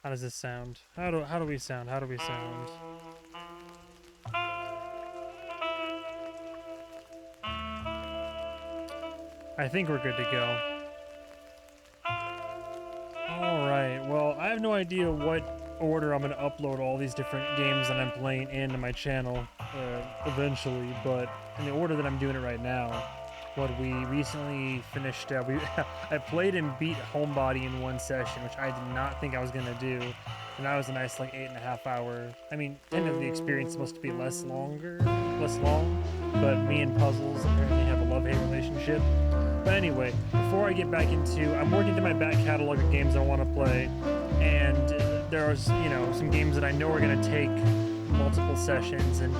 How does this sound? How do we sound? How do we sound? I think we're good to go. Alright, well, I have no idea what order I'm gonna upload all these different games that I'm playing into my channel eventually, but in the order that I'm doing it right now, what we recently finished, I played and beat Homebody in one session, which I did not think I was gonna do, and that was a nice like 8.5 hour. I mean, technically the experience is supposed to be less long, but me and puzzles apparently have a love-hate relationship. But anyway, before I get back into, I'm working through my back catalog of games I want to play, and there's, some games that I know are going to take multiple sessions and,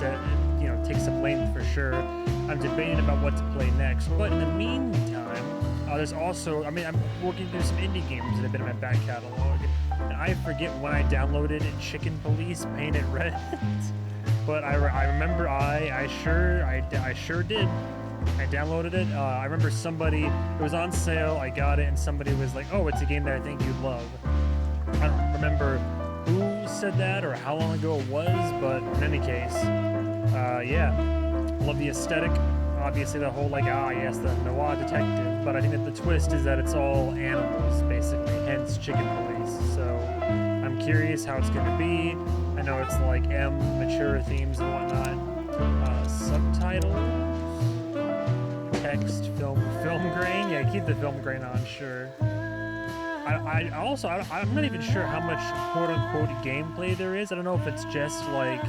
take some length for sure. I'm debating about what to play next, but in the meantime, there's also, I'm working through some indie games that have been in my back catalog, and I forget when I downloaded Chicken Police Painted Red, but I remember I sure did. I downloaded it. I remember it was on sale, I got it, and somebody was like, oh, it's a game that I think you'd love. I don't remember who said that or how long ago it was, but in any case, yeah. Love the aesthetic. Obviously the whole, yes, the Noir detective, but I think that the twist is that it's all animals, basically, hence Chicken Police. So, I'm curious how it's gonna be. I know it's like mature themes and whatnot. Subtitles? Text, film grain? Yeah, keep the film grain on, sure. I'm not even sure how much quote-unquote gameplay there is. I don't know if it's just like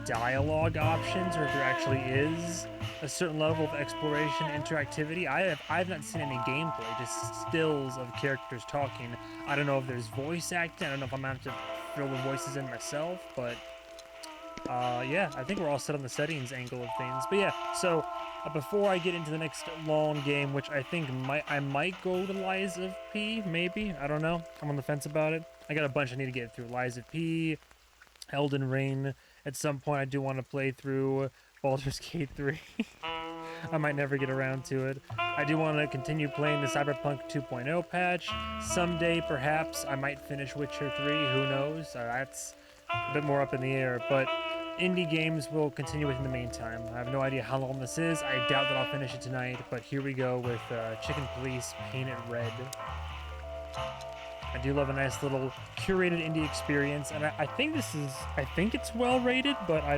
dialogue options or if there actually is a certain level of exploration interactivity. I've not seen any gameplay, just stills of characters talking. I don't know if there's voice acting. I don't know if I'm gonna have to fill the voices in myself, but yeah, I think we're all set on the settings angle of things. But yeah, so before I get into the next long game, which I think I might go to Lies of P, maybe. I don't know. I'm on the fence about it. I got a bunch I need to get through. Lies of P, Elden Ring. At some point, I do want to play through Baldur's Gate 3. I might never get around to it. I do want to continue playing the Cyberpunk 2.0 patch. Someday, perhaps, I might finish Witcher 3. Who knows? That's a bit more up in the air, but indie games will continue in the meantime. I have no idea how long this is. I doubt that I'll finish it tonight, but here we go with Chicken Police Painted Red. I do love a nice little curated indie experience, and I think it's well rated, but I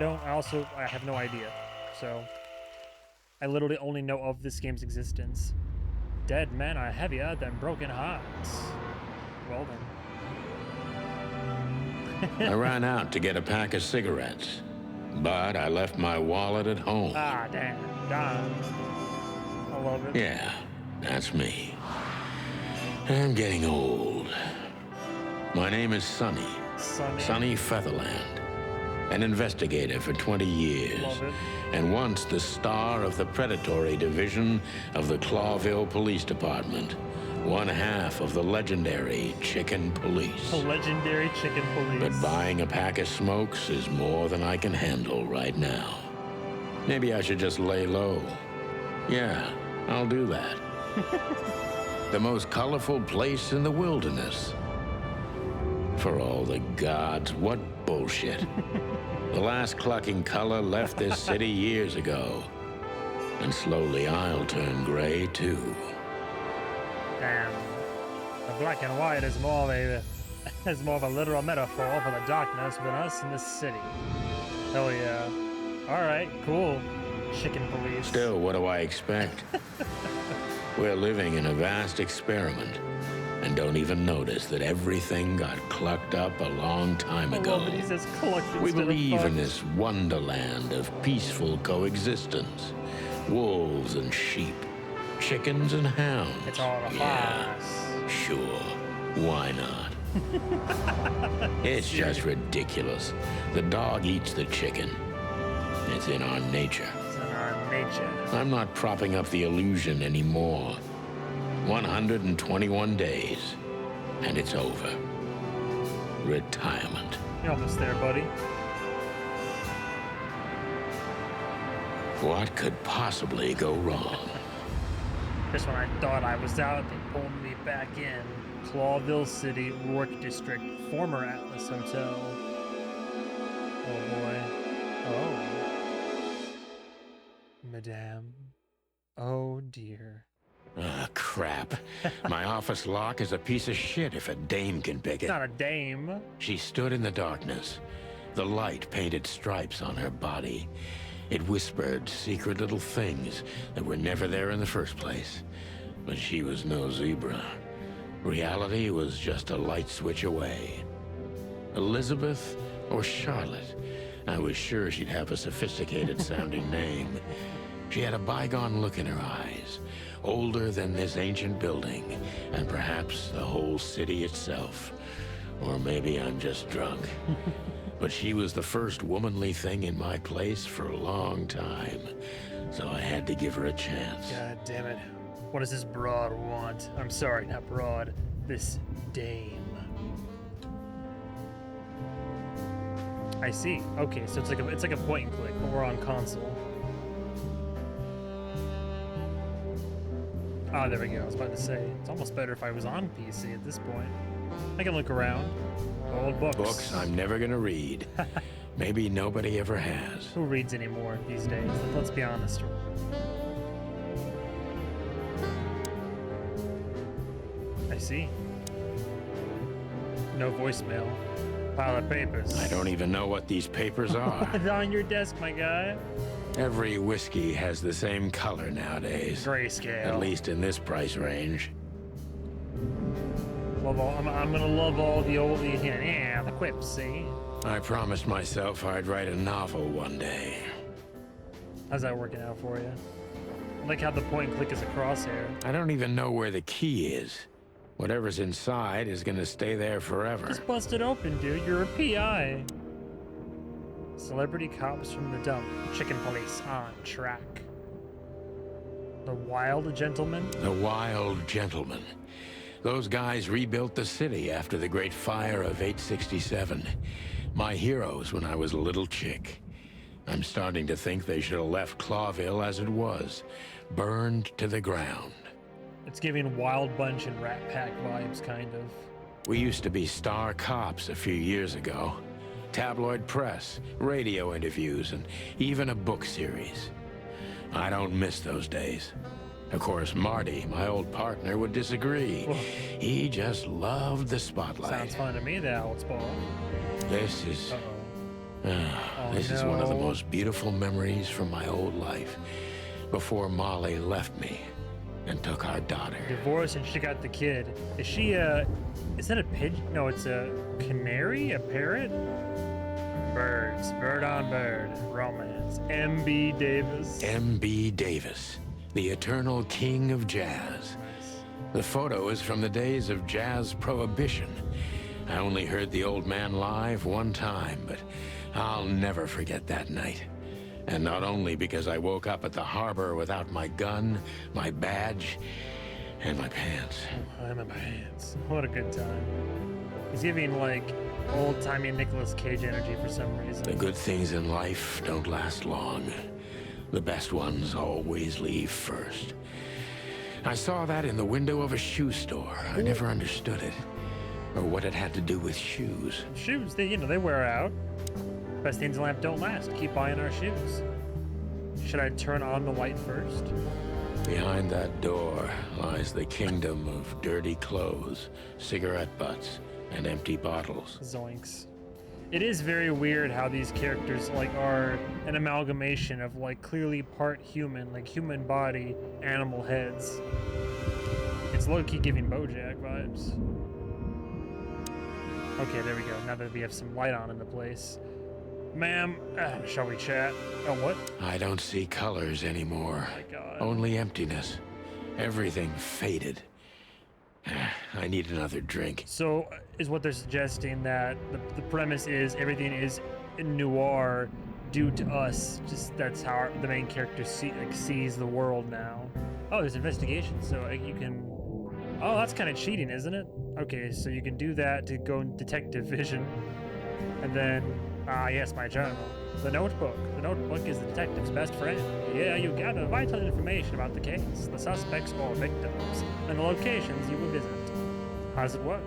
have no idea. So, I literally only know of this game's existence. Dead men are heavier than broken hearts. Well then. I ran out to get a pack of cigarettes, but I left my wallet at home. Ah, damn. Darn. I love it. Yeah, that's me. I'm getting old. My name is Sonny. Sonny Featherland. An investigator for 20 years. Love it. And once the star of the predatory division of the Clawville Police Department. One half of the legendary Chicken Police. The legendary Chicken Police. But buying a pack of smokes is more than I can handle right now. Maybe I should just lay low. Yeah, I'll do that. The most colorful place in the wilderness. For all the gods, what bullshit. The last clucking color left this city years ago. And slowly I'll turn gray too. Damn. The black and white is more of a literal metaphor for the darkness within us in this city. Hell yeah. Alright, cool. Chicken Police. Still, what do I expect? We're living in a vast experiment and don't even notice that everything got clucked up a long time ago. I love that he says clucked. We believe in this wonderland of peaceful coexistence. Wolves and sheep, chickens and hounds. It's all a farce. Sure. Why not? It's just ridiculous. The dog eats the chicken. It's in our nature. It's in our nature. I'm not propping up the illusion anymore. 121 days, and it's over. Retirement. You're almost there, buddy. What could possibly go wrong? Just when I thought I was out, they pulled me back in. Clawville City, Rourke District, former Atlas Hotel. Oh boy. Oh. Madame. Oh dear. Ah, crap. My office lock is a piece of shit if a dame can pick it. Not a dame. She stood in the darkness. The light painted stripes on her body. It whispered secret little things that were never there in the first place. But she was no zebra. Reality was just a light switch away. Elizabeth or Charlotte? I was sure she'd have a sophisticated sounding name. She had a bygone look in her eyes, older than this ancient building, and perhaps the whole city itself. Or maybe I'm just drunk. But she was the first womanly thing in my place for a long time, so I had to give her a chance. God damn it. What does this broad want? I'm sorry, not broad. This dame. I see. Okay, so it's like a point and click, but we're on console. Ah, there we go. I was about to say, it's almost better if I was on PC at this point. I can look around. Old books. Books I'm never gonna read. Maybe nobody ever has. Who reads anymore these days? Let's be honest. I see. No voicemail. Pile of papers. I don't even know what these papers are. It's on your desk, my guy. Every whiskey has the same color nowadays. Grayscale. At least in this price range. Love all. I'm gonna love all the old, the quips. See? I promised myself I'd write a novel one day. How's that working out for you? I like how the point and click is a crosshair. I don't even know where the key is. Whatever's inside is gonna stay there forever. Just bust it open, dude. You're a PI. Celebrity cops from the dump. Chicken police on track. The Wild Gentleman? The Wild Gentleman. Those guys rebuilt the city after the Great Fire of 867. My heroes when I was a little chick. I'm starting to think they should have left Clawville as it was, burned to the ground. It's giving Wild Bunch and Rat Pack vibes, kind of. We used to be star cops a few years ago. Tabloid press, radio interviews, and even a book series. I don't miss those days. Of course, Marty, my old partner, would disagree. Whoa. He just loved the spotlight. Sounds fun to me, the Owl's Ball. This is... Uh-oh. This is one of the most beautiful memories from my old life. Before Molly left me and took our daughter. Divorced and she got the kid. Is she is that a pigeon? No, it's a canary? A parrot? Birds. Bird on bird. Romance. M.B. Davis. M.B. Davis, the eternal king of jazz. The photo is from the days of jazz prohibition. I only heard the old man live one time, but I'll never forget that night. And not only because I woke up at the harbor without my gun, my badge, and my pants. I'm in my hands. What a good time. He's giving, like, old-timey Nicolas Cage energy for some reason. The good things in life don't last long. The best ones always leave first. I saw that in the window of a shoe store. I never understood it. Or what it had to do with shoes. Shoes, they wear out. Best things in life don't last. Keep buying our shoes. Should I turn on the light first? Behind that door lies the kingdom of dirty clothes, cigarette butts, and empty bottles. Zoinks. It is very weird how these characters, like, are an amalgamation of, like, clearly part human, like, human body, animal heads. It's low-key giving BoJack vibes. Okay, there we go. Now that we have some light on in the place. Ma'am, shall we chat? Oh, what? I don't see colors anymore. Oh my God. Only emptiness. Everything faded. I need another drink. So, is what they're suggesting that the premise is everything is noir due to us. Just that's how the main character sees the world now. Oh, there's investigation, so you can... Oh, that's kind of cheating, isn't it? Okay, so you can do that to go in detective vision. And then, yes, my journal. The notebook. The notebook is the detective's best friend. Yeah, you gather vital information about the case, the suspects or victims, and the locations you will visit. How does it work?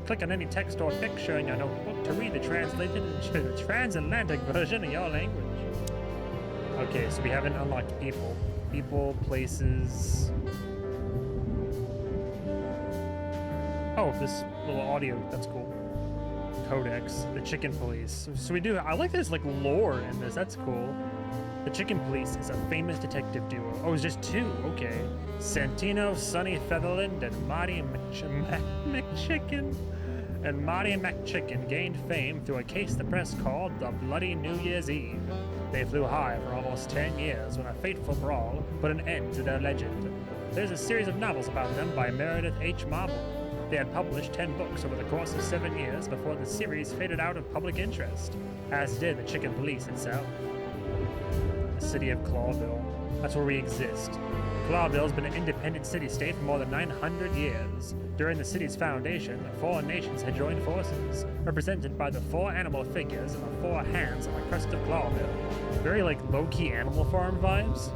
Click on any text or picture in your notebook to read the translated transatlantic version of your language. Okay, so we haven't unlocked people. People, places. Oh, this little audio, that's cool. Codex, the chicken police. So we do, I like this like lore in this, that's cool. The chicken police is a famous detective duo. Oh, it's just two, okay. Santino, Sonny Featherland, and Marty McChicken. And Marty McChicken gained fame through a case the press called the Bloody New Year's Eve. They flew high for almost 10 years when a fateful brawl put an end to their legend. There's a series of novels about them by Meredith H. Marble. They had published 10 books over the course of 7 years before the series faded out of public interest, as did the Chicken Police itself. The city of Clawville. That's where we exist. Clawville has been an independent city-state for more than 900 years. During the city's foundation, 4 nations had joined forces, represented by the 4 animal figures and the 4 hands on the crest of Clawville. Very like low-key Animal Farm vibes.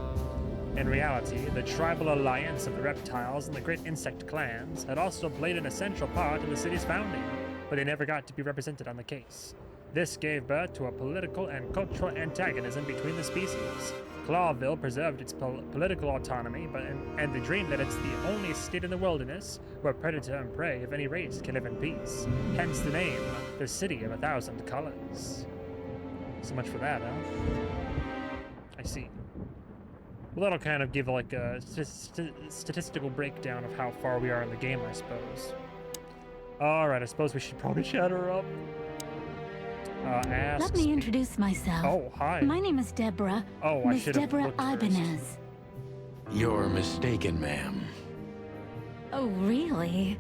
In reality, the tribal alliance of the reptiles and the great insect clans had also played an essential part in the city's founding, but they never got to be represented on the case. This gave birth to a political and cultural antagonism between the species. Clawville preserved its political autonomy, and the dream that it's the only state in the wilderness where predator and prey of any race can live in peace. Hence the name, the City of 1,000 Colors. So much for that, huh? I see. Well, that'll kind of give like a statistical breakdown of how far we are in the game, I suppose. Alright, I suppose we should probably chat her up. Let me introduce myself. Oh, hi. My name is Deborah. Oh, I should have Deborah looked first. Ibanez. You're mistaken, ma'am. Oh, really?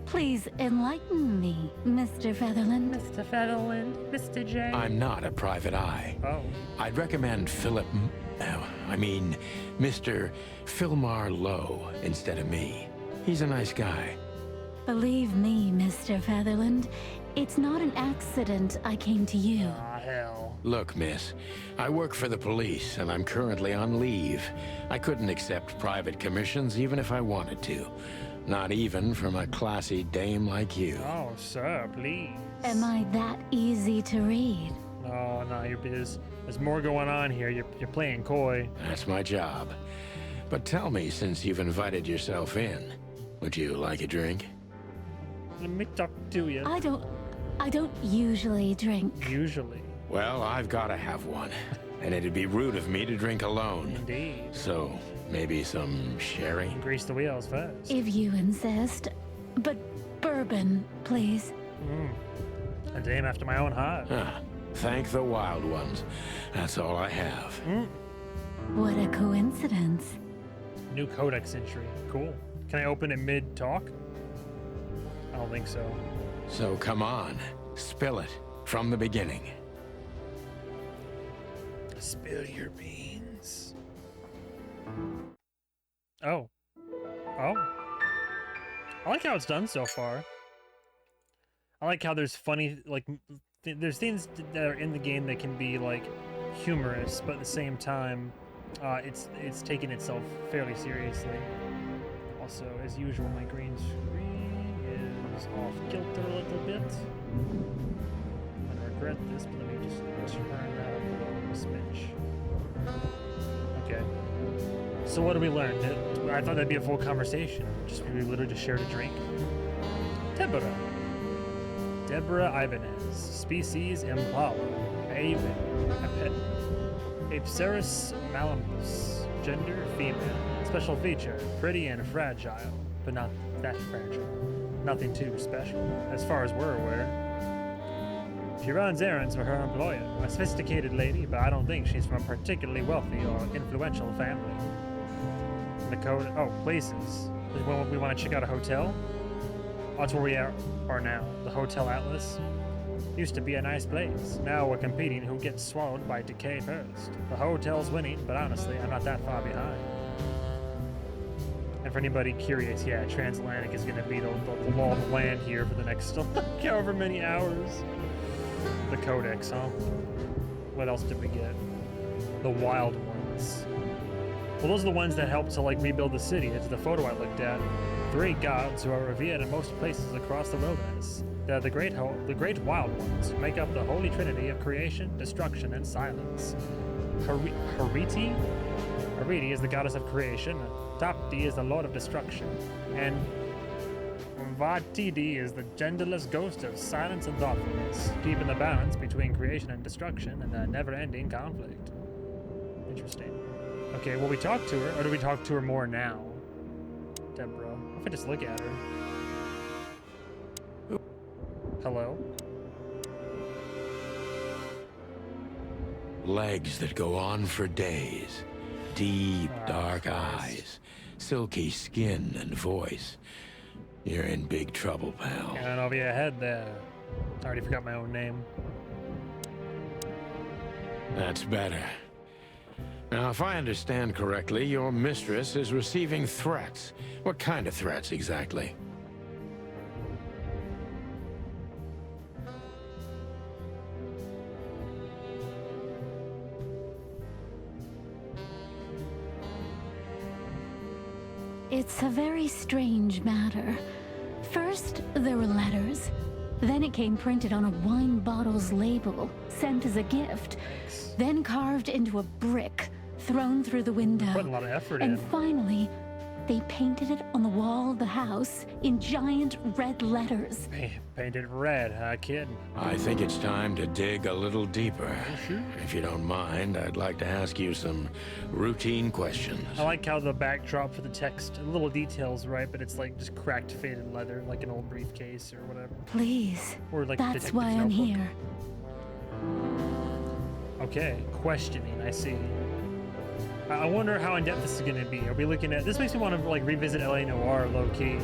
Please enlighten me, Mr. Featherland. Mr. Featherland, Mr. J. I'm not a private eye. Oh. I'd recommend Mr. Philmar Lowe instead of me. He's a nice guy. Believe me, Mr. Featherland, it's not an accident I came to you. Ah, hell. Look, miss, I work for the police, and I'm currently on leave. I couldn't accept private commissions even if I wanted to. Not even from a classy dame like you. Oh, sir, please. Am I that easy to read? Oh, no, there's more going on here. You're playing coy. That's my job. But tell me, since you've invited yourself in, would you like a drink? Let me talk to you. I don't usually drink. Usually. Well, I've got to have one. And it'd be rude of me to drink alone. Indeed. So, maybe some sherry? Grease the wheels first. If you insist. But bourbon, please. A dame after my own heart. Ah, thank the wild ones. That's all I have. What a coincidence. New codex entry. Cool. Can I open it mid-talk? I don't think so. So come on, spill it from the beginning. Spill your beans. Oh. Oh. I like how it's done so far. I like how there's funny, like, there's things that are in the game that can be, like, humorous, but at the same time, it's taking itself fairly seriously. Also, as usual, my green screen is off kilter a little bit. I'm gonna regret this, but let me just turn that up a smidge. Okay. So what did we learn? I thought that'd be a full conversation. We literally just shared a drink. Deborah Ibanez. Species Impala. Apcerus malampus. Gender female. Special feature, pretty and fragile, but not that fragile. Nothing too special, as far as we're aware. She runs errands for her employer, a sophisticated lady, but I don't think she's from a particularly wealthy or influential family. The code, oh, places. We want to check out a hotel? Oh, that's where we are now, the Hotel Atlas. Used to be a nice place. Now we're competing who gets swallowed by decay first. The hotel's winning, but honestly, I'm not that far behind. And for anybody curious, yeah, transatlantic is going to be the law of the land here for the next however many hours. The codex, huh? What else did we get? The wild ones. Well, those are the ones that helped to, like, rebuild the city. That's the photo I looked at. Three gods who are revered in most places across the wilderness. They're the great wild ones who make up the holy trinity of creation, destruction, and silence. Hariti? Hariti is the goddess of creation. Tapti is the lord of destruction. And Vatidi is the genderless ghost of silence and thoughtfulness, keeping the balance between creation and destruction and the never-ending conflict. Interesting. Okay, will we talk to her, or do we talk to her more now? Deborah. What if I just look at her? Hello? Legs that go on for days. Deep, dark eyes. Silky skin and voice. You're in big trouble, pal. And over your head there. I already forgot my own name. That's better. Now, if I understand correctly, your mistress is receiving threats. What kind of threats, exactly? It's a very strange matter. First, there were letters. Then it came printed on a wine bottle's label, sent as a gift. Then carved into a brick, thrown through the window. Putting a lot of effort and in. finally, they painted it on the wall of the house in giant red letters. Painted red, huh, kid? I think it's time to dig a little deeper. Sure. If you don't mind, I'd like to ask you some routine questions. I like how the backdrop for the text, little details, right? But it's like just cracked, faded leather, like an old briefcase or whatever. Please, Or like that's detective's why I'm notebook. here. Okay, questioning, I see. I wonder how in-depth this is going to be. Are we looking at... This makes me want to like revisit LA Noir low-key.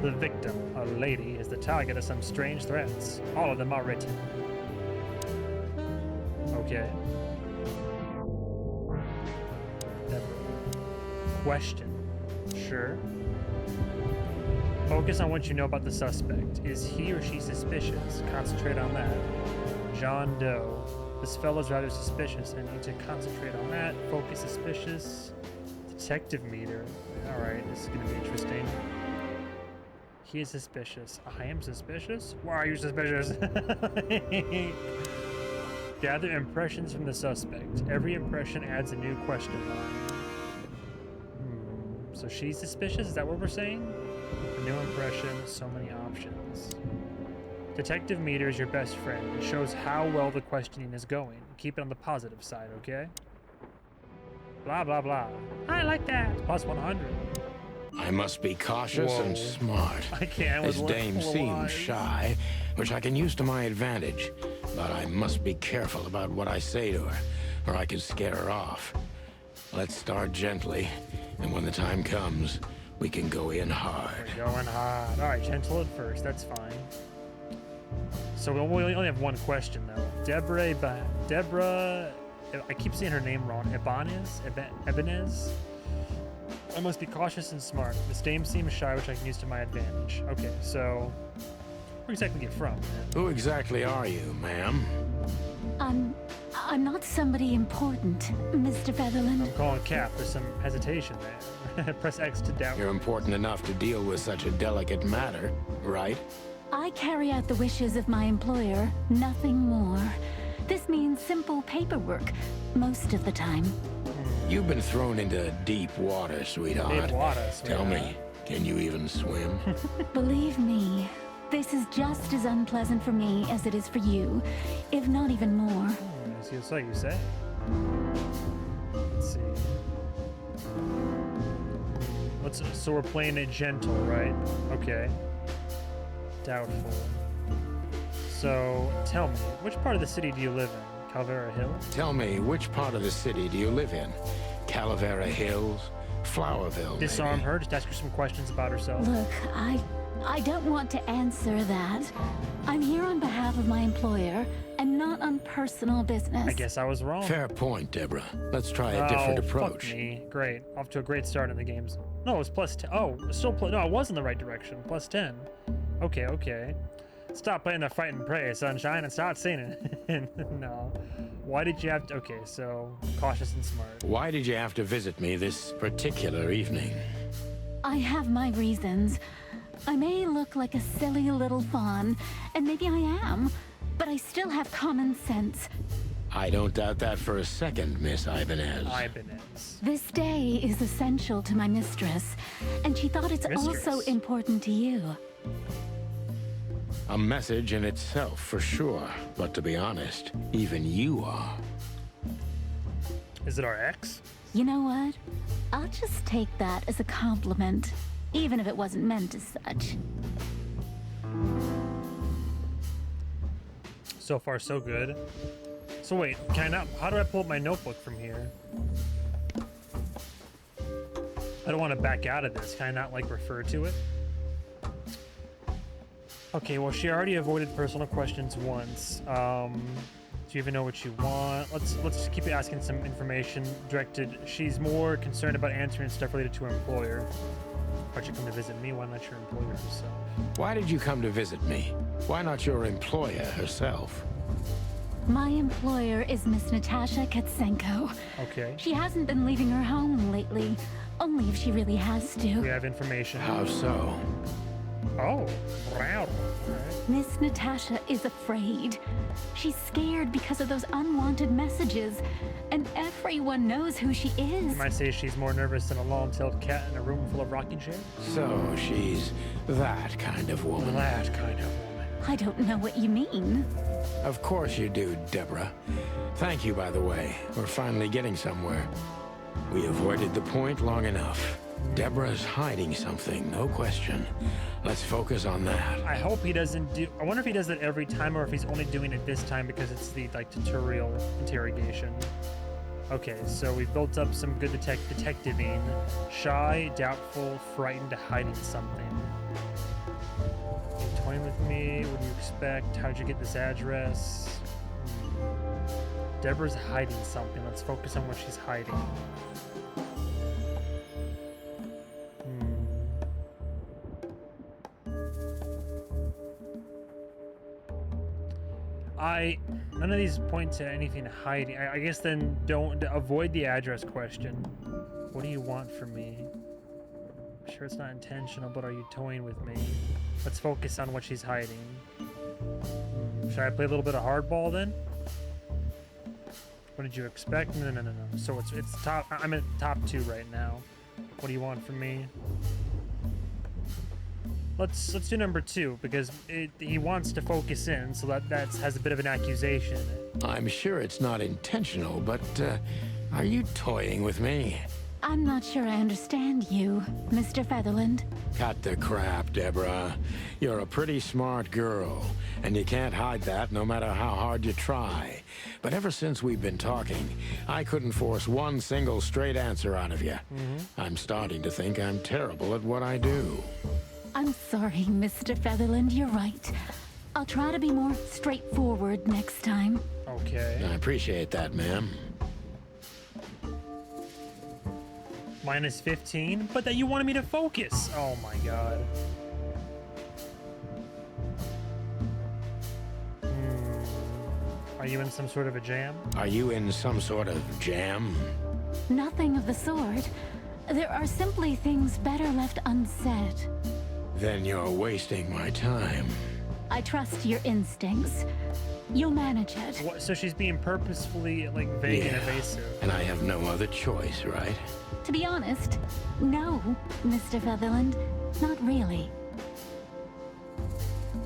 The victim, a lady, is the target of some strange threats. All of them are written. Okay. Question. Sure. Focus on what you know about the suspect. Is he or she suspicious? Concentrate on that. John Doe. This fellow's rather suspicious. I need to concentrate on that. Focus suspicious. Detective meter. Alright, this is going to be interesting. He is suspicious. I am suspicious? Why are you suspicious? Gather impressions from the suspect. Every impression adds a new question line. So she's suspicious? Is that what we're saying? A new impression, so many options. Detective meter is your best friend. It shows how well the questioning is going. Keep it on the positive side, okay? Blah, blah, blah. I like that. Plus 100. I must be cautious Whoa. and smart. I can't. This with dame little seems eyes. shy, which I can use to my advantage. But I must be careful about what I say to her, or I could scare her off. Let's start gently, and when the time comes, we can go in hard. We're going hard. All right, gentle at first. That's fine. So we only have one question though. Deborah. I keep saying her name wrong. Ebenez. I must be cautious and smart. This dame seems shy, which I can use to my advantage. Okay, so where exactly get from? Man? Who exactly are you, ma'am? I'm not somebody important, Mr. Featherland. I'm calling Cap. There's some hesitation there. Press X to doubt. You're important enough to deal with such a delicate matter, right? I carry out the wishes of my employer, nothing more. This means simple paperwork, most of the time. You've been thrown into deep water, sweetheart. Deep water, Tell me, sweetheart. can you even swim? Believe me, this is just as unpleasant for me as it is for you, if not even more. So you say. Let's see. So we're playing it gentle, right? Okay. Doubtful. So tell me, which part of the city do you live in? Calvera Hills? Tell me, which part of the city do you live in? Calavera Hills? Flowerville, Disarm maybe? her, just ask her some questions about herself. Look, I don't want to answer that. I'm here on behalf of my employer and not on personal business. I guess I was wrong. Fair point, Deborah. Let's try a different approach. Fuck me. Great. Off to a great start in the games. No, it was plus 10. Oh, still no, I was in the right direction. Plus 10. Okay. Stop playing the fight and pray, sunshine, and start singing. No. Why did you have to... Okay, so cautious and smart. Why did you have to visit me this particular evening? I have my reasons. I may look like a silly little fawn, and maybe I am, but I still have common sense. I don't doubt that for a second, Miss Ibanez. Ibanez. This day is essential to my mistress, and she thought it's Mistress. also important to you. A message in itself, for sure. But to be honest, even you are. Is it our ex? You know what? I'll just take that as a compliment, even if it wasn't meant as such. So far, so good. So wait, can I not? How do I pull up my notebook from here? I don't want to back out of this. Can I not like refer to it? Okay, well she already avoided personal questions once. Do you even know what you want? Let's just keep asking some information directed. She's more concerned about answering stuff related to her employer. Why'd you come to visit me? Why not your employer herself? Why did you come to visit me? Why not your employer herself? My employer is Miss Natasha Katsenko. Okay. She hasn't been leaving her home lately, only if she really has We to. have information. How so? Oh, wow. Alright. Miss Natasha is afraid. She's scared because of those unwanted messages, and everyone knows who she You is. might say she's more nervous than a long-tailed cat in a room full of rocking chairs. So she's that kind of woman. That kind of woman. I don't know what you mean. Of course you do, Deborah. Thank you, by the way. We're finally getting somewhere. We avoided the point long enough. Deborah's hiding something, no question. Let's focus on that. I hope he doesn't do. I wonder if he does it every time or if he's only doing it this time because it's the like tutorial interrogation. Okay, so we've built up some good detectiving. Shy, doubtful, frightened, hiding something. You toying with me? What do you expect? How'd you get this address? Deborah's hiding something. Let's focus on what she's hiding. None of these point to anything hiding. I guess then don't avoid the address question. What do you want from me? I'm sure it's not intentional, but are you toying with me? Let's focus on what she's hiding. Should I play a little bit of hardball then? What did you expect? No. So it's top. I'm at top 2 right now. What do you want from me? Let's do number 2 because he wants to focus in, so that has a bit of an accusation in it. I'm sure it's not intentional, but are you toying with me? I'm not sure I understand you, Mr. Featherland. Cut the crap, Deborah. You're a pretty smart girl, and you can't hide that no matter how hard you try. But ever since we've been talking, I couldn't force one single straight answer out of you. I'm starting to think I'm terrible at what I do. I'm sorry, Mr. Featherland, you're right. I'll try to be more straightforward next time. Okay. I appreciate that, ma'am. Minus 15, but that you wanted me to focus. Oh my god. Are you in some sort of a jam? Are you in some sort of jam? Nothing of the sort. There are simply things better left unsaid. Then you're wasting my time. I trust your instincts. You'll manage it. What, so she's being purposefully like vague and evasive. And I have no other choice, right? To be honest, no, Mr. Featherland. Not really.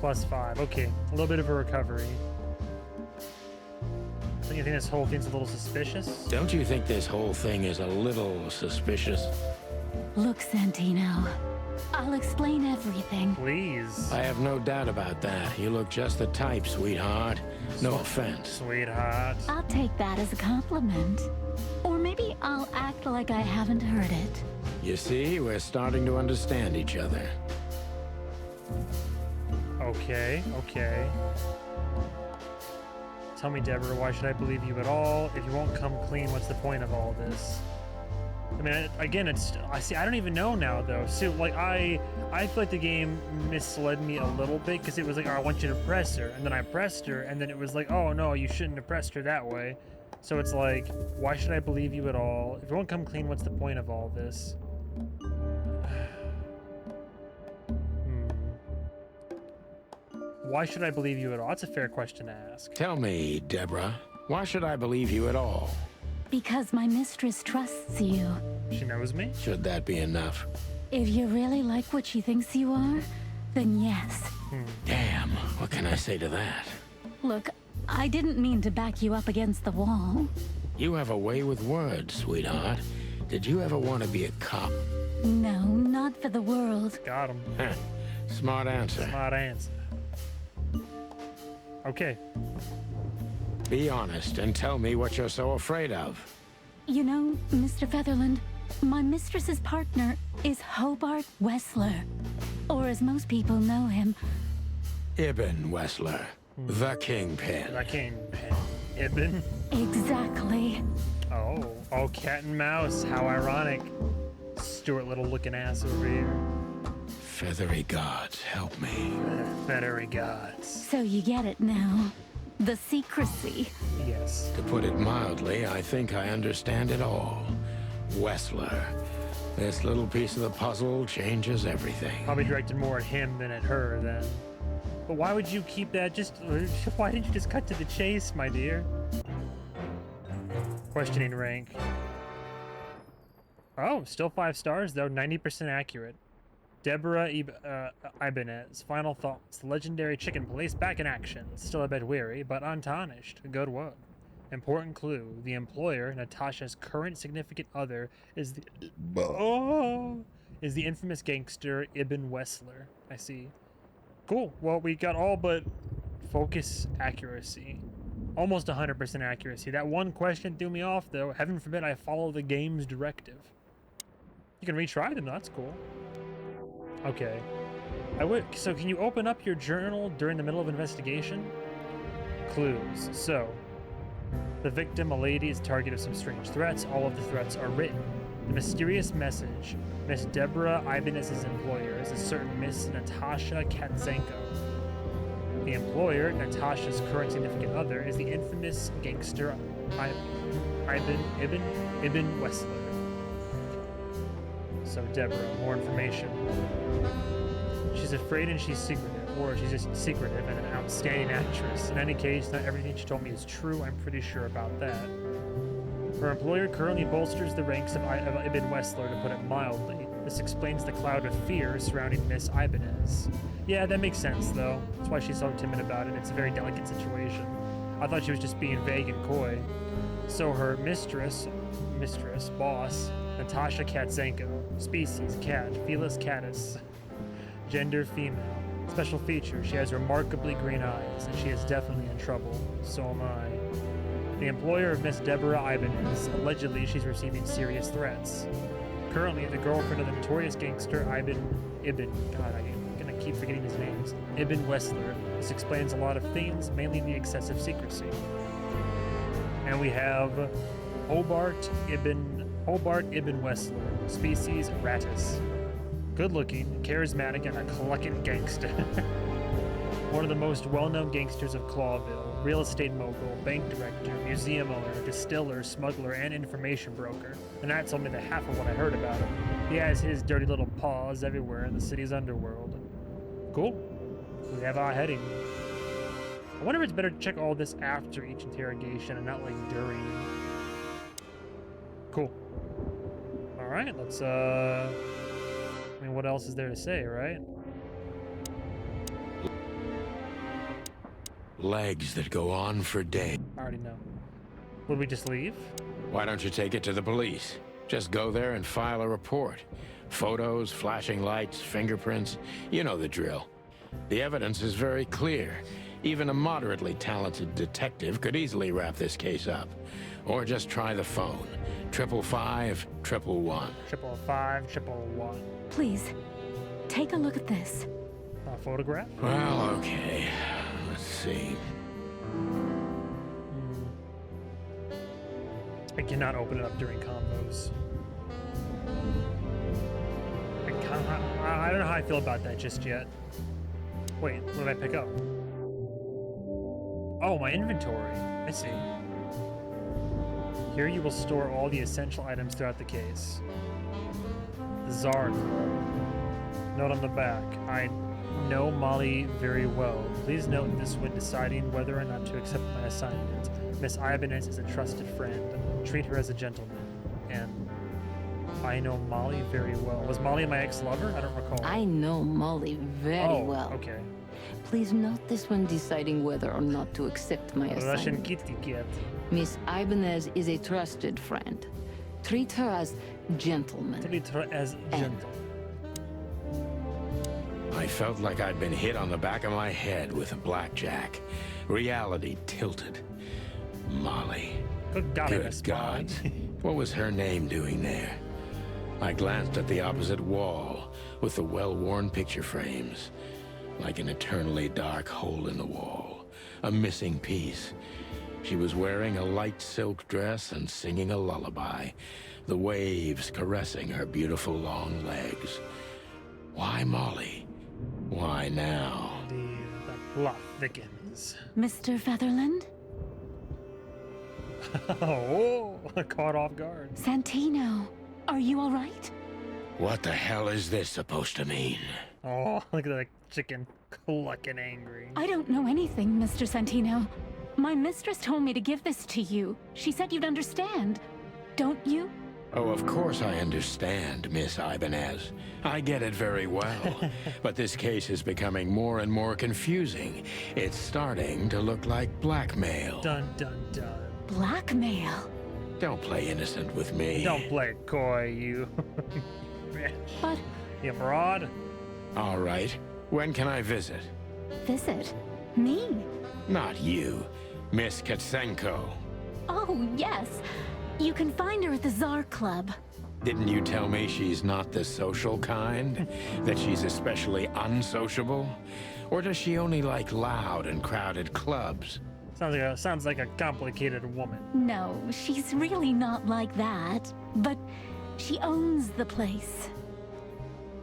+5. Okay, a little bit of a recovery. Don't you think this whole thing's a little suspicious? Don't you think this whole thing is a little suspicious? Look, Santino. I'll explain everything. Please. I have no doubt about that. You look just the type, sweetheart. No offense. Sweetheart. I'll take that as a compliment. Or maybe I'll act like I haven't heard it. You see, we're starting to understand each other. Okay. Tell me, Deborah, why should I believe you at all? If you won't come clean, what's the point of all this? I mean, again, I don't even know now, though. So, like, I feel like the game misled me a little bit, because it was like, oh, I want you to press her, and then I pressed her, and then it was like, oh, no, you shouldn't have pressed her that way. So it's like, why should I believe you at all? If you won't come clean, what's the point of all this? Why should I believe you at all? That's a fair question to ask. Tell me, Deborah, why should I believe you at all? Because my mistress trusts you. She knows me? Should that be enough? If you really like what she thinks you are, then yes. Damn, what can I say to that? Look, I didn't mean to back you up against the wall. You have a way with words, sweetheart. Did you ever want to be a cop? No, not for the world. Got him. Heh, smart answer. Smart answer. Okay. Be honest and tell me what you're so afraid of. You know, Mr. Featherland, my mistress's partner is Hobart Wessler. Or as most people know him, Ibn Wessler, the Kingpin. The Kingpin. Ibn. exactly. Oh, cat and mouse. How ironic. Stuart Little looking ass over here. Feathery gods, help me. Feathery gods. So you get it now. The secrecy. Yes. To put it mildly, I think I understand it all. Wessler. This little piece of the puzzle changes everything. Probably directed more at him than at her then. But why would you keep that why didn't you just cut to the chase, my dear? Questioning rank. Oh, still 5 stars though, 90% accurate. Deborah Ibanez. Final thoughts. The legendary chicken police back in action. Still a bit weary, but untarnished. Good work. Important clue. The employer, Natasha's current significant other, is the infamous gangster Ibn Wessler. I see. Cool. Well, we got all but focus accuracy. Almost 100% accuracy. That one question threw me off, though. Heaven forbid I follow the game's directive. You can retry them. That's cool. Okay. So can you open up your journal during the middle of investigation? Clues. So, the victim, a lady, is target of some strange threats. All of the threats are written. The mysterious message. Miss Deborah Ibanez's employer is a certain Miss Natasha Katzenko. The employer, Natasha's current significant other, is the infamous gangster Ibn Wessler. So Deborah, more information. She's afraid and she's secretive, or she's just secretive and an outstanding actress. In any case, not everything she told me is true. I'm pretty sure about that. Her employer currently bolsters the ranks of Ibn Wessler, to put it mildly. This explains the cloud of fear surrounding Miss Ibanez. Yeah, that makes sense, though. That's why she's so timid about it. It's a very delicate situation. I thought she was just being vague and coy. So her boss, Natasha Katzenko. Species, cat. Felis catus. Gender, female. Special feature, she has remarkably green eyes, and she is definitely in trouble. So am I. The employer of Miss Deborah Ibanez. Allegedly, she's receiving serious threats. Currently, the girlfriend of the notorious gangster God, I'm gonna keep forgetting his names. Ibn Wessler. This explains a lot of things, mainly the excessive secrecy. And we have Hobart Ibn Wessler. Species, Rattus. Good-looking, charismatic, and a clucking gangster. One of the most well-known gangsters of Clawville. Real estate mogul, bank director, museum owner, distiller, smuggler, and information broker. And that's only the half of what I heard about him. He has his dirty little paws everywhere in the city's underworld. Cool. We have our heading. I wonder if it's better to check all this after each interrogation and not like during. Cool. Alright, let's I mean, what else is there to say, right? Legs that go on for days. I already know. Would we just leave? Why don't you take it to the police? Just go there and file a report. Photos, flashing lights, fingerprints. You know the drill. The evidence is very clear. Even a moderately talented detective could easily wrap this case up. Or just try the phone. 555 111. 555 111. Please, take a look at this. A photograph? Well, okay. Let's see. I cannot open it up during combos. I don't know how I feel about that just yet. Wait, what did I pick up? Oh, my inventory. I see. Here you will store all the essential items throughout the case. The Tsar Club. Note on the back. know Molly very well. Please note this when deciding whether or not to accept my assignment. Miss Ibanez is a trusted friend. Treat her as a gentleman. And I know Molly very well. Was Molly my ex-lover? I don't recall. I know Molly very well. Okay. Please note this when deciding whether or not to accept my Russian assignment. kitty cat. Miss Ibanez is a trusted friend. Treat her as gentleman. Treat her as gentle. I felt like I'd been hit on the back of my head with a blackjack. Reality tilted. Molly. Good golly, Good Miss God. Molly. What was her name doing there? I glanced at the opposite wall with the well-worn picture frames. Like an eternally dark hole in the wall. A missing piece. She was wearing a light silk dress and singing a lullaby. The waves caressing her beautiful long legs. Why Molly? Why now? The plot thickens. Mr. Featherland? Oh, caught off guard. Santino, are you all right? What the hell is this supposed to mean? Oh, look at that chicken clucking angry. I don't know anything, Mr. Santino. My mistress told me to give this to you. She said you'd understand. Don't you? Oh, of course I understand, Miss Ibanez. I get it very well. But this case is becoming more and more confusing. It's starting to look like blackmail. Dun dun dun. Blackmail. Don't play innocent with me. Don't play coy, you. Bitch. But You broad. All right. When can I visit? visit me? Not you. Miss Katsenko. Oh, yes. You can find her at the Tsar Club. Didn't you tell me she's not the social kind? That she's especially unsociable? Or does she only like loud and crowded clubs? Sounds like a complicated woman. No, she's really not like that. But she owns the place.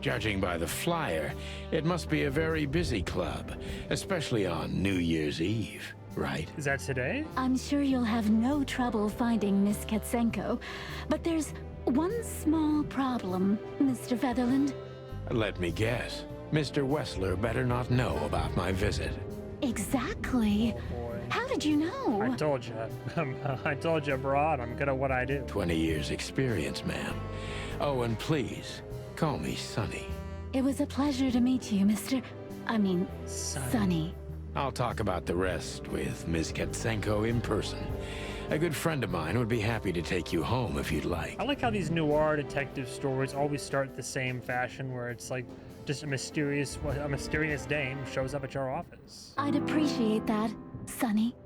Judging by the flyer, it must be a very busy club, especially on New Year's Eve, right? Is that today? I'm sure you'll have no trouble finding Miss Katsenko. But there's one small problem, Mr. Featherland. Let me guess. Mr. Wessler better not know about my visit. Exactly. Oh boy. How did you know? I told you. I told you, broad. I'm good at what I do. 20 years experience, ma'am. Oh, and please, call me Sonny. It was a pleasure to meet you, Sonny. I'll talk about the rest with Ms. Katsenko in person. A good friend of mine would be happy to take you home if you'd like. I like how these noir detective stories always start the same fashion, where it's like just a mysterious dame shows up at your office. I'd appreciate that, Sonny.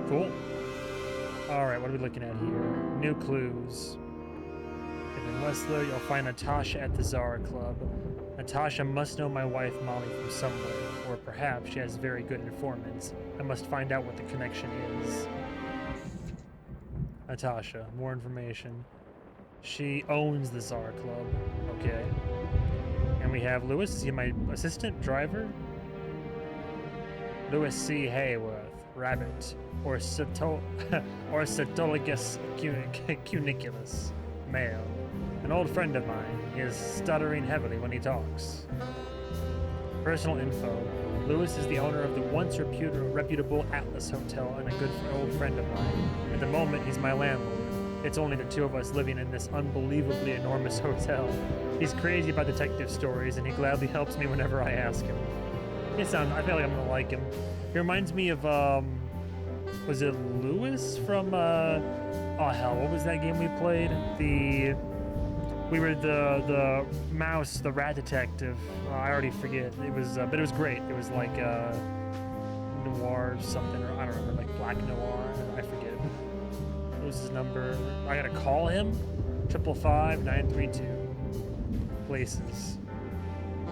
Cool. All right, what are we looking at here? New clues. In Wessler, you'll find Natasha at the Zara Club. Natasha must know my wife Molly from somewhere, or perhaps she has very good informants. I must find out what the connection is. Natasha, more information. She owns the Zara Club. Okay. And we have Lewis. Is he my assistant driver? Lewis C. Hayworth, Rabbit, or Satologus cuniculus, male. An old friend of mine. He is stuttering heavily when he talks. Personal info. Lewis is the owner of the once reputable Atlas Hotel and a good old friend of mine. At the moment, he's my landlord. It's only the two of us living in this unbelievably enormous hotel. He's crazy about detective stories, and he gladly helps me whenever I ask him. I feel like I'm gonna like him. He reminds me of, was it Lewis from, oh hell, what was that game we played? We were the mouse, the rat detective. I already forget. It was, but it was great. It was like noir something, or I don't remember, like black noir. I forget. What was his number? I gotta call him. 555-932. Places.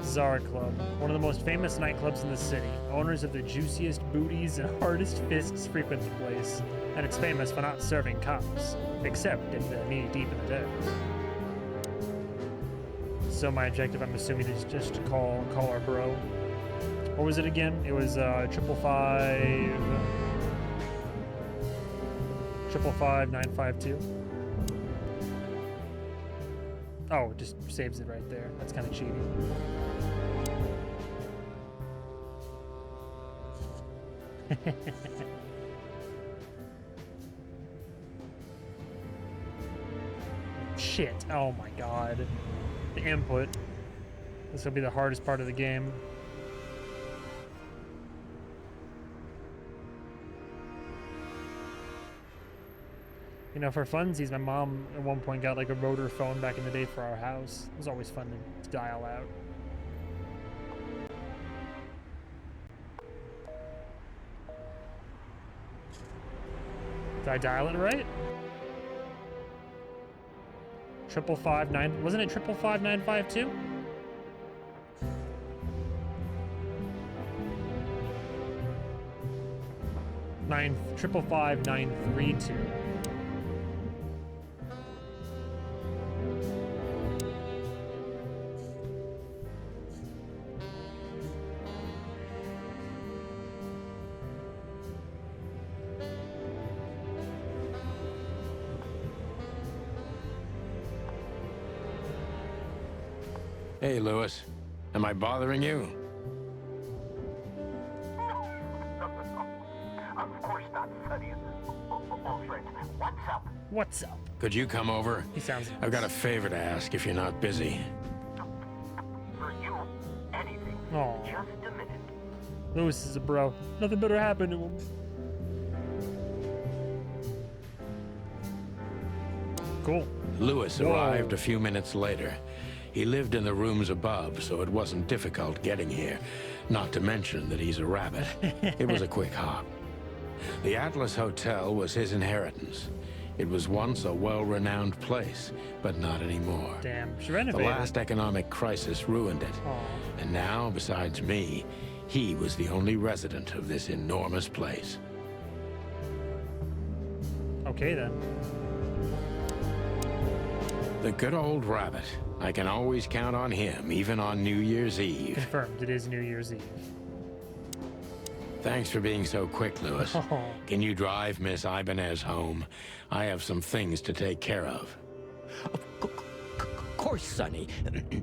Zara Club, one of the most famous nightclubs in the city. Owners of the juiciest booties and hardest fists frequent the place, and it's famous for not serving cops, except if they're knee deep in the dead. So my objective, I'm assuming, is just to call our bro. What was it again? It was 555-952. Oh, it just saves it right there. That's kind of cheating. Shit. Oh my god. The input. This will be the hardest part of the game. You know, for funsies, my mom at one point got like a rotor phone back in the day for our house. It was always fun to dial out. Did I dial it right? 5559, wasn't it 555952? Nine 555932. Hey, Lewis. Am I bothering you? Of course not, Sonny. Old friend, what's up? What's up? Could you come over? He sounds I've got a favor to ask if you're not busy. For you, anything. Aw. Just a minute. Lewis is a bro. Nothing better happened to him. Cool. Lewis Whoa. arrived a few minutes later. He lived in the rooms above, so it wasn't difficult getting here. Not to mention that he's a rabbit. It was a quick hop. The Atlas Hotel was his inheritance. It was once a well-renowned place, but not anymore. Damn, she The renovated. last economic crisis ruined it. Aw. And now, besides me, he was the only resident of this enormous place. Okay then. The good old rabbit. I can always count on him, even on New Year's Eve. Confirmed. It is New Year's Eve. Thanks for being so quick, Lewis. Oh. Can you drive Miss Ibanez home? I have some things to take care of. Of course, Sonny.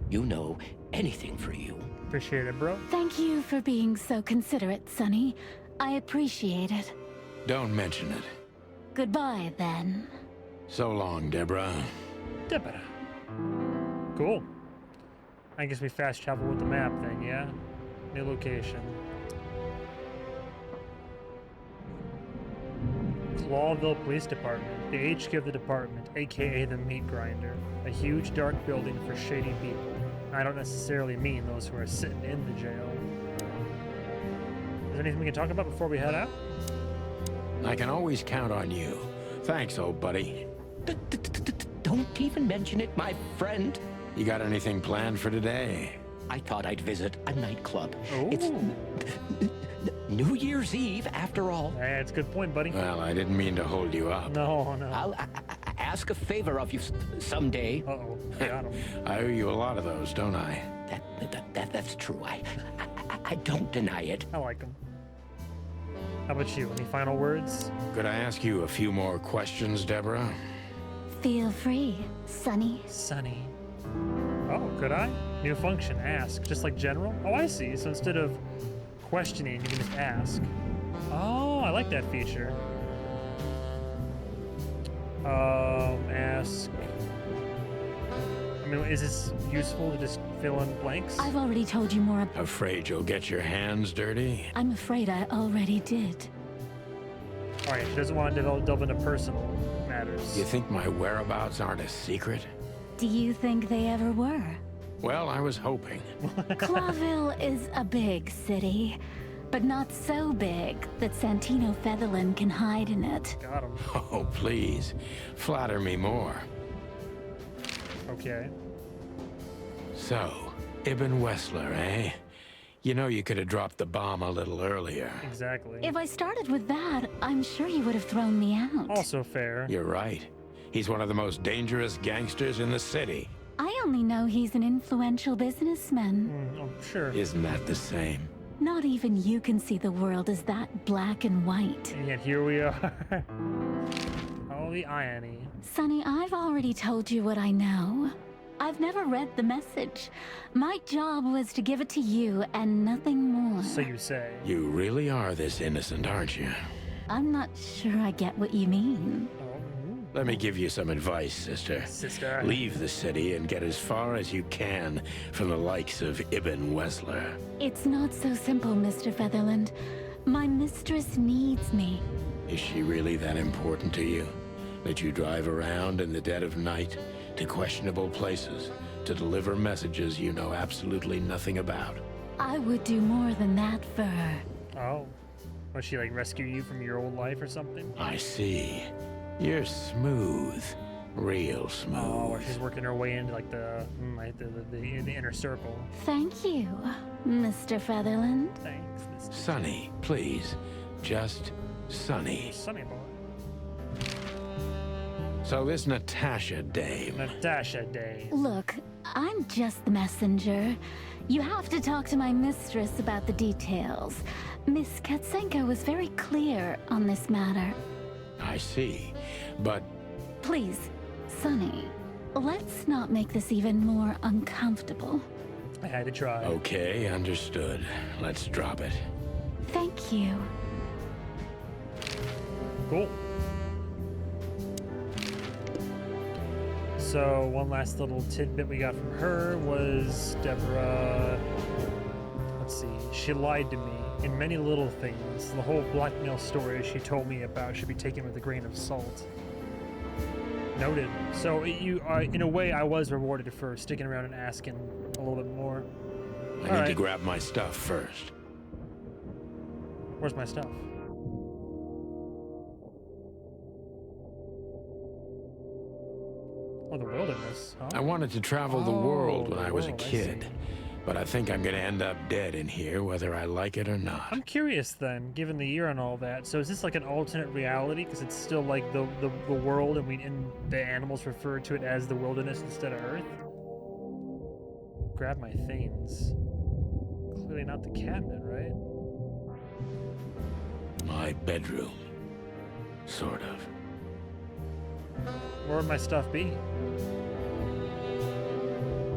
You know, anything for you. Appreciate it, bro. Thank you for being so considerate, Sonny. I appreciate it. Don't mention it. Goodbye, then. So long, Deborah. Deborah. Cool. I guess we fast travel with the map thing, yeah? New location. Clawville Police Department, the HQ of the department, aka the meat grinder. A huge dark building for shady people. I don't necessarily mean those who are sitting in the jail. Is there anything we can talk about before we head out? I can always count on you. Thanks, old buddy. Don't even mention it, my friend. You got anything planned for today? I thought I'd visit a nightclub. Oh. It's New Year's Eve, after all. Yeah, it's a good point, buddy. Well, I didn't mean to hold you up. No, no. I'll ask a favor of you someday. Uh-oh. Got him. I owe you a lot of those, don't I? That's true. I don't deny it. I like him. How about you? Any final words? Could I ask you a few more questions, Deborah? Feel free, Sonny. Sunny. Oh, could I? New function, ask. Just like general? Oh, I see. So instead of questioning, you can just ask. Oh, I like that feature. Ask. I mean, is this useful to just fill in blanks? I've already told you more. Afraid you'll get your hands dirty? I'm afraid I already did. Alright, she doesn't want to delve into personal matters. You think my whereabouts aren't a secret? Do you think they ever were? Well, I was hoping. Clawville is a big city, but not so big that Santino Featherland can hide in it. Got him. Oh, please. Flatter me more. Okay. So, Ibn Wessler, eh? You know you could have dropped the bomb a little earlier. Exactly. If I started with that, I'm sure you would have thrown me out. Also fair. You're right. He's one of the most dangerous gangsters in the city. I only know he's an influential businessman. Oh, sure. Isn't that the same? Not even you can see the world as that black and white. And yet here we are. Oh, the irony. Sonny, I've already told you what I know. I've never read the message. My job was to give it to you and nothing more. So you say. You really are this innocent, aren't you? I'm not sure I get what you mean. Let me give you some advice, sister. Sister. Leave the city and get as far as you can from the likes of Ibn Wessler. It's not so simple, Mr. Featherland. My mistress needs me. Is she really that important to you? That you drive around in the dead of night to questionable places to deliver messages you know absolutely nothing about? I would do more than that for her. Oh. Was she like rescue you from your old life or something? I see. You're smooth. Real smooth. Oh, or she's working her way into like the inner circle. Thank you, Mr. Featherland. Thanks, Mr. Sonny, please. Just Sonny. Sunny boy. So this Natasha dame. Natasha Day. Look, I'm just the messenger. You have to talk to my mistress about the details. Miss Katsenko was very clear on this matter. I see. But Please, Sonny, let's not make this even more uncomfortable. I had to try. okay, understood. Let's drop it. Thank you. Cool. So one last little tidbit we got from her was Deborah. Let's see. She lied to me in many little things. The whole blackmail story she told me about should be taken with a grain of salt. Noted. So you, in a way, I was rewarded for sticking around and asking a little bit more. I need to Alright. grab my stuff first. Where's my stuff? Oh, the wilderness. Huh? I wanted to travel the world when the I was a world, I kid. see. But I think I'm gonna end up dead in here, whether I like it or not. I'm curious then, given the year and all that. So is this like an alternate reality? Because it's still like the world, and the animals refer to it as the wilderness instead of Earth. Grab my things. Clearly not the cabinet, right? My bedroom. Sort of. Where would my stuff be?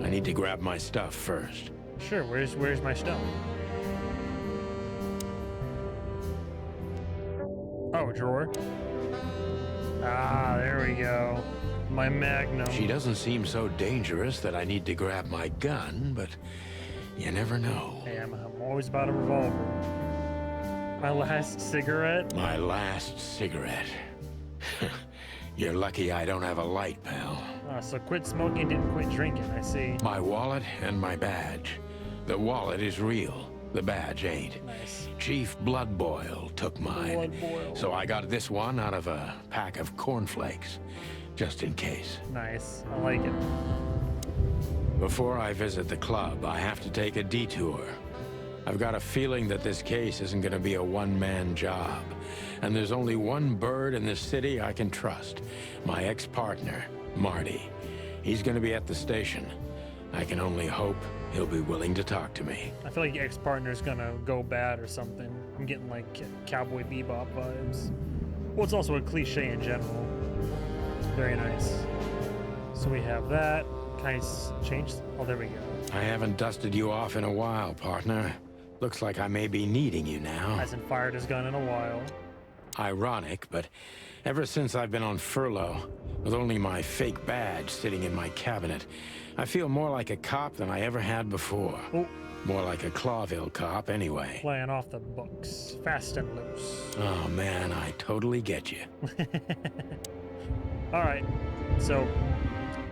I need to grab my stuff first. Sure. Where's my stuff? Oh, drawer. Ah, there we go. My Magnum. She doesn't seem so dangerous that I need to grab my gun, but you never know. Hey, I'm always about a revolver. My last cigarette. My last cigarette. You're lucky I don't have a light, pal. So quit smoking, didn't quit drinking, I see. My wallet and my badge. The wallet is real. The badge ain't. Nice. Chief Bloodboil took mine. Bloodboil. So I got this one out of a pack of cornflakes, just in case. Nice. I like it. Before I visit the club, I have to take a detour. I've got a feeling that this case isn't gonna be a one-man job. And there's only one bird in this city I can trust. My ex-partner, Marty. He's gonna be at the station. I can only hope he'll be willing to talk to me. I feel like your ex-partner's gonna go bad or something. I'm getting like Cowboy Bebop vibes. Well, it's also a cliche in general. Very nice. So we have that. Can I change? Oh, there we go. I haven't dusted you off in a while, partner. Looks like I may be needing you now. Hasn't fired his gun in a while. Ironic, but ever since I've been on furlough, with only my fake badge sitting in my cabinet, I feel more like a cop than I ever had before. Oh, More like a Clawville cop, anyway. playing off the books. Fast and loose. Oh man, I totally get you. Alright, so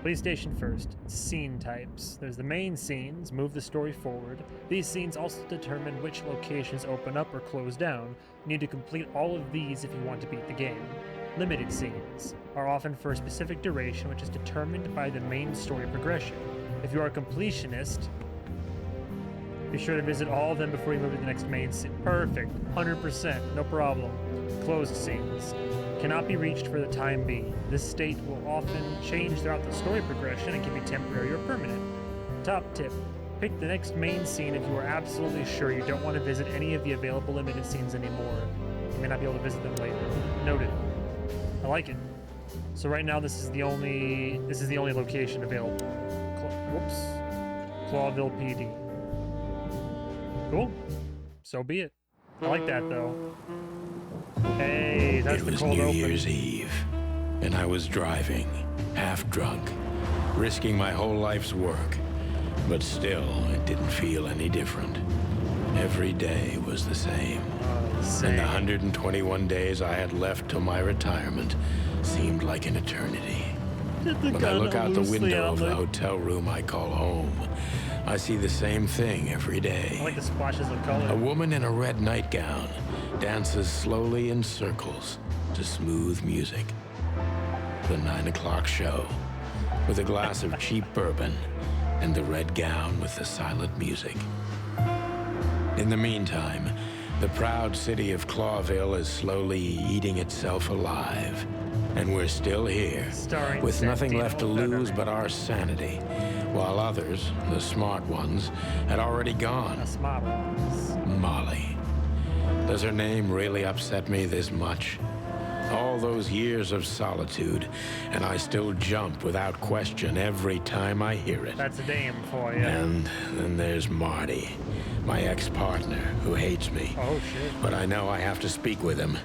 police station first. Scene types. There's the main scenes, move the story forward. These scenes also determine which locations open up or close down. You need to complete all of these if you want to beat the game. Limited scenes are often for a specific duration, which is determined by the main story progression. If you are a completionist, be sure to visit all of them before you move to the next main scene. Perfect. 100%. No problem. Closed scenes cannot be reached for the time being. This state will often change throughout the story progression and can be temporary or permanent. Top tip. Pick the next main scene if you are absolutely sure you don't want to visit any of the available limited scenes anymore. You may not be able to visit them later. Noted. I like it. So right now this is the only location available. Whoops. Clawville PD. Cool. So be it. I like that though. Hey, that's It the was cold New open. Year's Eve, and I was driving, half drunk, risking my whole life's work. But still, it didn't feel any different. Every day was the same. And the 121 days I had left till my retirement seemed like an eternity. When I look out the window of the hotel room I call home, I see the same thing every day. I like the splashes of color. A woman in a red nightgown dances slowly in circles to smooth music. The 9 o'clock show, with a glass of cheap bourbon and the red gown with the silent music. In the meantime, the proud city of Clawville is slowly eating itself alive. And we're still here, Starring with nothing Santino left to lose Fetterman. but our sanity, while others, the smart ones, had already gone. The smart ones. Molly. Does her name really upset me this much? All those years of solitude, and I still jump without question every time I hear it. That's a dame for you. And then there's Marty, my ex-partner, who hates me. Oh shit. But I know I have to speak with him,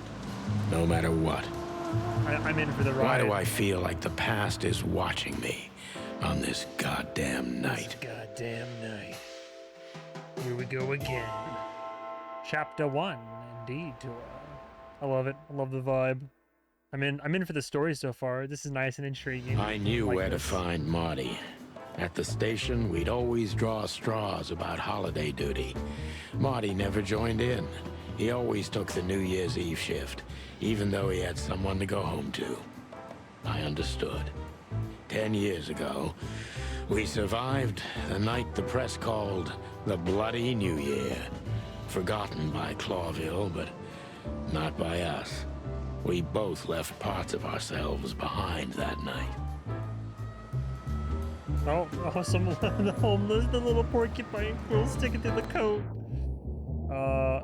no matter what. I'm in for the ride. Why do I feel like the past is watching me on this goddamn night? Goddamn night. Here we go again. Chapter 1, indeed. I love it. I love the vibe. I'm in for the story so far. This is nice and intriguing. I knew like where to this. find Marty. At the station, we'd always draw straws about holiday duty. Marty never joined in. He always took the New Year's Eve shift, even though he had someone to go home to. I understood. 10 years ago, we survived the night the press called the Bloody New Year. Forgotten by Clawville, but not by us. We both left parts of ourselves behind that night. Oh, the homeless, the little porcupine will stick it through the coat.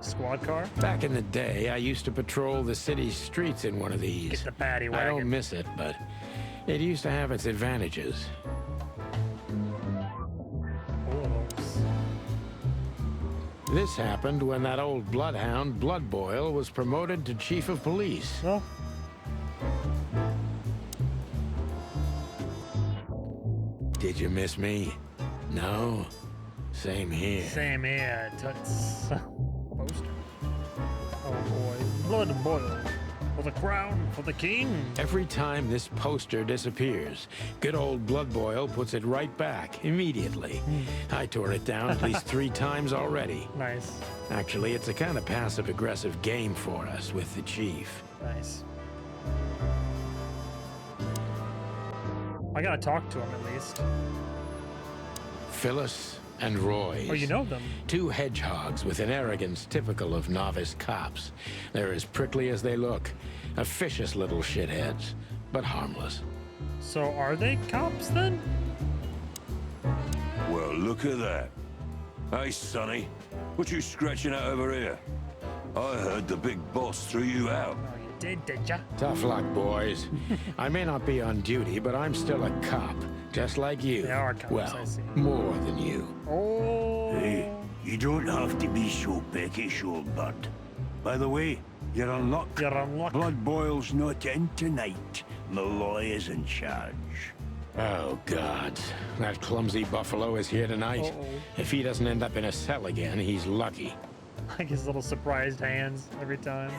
Squad car? Back in the day, I used to patrol the city's streets in one of these. Get the paddy I wagon. don't miss it, but it used to have its advantages. Horse. This happened when that old bloodhound, Blood Boil, was promoted to chief of police. Oh. Did you miss me? No? Same here. Same here, Toots. Poster. Oh boy. Blood boil. For the crown, for the king. Every time this poster disappears, good old Blood Boil puts it right back immediately. I tore it down at least 3 times already. Nice. Actually, it's a kind of passive-aggressive game for us with the chief. Nice. I gotta talk to him at least. Phyllis and Roy. Oh, you know them. 2 hedgehogs with an arrogance typical of novice cops. They're as prickly as they look. Officious little shitheads, but harmless. So are they cops then? Well, look at that. Hey, Sonny, what you scratching at over here? I heard the big boss threw you out. Oh, you did ya? Tough luck, boys. I may not be on duty, but I'm still a cop, just like you. They are cops, well, I see. more than you. Oh. Hey, you don't have to be so peckish, old bud. By the way, you're on luck. You're on luck. Blood Boil's not in tonight. Malloy is in charge. Oh, God. That clumsy buffalo is here tonight. Uh-oh. If he doesn't end up in a cell again, he's lucky. Like his little surprised hands every time.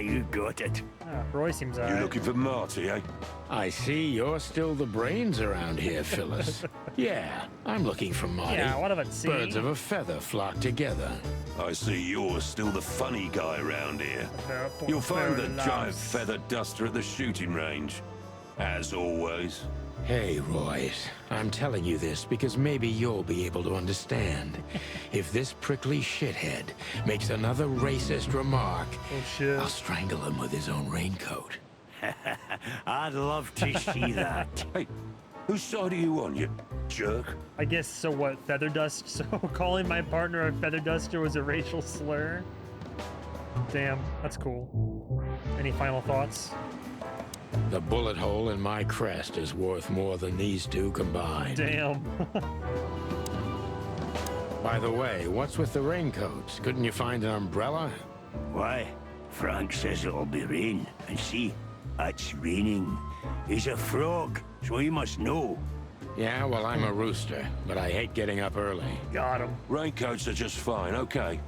You got it. Ah, Roy seems You alright. looking for Marty, eh? I see you're still the brains around here, Phyllis. Yeah, I'm looking for Marty. Yeah, what of it, see? Birds of a feather flock together. I see you're still the funny guy around here. Therefore, You'll find the fair giant loves. feather duster at the shooting range. As always. Hey, Royce, I'm telling you this because maybe you'll be able to understand. If this prickly shithead makes another racist remark, Oh shit. I'll strangle him with his own raincoat. I'd love to see that. Hey, whose side are you on, you jerk? I guess so what, feather dust? So calling my partner a feather duster was a racial slur? Damn, that's cool. Any final thoughts? The bullet hole in my crest is worth more than these two combined. Damn. By the way, what's with the raincoats? Couldn't you find an umbrella? Why? Frank says it'll be rain, and see, it's raining. He's a frog, so he must know. Yeah, well, I'm a rooster, but I hate getting up early. Got him. Raincoats are just fine, okay.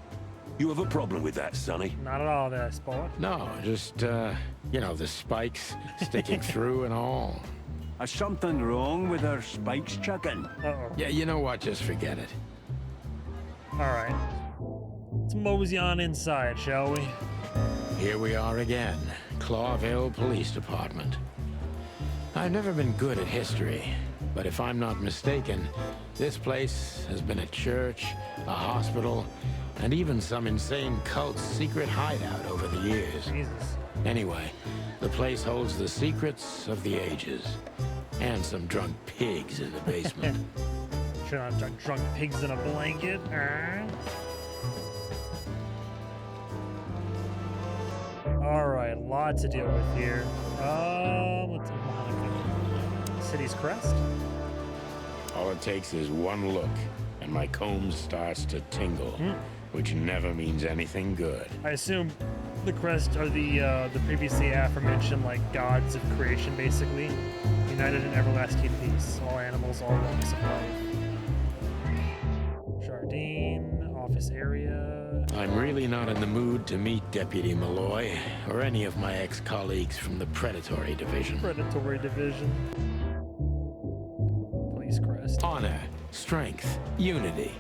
You have a problem with that, Sonny? Not at all there, Spot. No, just, you know, the spikes sticking through and all. Is something wrong with our spikes, chicken? Uh-oh. Yeah, you know what? Just forget it. All right. Let's mosey on inside, shall we? Here we are again, Clawville Police Department. I've never been good at history, but if I'm not mistaken, this place has been a church, a hospital, and even some insane cult's secret hideout over the years. Jesus. Anyway, the place holds the secrets of the ages, and some drunk pigs in the basement. Sure not drunk pigs in a blanket. All right, lot to deal with here. Let's city's crest. All it takes is one look, and my comb starts to tingle, which never means anything good. I assume the crest are the previously aforementioned like gods of creation, basically, united in everlasting peace. All animals, all walks of life. Jardine, office area. I'm really not in the mood to meet Deputy Malloy, or any of my ex-colleagues from the Predatory Division. Predatory Division. Police crest. Honor, strength, unity.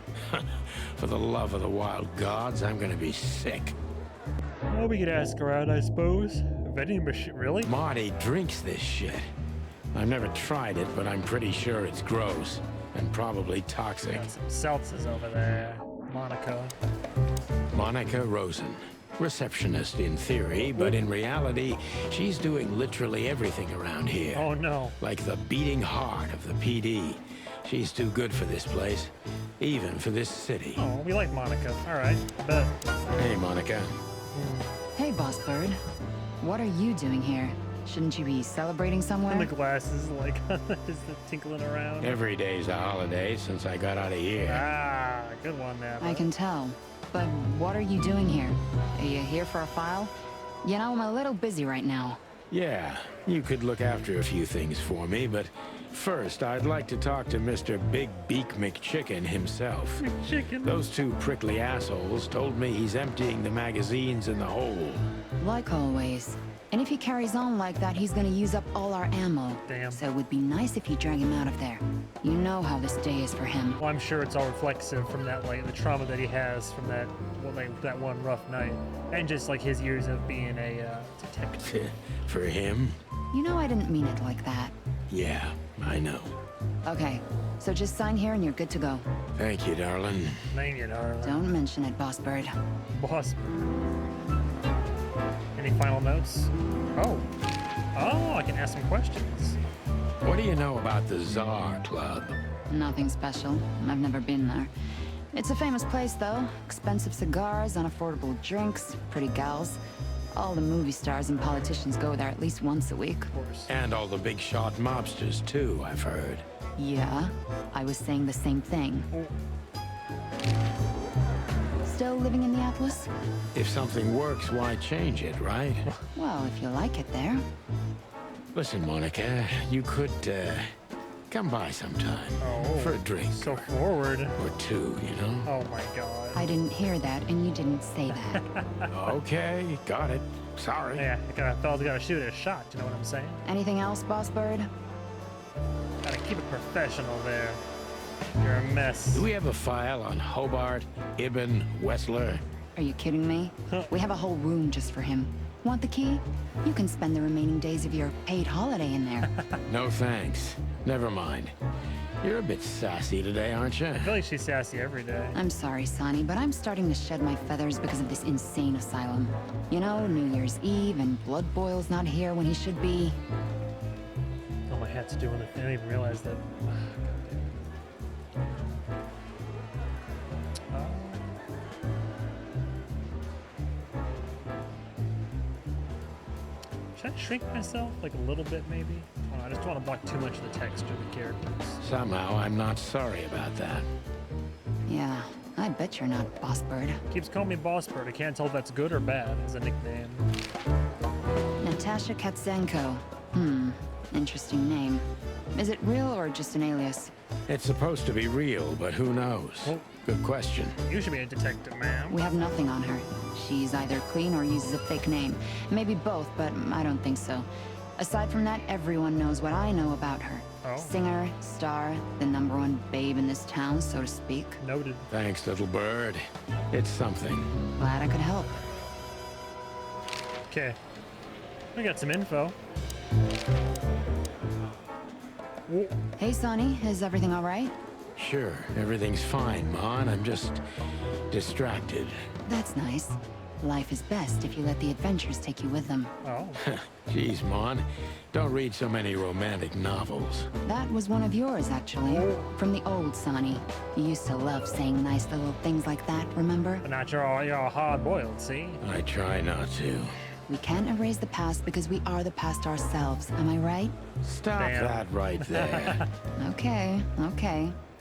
For the love of the wild gods, I'm gonna be sick. Well, we could ask around, I suppose. Vending machine, really? Marty drinks this shit. I've never tried it, but I'm pretty sure it's gross, and probably toxic. Got some seltzers over there. Monica. Monica Rosen. Receptionist in theory, but in reality, she's doing literally everything around here. Oh no. Like the beating heart of the PD. She's too good for this place, even for this city. Oh, we like Monica. All right, bet. Hey, Monica. Hey, Boss Bird. What are you doing here? Shouldn't you be celebrating somewhere? And the glasses, like, just tinkling around. Every day's a holiday since I got out of here. Ah, good one there. I can tell. But what are you doing here? Are you here for a file? You know, I'm a little busy right now. Yeah, you could look after a few things for me, but first I'd like to talk to Mr. Big Beak McChicken himself. McChicken. Those two prickly assholes told me he's emptying the magazines in the hole. Like always. And if he carries on like that, he's gonna use up all our ammo. Damn. So it would be nice if you drag him out of there. You know how this day is for him. Well, I'm sure it's all reflexive from that, like, the trauma that he has from that, well, like, that one rough night. And just, like, his years of being a detective. For him? You know I didn't mean it like that. Yeah, I know. Okay, so just sign here and you're good to go. Thank you, darling. Dang it, darling. Don't mention it, Boss Bird. Boss. Any final notes? Oh. Oh, I can ask some questions. What do you know about the Czar Club? Nothing special. I've never been there. It's a famous place, though. Expensive cigars, unaffordable drinks, pretty gals. All the movie stars and politicians go there at least once a week. Of course. And all the big shot mobsters, too, I've heard. Yeah, I was saying the same thing. Still living in Neapolis? If something works, why change it, right? Well, if you like it there. Listen, Monica, you could, come by sometime. Oh. For a drink. So forward. Or two, you know? Oh my god. I didn't hear that, and you didn't say that. Okay, got it. Sorry. Yeah, a fella's gotta shoot a shot, you know what I'm saying? Anything else, Boss Bird? Gotta keep it professional there. You're a mess. Do we have a file on Hobart, Ibn, Wessler? Are you kidding me? We have a whole room just for him. Want the key? You can spend the remaining days of your paid holiday in there. No thanks. Never mind. You're a bit sassy today, aren't you? I feel like she's sassy every day. I'm sorry, Sonny, but I'm starting to shed my feathers because of this insane asylum. You know, New Year's Eve and Blood Boil's not here when he should be. Oh, my hat's doing it. I didn't even realize that. Should I shrink myself like a little bit, maybe? I just don't want to block too much of the text or the characters. Somehow, I'm not sorry about that. Yeah, I bet you're not Boss Bird. Keeps calling me Boss Bird. I can't tell if that's good or bad as a nickname. Natasha Katzenko. Interesting name. Is it real or just an alias? It's supposed to be real, but who knows? Oh. Good question. You should be a detective, ma'am. We have nothing on her. She's either clean or uses a fake name. Maybe both, but I don't think so. Aside from that, everyone knows what I know about her. Oh. Singer, star, the #1 babe in this town, so to speak. Noted. Thanks, little bird. It's something. Glad I could help. Okay. We got some info. Whoa. Hey, Sonny, is everything all right? Sure, everything's fine, Mon. I'm just distracted. That's nice. Life is best if you let the adventures take you with them. Oh. Jeez, Mon. Don't read so many romantic novels. That was one of yours, actually. From the old Sonny. You used to love saying nice little things like that, remember? But not you're all hard-boiled, see? I try not to. We can't erase the past because we are the past ourselves, am I right? Stop Damn. that right there. Okay.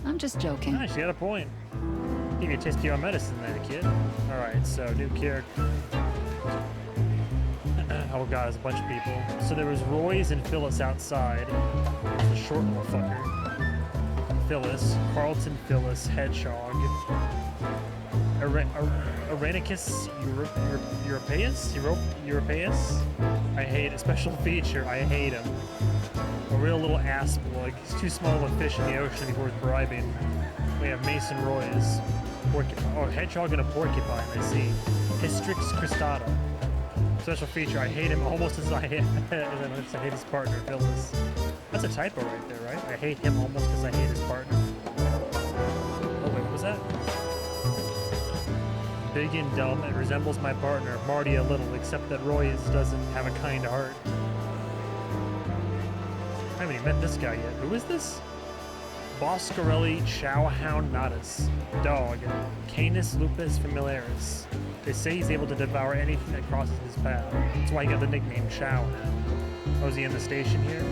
I'm just joking. Nice, you got a point. Give you a taste of your medicine there, kid. Alright, so new character. Oh god, there's a bunch of people. So there was Roy's and Phyllis outside. The short little fucker. Phyllis, Carlton Phyllis, Hedgehog. Aranicus Europaeus? I hate it. Special feature, I hate him. A real little ass plug. He's too small of a fish in the ocean to be worth bribing. We have Mason Roy's. Hedgehog and a porcupine, I see. Hystrix cristata. Special feature, I hate him almost as I hate his partner, Phyllis. That's a typo right there, right? I hate him almost because I hate his partner. Oh wait, what was that? Big and dumb and resembles my partner, Marty, a little, except that Roy's doesn't have a kind heart. I haven't even met this guy yet. Who is this? Boscarelli Chowhound Natus. Dog. Canis lupus familiaris. They say he's able to devour anything that crosses his path. That's why he got the nickname Chowhound. Oh, is he in the station here?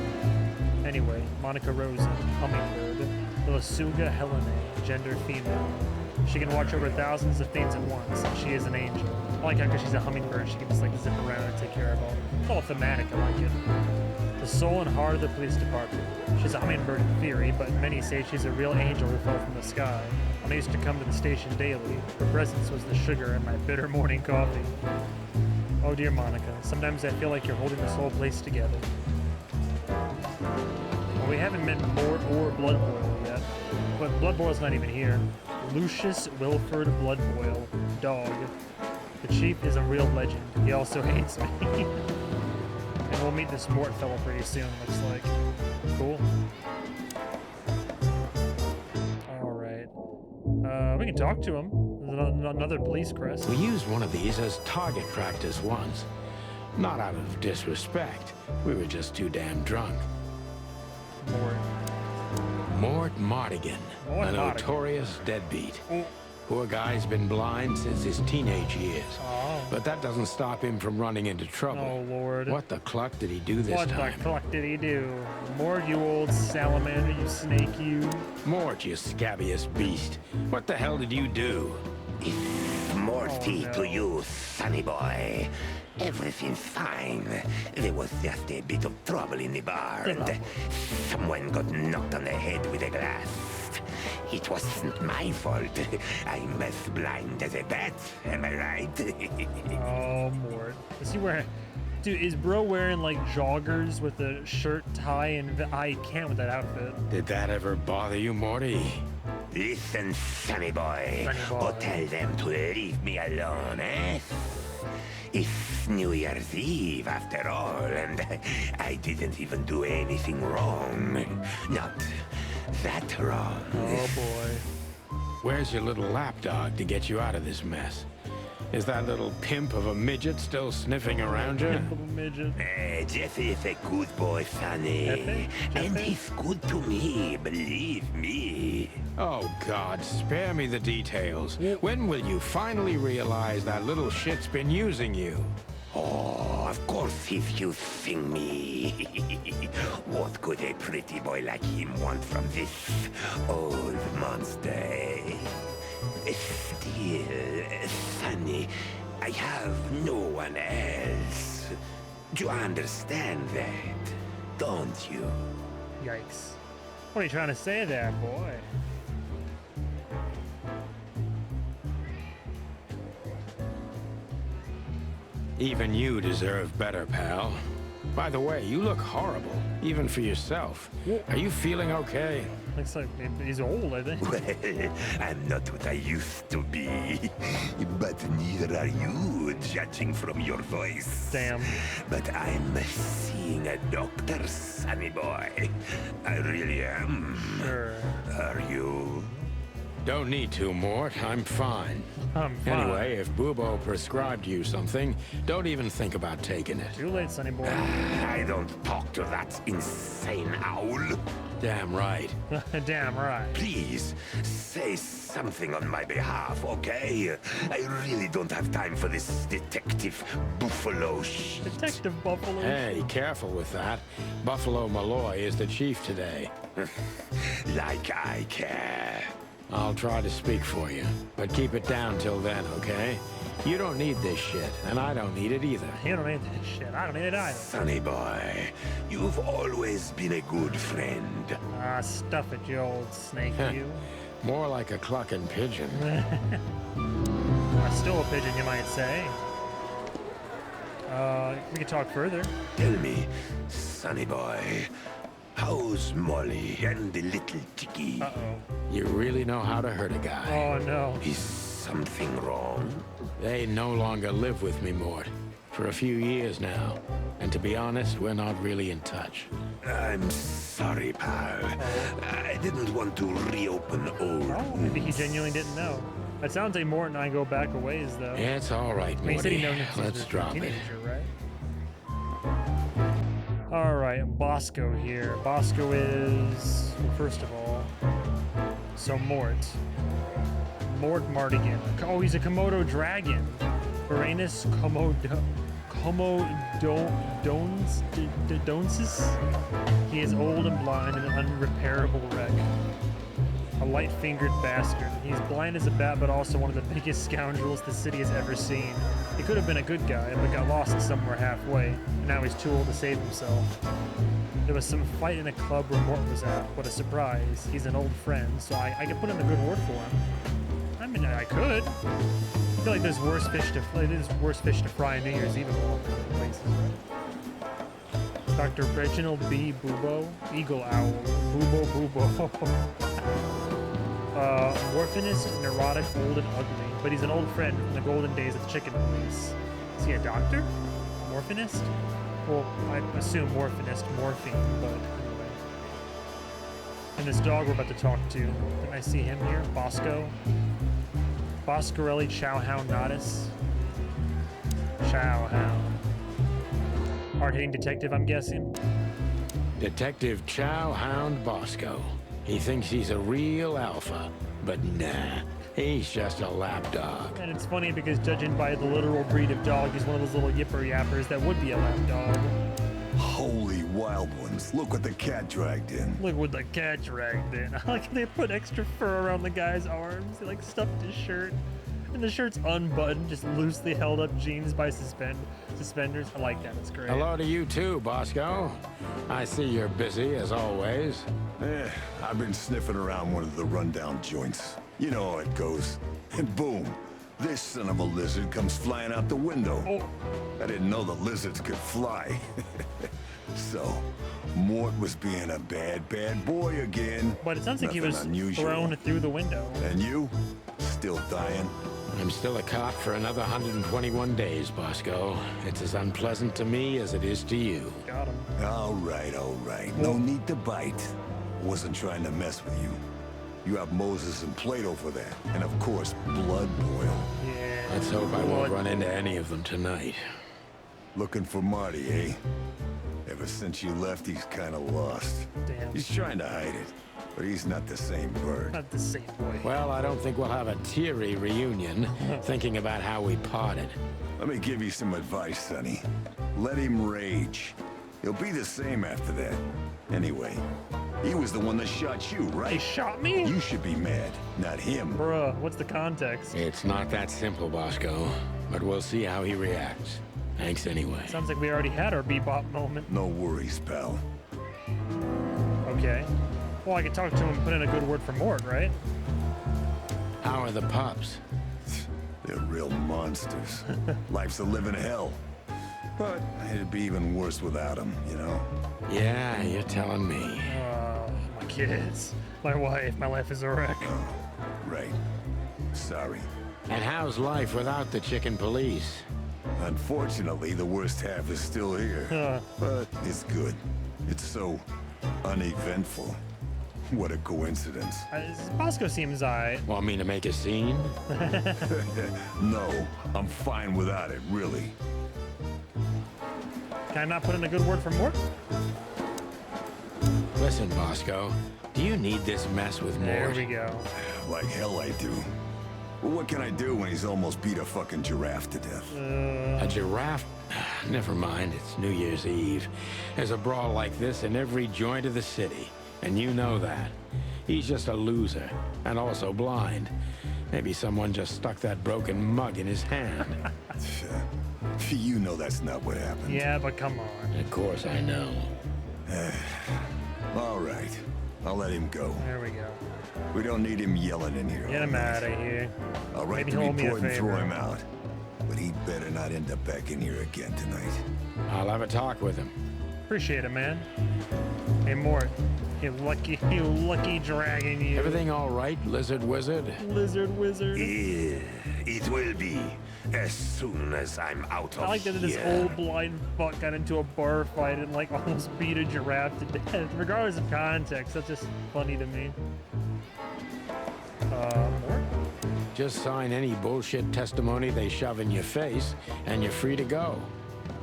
Anyway, Monica Rosa, Hummingbird. Lasuga Helene, gender female. She can watch over thousands of things at once, and she is an angel. I like how because she's a hummingbird, she can just like zip around and take care of all. It's all thematic, I like it. The soul and heart of the police department. She's a hummingbird in theory, but many say she's a real angel who fell from the sky. When I used to come to the station daily, her presence was the sugar in my bitter morning coffee. Oh dear Monica, sometimes I feel like you're holding this whole place together. Well, we haven't met Mort or Bloodboil yet, but Bloodboil's not even here. Lucius Wilford Bloodboil, dog. The chief is a real legend. He also hates me. And we'll meet this Mort fellow pretty soon, looks like. Cool. Alright. We can talk to him. There's another police crest. We used one of these as target practice once. Not out of disrespect. We were just too damn drunk. Mort. Mort Mardigan, Mort a Mardigan. notorious deadbeat. Oh. Poor guy's been blind since his teenage years. Oh. But that doesn't stop him from running into trouble. Oh, Lord. What the cluck did he do this What time? the fuck did he do? Mort, you old salamander, you snake, you. Mort, you scabbiest beast. What the hell did you do? It's Morty Oh, no. to you, sonny boy. Everything's fine. There was just a bit of trouble in the bar, and someone got knocked on the head with a glass. It wasn't my fault. I'm as blind as a bat, am I right? Oh, Mort. Is he wearing... Dude, is bro wearing, like, joggers with a shirt, tie, and... I can't with that outfit. Did that ever bother you, Morty? Listen, sonny boy. Sonny boy. Or tell them to leave me alone, eh? It's New Year's Eve, after all, and I didn't even do anything wrong. Not that wrong. Oh, boy. Where's your little lapdog to get you out of this mess? Is that little pimp of a midget still sniffing around you? Little midget. Jeffy is a good boy, Sonny. Jeffy? And Jeffy? he's good to me, believe me. Oh, God, spare me the details. When will you finally realize that little shit's been using you? Oh, of course if you sing me. What could a pretty boy like him want from this old monster? Still, Sonny, I have no one else. You understand that, don't you? Yikes. What are you trying to say there, boy? Even you deserve better, pal. By the way, you look horrible, even for yourself. Are you feeling okay? Looks like he's old, I think. Well, I'm not what I used to be. But neither are you, judging from your voice. Damn. But I'm seeing a doctor, Sonny boy. I really am. Sure. Are you? Don't need to, Mort. I'm fine. I'm fine. Anyway, if Bubo prescribed you something, don't even think about taking it. Too late, Sonny boy. I don't talk to that insane owl. Damn right. Damn right. Please, say something on my behalf, okay? I really don't have time for this detective buffalo shit. Detective Buffalo. Hey, careful with that. Buffalo Malloy is the chief today. Like I care. I'll try to speak for you, but keep it down till then, okay? You don't need this shit, and I don't need it either. You don't need that shit. I don't need it either. Sonny boy, you've always been a good friend. Ah, stuff it, you old snake, you. More like a clucking pigeon. Still a pigeon, you might say. We can talk further. Tell me, Sonny boy, how's Molly and the little chickie? Uh-oh. You really know how to hurt a guy. Oh, no. Is something wrong? They no longer live with me, Mort. For a few years now. And to be honest, we're not really in touch. I'm sorry, pal. I didn't want to reopen old Oh, maybe he genuinely didn't know. It sounds like Mort and I go back a ways, though. It's all right, I mean, he said he Morty. known since he Let's was a drop it. teenager, right? All right, Bosco here. Bosco is, well, first of all, so Mort Mardigan. Oh, he's a Komodo dragon. Uranus Komodonsis. He is old and blind and an unrepairable wreck. A light-fingered bastard. He's blind as a bat, but also one of the biggest scoundrels the city has ever seen. He could have been a good guy, but got lost somewhere halfway, and now he's too old to save himself. There was some fight in a club where Mort was at. What a surprise. He's an old friend, so I could put in a good word for him. I mean, I could. I feel like there's worse fish to fry in New Year's Eve of all places, right? Dr. Reginald B. Bubo, Eagle Owl, Bubo. Morphinist, neurotic, old and ugly, but he's an old friend from the golden days of the chicken police. Is he a doctor? Morphinist? Well, I assume morphinist, morphine, but anyway. And this dog we're about to talk to, can I see him here? Bosco? Boscarelli Chowhound Nodus? Chowhound. Hard-hitting detective, I'm guessing? Detective Chowhound Bosco. He thinks he's a real alpha, but nah, he's just a lapdog. And it's funny because judging by the literal breed of dog, he's one of those little yipper yappers that would be a lapdog. Holy wild ones, look what the cat dragged in. Look what the cat dragged in. I like they put extra fur around the guy's arms. They like stuffed his shirt. And the shirt's unbuttoned, just loosely held up jeans by suspenders. I like that, it's great. Hello to you too, Bosco. I see you're busy as always. I've been sniffing around one of the rundown joints. You know how it goes. And boom, this son of a lizard comes flying out the window. Oh. I didn't know the lizards could fly. So, Mort was being a bad boy again. But it sounds like he Nothing was unusual. thrown through the window. And you? Still dying? I'm still a cop for another 121 days, Bosco. It's as unpleasant to me as it is to you. Got him. All right. No need to bite. Wasn't trying to mess with you. You have Moses and Plato for that. And of course, blood boil. Yeah. Let's hope I won't run into any of them tonight. Looking for Marty, eh? Ever since you left, he's kind of lost. Damn. He's trying to hide it. but he's not the same bird. Not the same boy. Well, I don't think we'll have a teary reunion thinking about how we parted. Let me give you some advice, Sonny. Let him rage. He'll be the same after that. Anyway, he was the one that shot you, right? He shot me? You should be mad, not him. Bruh, what's the context? It's not that simple, Bosco, but we'll see how he reacts. Thanks anyway. Sounds like we already had our bebop moment. No worries, pal. Okay. Well, I could talk to him and put in a good word for Mort, right? How are the pups? They're real monsters. Life's a living hell. But it'd be even worse without him, you know? Yeah, you're telling me. My kids, my wife, my life is a wreck. Oh, right. Sorry. And how's life without the chicken police? Unfortunately, the worst half is still here. But it's good. It's so uneventful. What a coincidence. Bosco seems alright. Want me to make a scene? No, I'm fine without it, really. Can I not put in a good word for Mort? Listen, Bosco, do you need this mess with There Mort? we go. Like hell I do. Well, what can I do when he's almost beat a fucking giraffe to death? A giraffe? Never mind, it's New Year's Eve. There's a brawl like this in every joint of the city, and you know that. He's just a loser, and also blind. Maybe someone just stuck that broken mug in his hand. You know that's not what happened. Yeah, but come on. Of course I know. All right, I'll let him go. There we go. We don't need him yelling in here. Get him out of here. I'll write Maybe the hold me a report and throw favor. him out. But he better not end up back in here again tonight. I'll have a talk with him. Appreciate it, man. Hey, Mort. You lucky dragon, you. Everything all right, lizard wizard? Lizard wizard. It will be as soon as I'm out of I like that here. this old blind fuck got into a bar fight and like almost beat a giraffe to death. Regardless of context, that's just funny to me. Mort? Just sign any bullshit testimony they shove in your face, and you're free to go.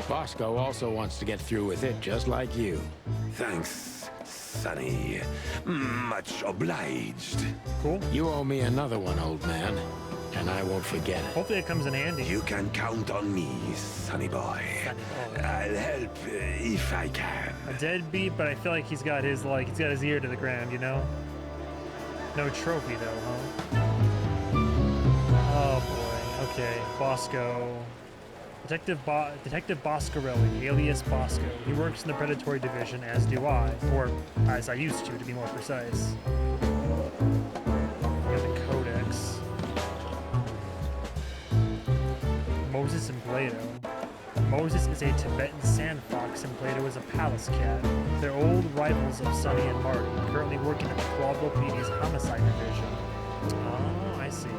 Bosco also wants to get through with it, just like you. Thanks, Sonny. Much obliged. Cool. You owe me another one, old man, and I won't forget it. Hopefully it comes in handy. You can count on me, Sonny boy. I'll help if I can. A deadbeat, but I feel like he's got his ear to the ground, you know? No trophy though, huh? Oh boy. Okay, Bosco. Detective Boscarelli, alias Bosco. He works in the predatory division, as do I. Or as I used to be more precise. We have the Codex. Moses and Plato. Moses is a Tibetan sand fox and Plato is a palace cat. They're old rivals of Sonny and Marty, currently working at the Quadville PD's homicide division. Oh, I see.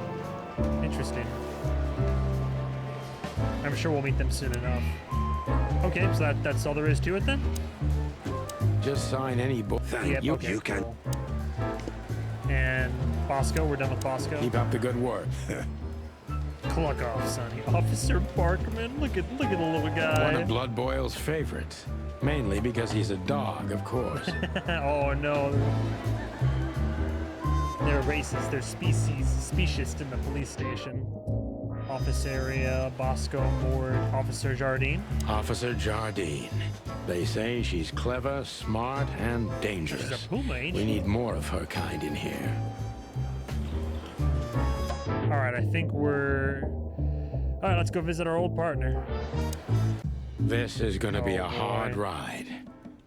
Interesting. I'm sure we'll meet them soon enough. Okay, so that's all there is to it then? Just sign any book. Thank you. Okay, You can. cool. And Bosco, we're done with Bosco. Keep up the good work. Cluck off, Sonny. Officer Barkman, look at the little guy. One of Blood Boyle's favorites. Mainly because he's a dog, of course. Oh no. They're racist. They're speciest in the police station. Office area, Bosco, Mort, Officer Jardine. Officer Jardine. They say she's clever, smart, and dangerous. She's a puma, ain't We she? need more of her kind in here. Alright, I think we're... Alright, let's go visit our old partner. This is gonna be Oh, a hard boy. ride.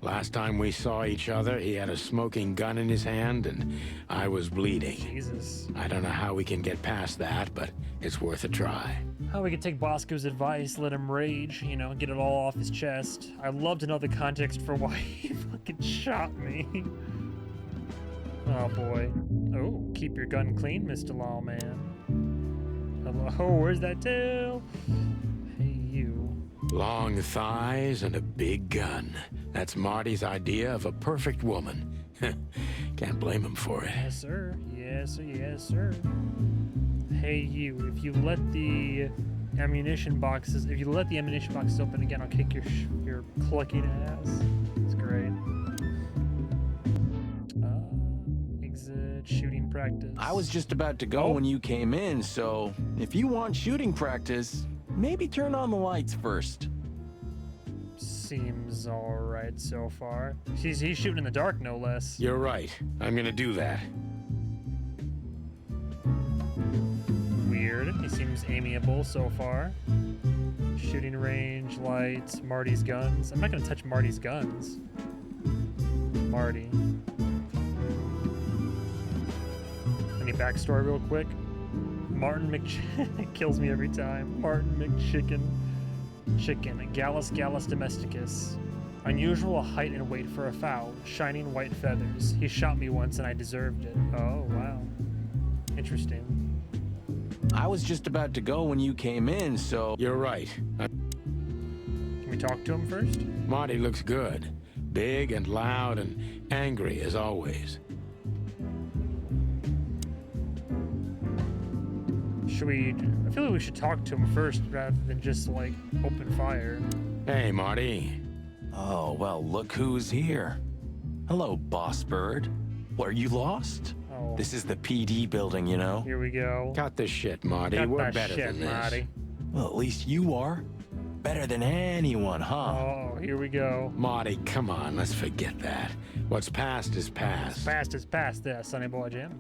Last time we saw each other, he had a smoking gun in his hand, and I was bleeding. Jesus. I don't know how we can get past that, but it's worth a try. How we could take Bosco's advice, let him rage, you know, get it all off his chest. I'd love to know the context for why he fucking shot me. Oh boy. Oh, keep your gun clean, Mr. Lawman. Hello, where's that tail? Hey, you. Long thighs and a big gun. That's Marty's idea of a perfect woman. Can't blame him for it. Yes, sir. Yes, sir. Yes, sir. Hey, you. If you let the ammunition boxes open again, I'll kick your clucking ass. It's great. practice. I was just about to go when you came in, so if you want shooting practice, maybe turn on the lights first. Seems alright so far. He's shooting in the dark, no less. You're right. I'm gonna do that. Weird. He seems amiable so far. Shooting range, lights, Marty's guns. I'm not gonna touch Marty's guns. Marty. Any backstory real quick? Martin kills me every time. Martin McChicken. Chicken. Gallus domesticus. Unusual height and weight for a fowl. Shining white feathers. He shot me once and I deserved it. Oh, wow. Interesting. I was just about to go when you came in, so... You're right. Can we talk to him first? Marty looks good. Big and loud and angry as always. Should we... I feel like we should talk to him first rather than just, like, open fire. Hey, Marty. Oh, well, look who's here. Hello, boss bird. What, are you lost? Oh. This is the PD building, you know? Here we go. Cut the shit, Marty. Cut We're that better shit, than this. Marty. Well, at least you are. Better than anyone, huh? Oh, here we go. Marty, come on, let's forget that. What's past is past. Past is past there, Sonny Boy Jim.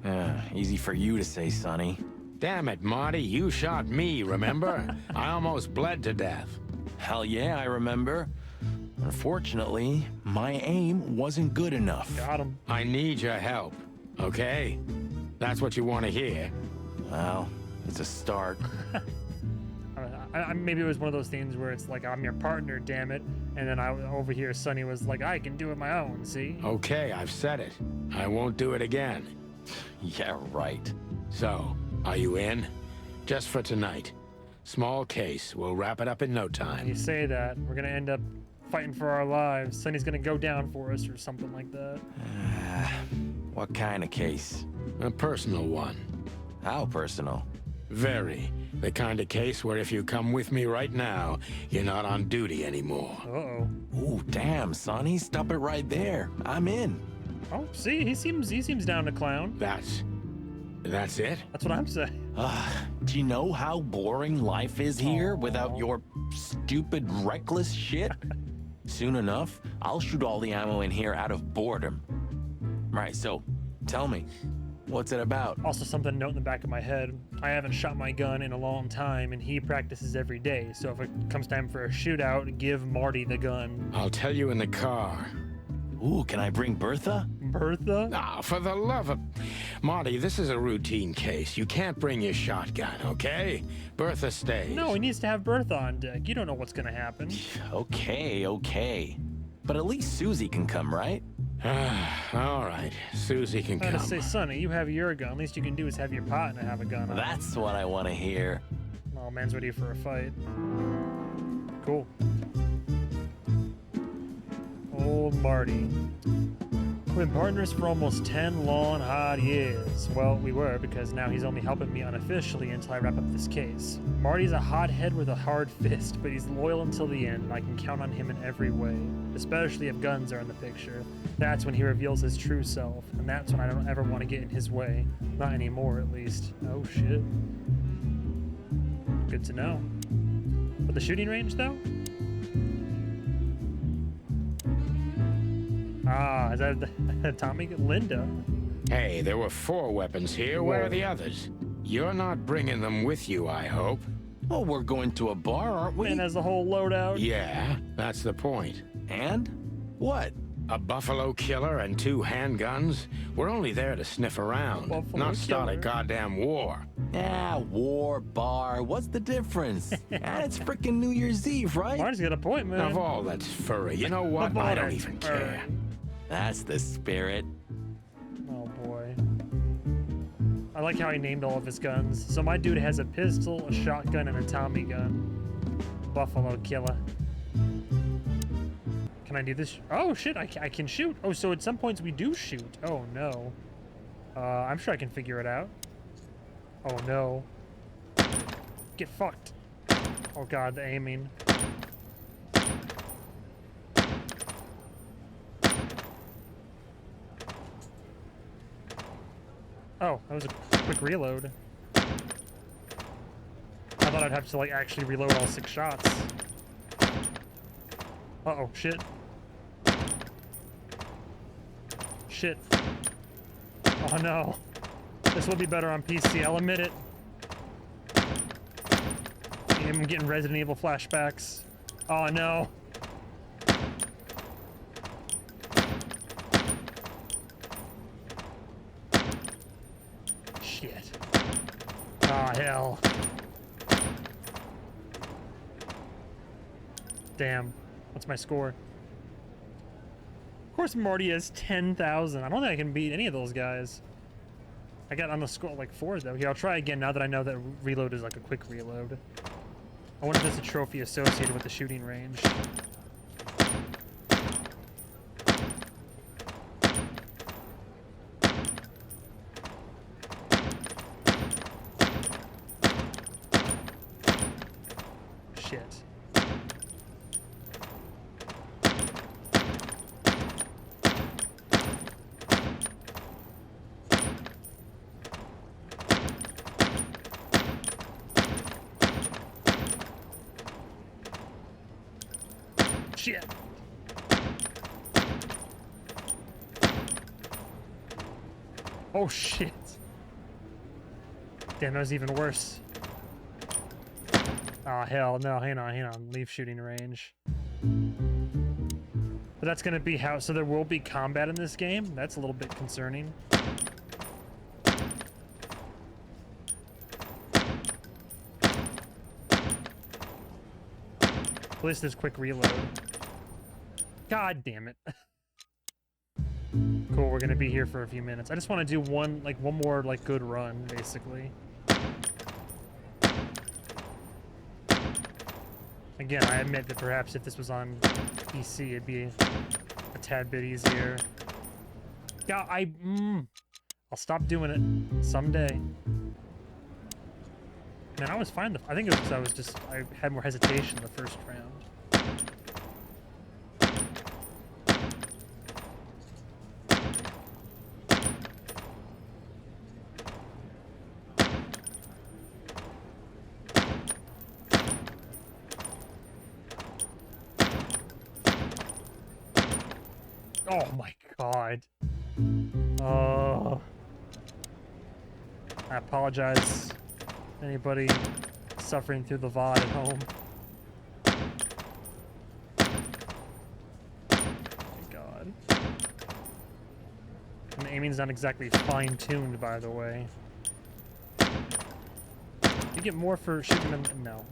Easy for you to say, Sonny. Damn it, Marty, you shot me, remember? I almost bled to death. Hell yeah, I remember. Unfortunately, my aim wasn't good enough. Got him. I need your help, okay? That's what you want to hear. Well, it's a start. Maybe it was one of those things where it's like, I'm your partner, damn it. And then over here, Sonny was like, I can do it my own, see? Okay, I've said it. I won't do it again. Yeah, right. So, are you in? Just for tonight. Small case. We'll wrap it up in no time. You say that, we're gonna end up fighting for our lives. Sonny's gonna go down for us or something like that. What kind of case? A personal one. How personal? Very. The kind of case where if you come with me right now, you're not on duty anymore. Uh-oh. Ooh, damn, Sonny, stop it right there. I'm in. Oh, see, he seems down to clown. That's it? That's what I'm saying. Do you know how boring life is here without your stupid, reckless shit? Soon enough, I'll shoot all the ammo in here out of boredom. Right, so, tell me, what's it about? Also, something to note in the back of my head. I haven't shot my gun in a long time, and he practices every day. So if it comes time for a shootout, give Marty the gun. I'll tell you in the car. Ooh, can I bring Bertha? Bertha? Ah, for the love of... Marty, this is a routine case. You can't bring your shotgun, okay? Bertha stays. No, he needs to have Bertha on deck. You don't know what's gonna happen. Okay. But at least Susie can come, right? All right, Susie can I come. gotta say, Sonny, you have your gun. Least you can do is have your partner have a gun on. That's what I want to hear. Oh, man's ready for a fight. Cool. Old Marty. We've been partners for almost 10 long, hard years. Well, we were, because now he's only helping me unofficially until I wrap up this case. Marty's a hothead with a hard fist, but he's loyal until the end, and I can count on him in every way. Especially if guns are in the picture. That's when he reveals his true self, and that's when I don't ever want to get in his way. Not anymore, at least. Oh, shit. Good to know. But the shooting range, though? Ah, is that Tommy? Linda. Hey, there were 4 weapons here. Where are the others? You're not bringing them with you, I hope. Well, we're going to a bar, aren't we? And has a whole loadout. Yeah, that's the point. And? What? A buffalo killer and 2 handguns? We're only there to sniff around, not start a goddamn war. War, bar, what's the difference? And it's frickin' New Year's Eve, right? Marty's got a point, man. Of all that's furry, you know what? I don't even care. That's the spirit. Oh boy. I like how he named all of his guns. So my dude has a pistol, a shotgun, and a Tommy gun. Buffalo killer. Can I do this? Oh shit, I can shoot. Oh, so at some points we do shoot. Oh no. I'm sure I can figure it out. Oh no. Get fucked. Oh god, the aiming. Oh, that was a quick reload. I thought I'd have to, like, actually reload all 6 shots. Uh-oh, shit. Shit. Oh, no. This will be better on PC, I'll admit it. I'm getting Resident Evil flashbacks. Oh, no. Shit. Oh, hell. Damn. What's my score? Of course Marty has 10,000. I don't think I can beat any of those guys. I got on the score like 4 though. Here, I'll try again now that I know that reload is like a quick reload. I wonder if there's a trophy associated with the shooting range. Shit. Shit. Oh shit. Damn, that was even worse. Oh hell no, hang on, leave shooting range. But that's gonna be how, so there will be combat in this game? That's a little bit concerning. At least there's quick reload. God damn it. Cool, we're gonna be here for a few minutes. I just want to do one more like good run, basically. Again, I admit that perhaps if this was on PC, it'd be a tad bit easier. Yeah, I'll stop doing it someday. Man, I was fine. I think it was because I had more hesitation the first round. Oh my god. Oh. I apologize to anybody suffering through the VOD at home. Oh my god. And aiming's not exactly fine-tuned, by the way. You get more for shooting them? No.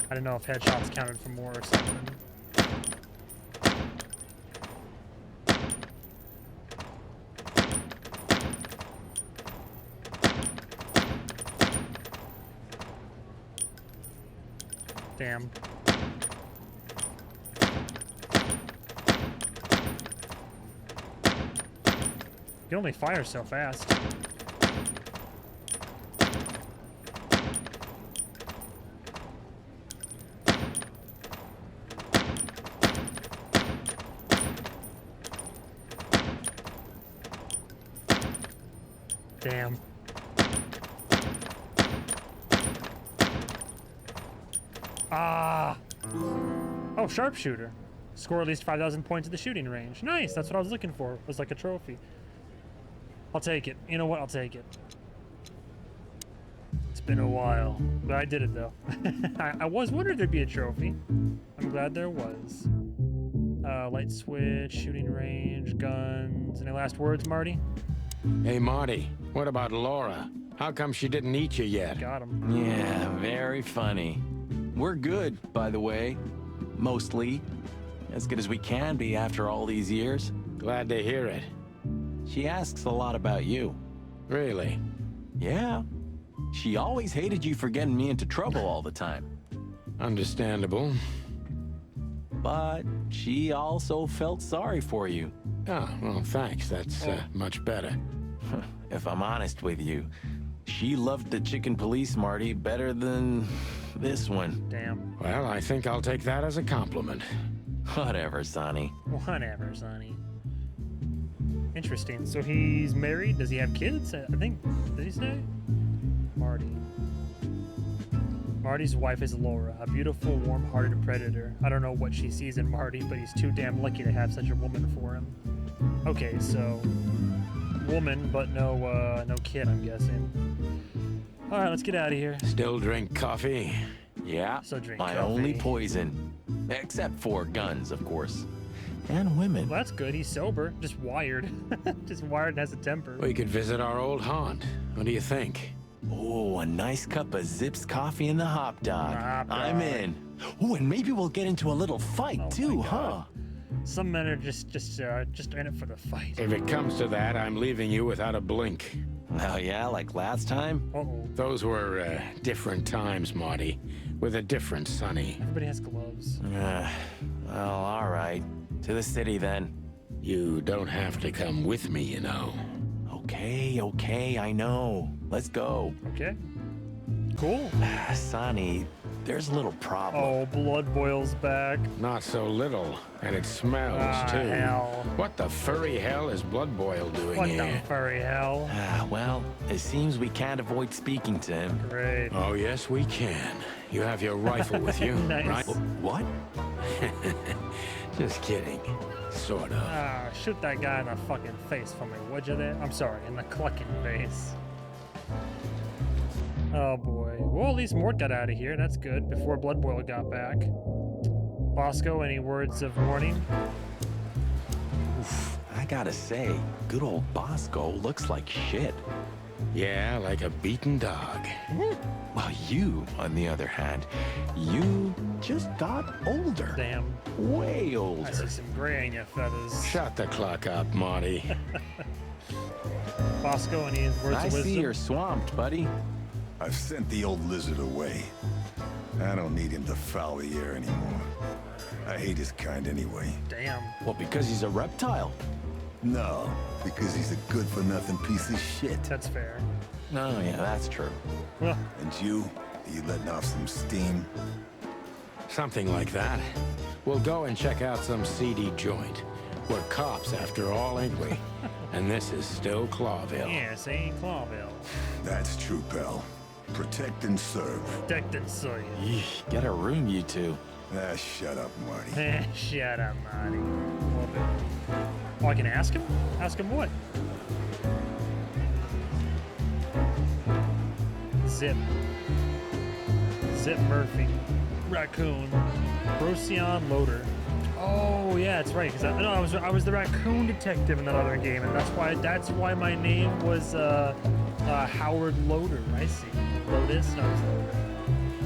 I don't know if headshots counted for more or something. Damn. You only fire so fast. Damn. Ah! Oh, sharpshooter. Score at least 5,000 points at the shooting range. Nice, that's what I was looking for. It was like a trophy. I'll take it. You know what? I'll take it. It's been a while, but I did it though. I was wondering there'd be a trophy. I'm glad there was. Light switch, shooting range, guns. Any last words, Marty? Hey, Marty, what about Laura? How come she didn't eat you yet? Got him. Yeah, very funny. We're good, by the way. Mostly. As good as we can be after all these years. Glad to hear it. She asks a lot about you. Really? Yeah. She always hated you for getting me into trouble all the time. Understandable. But she also felt sorry for you. Oh, well, thanks. That's much better. If I'm honest with you, she loved the chicken police, Marty, better than this one. Damn. Well, I think I'll take that as a compliment. Whatever, Sonny. Whatever, Sonny. Interesting. So he's married. Does he have kids? I think. Did he say? Marty. Marty's wife is Laura, a beautiful, warm-hearted predator. I don't know what she sees in Marty, but he's too damn lucky to have such a woman for him. Okay, so woman, but no kid, I'm guessing. All right, let's get out of here. Still drink coffee? Yeah, So drink my coffee. only poison. Except for guns, of course. And women. Well, that's good. He's sober, just wired. Just wired and has a temper. We could visit our old haunt. What do you think? Oh, a nice cup of Zips coffee and the hop dog. Hop I'm dog. in. Oh, and maybe we'll get into a little fight Oh too, my huh? God. Some men are just in it for the fight. If it comes to that, I'm leaving you without a blink. Oh yeah, like last time? Uh-oh. Those were different times, Marty, with a different Sonny. Everybody has gloves. Well, all right. To the city then. You don't have to come with me, you know. Okay, I know. Let's go. Okay. Cool. Sonny, there's a little problem. Oh, blood boils back. Not so little, and it smells too. Hell. What the furry hell is Blood Boil doing What here? the furry hell? Well, it seems we can't avoid speaking to him. Great. Oh, yes, we can. You have your rifle with you, Nice. right? What? Just kidding. Sort of. Ah, shoot that guy in the fucking face for me, would you there? I'm sorry, in the clucking face. Oh boy. Well, at least Mort got out of here. That's good. Before Blood Boil got back. Bosco, any words of warning? Oof, I gotta say, good old Bosco looks like shit. Yeah, like a beaten dog. Well, you, on the other hand, you just got older. Damn. Way I see older. some gray in your feathers. Shut the clock up, Marty. Bosco, any words I of wisdom? see you're swamped, buddy. I've sent the old lizard away. I don't need him to foul the air anymore. I hate his kind anyway. Damn. Well, because he's a reptile. No, because he's a good-for-nothing piece of shit. That's fair. Oh, yeah, that's true. Well, And you letting off some steam? Something like that. We'll go and check out some seedy joint. We're cops after all, ain't we? And this is still Clawville. yeah, St. Clawville. That's true, pal. Protect and serve. Protect and serve. Yeesh, get a room, you two. Ah, shut up, Marty. Shut up, Marty. Love it. Oh, I can ask him? Ask him what? Zip. Zip Murphy. Raccoon. Procyon Loader. Oh yeah, that's right. Cause I was the raccoon detective in that other game, and that's why my name was Howard Loader. I see. Lotus, no, it's Loader.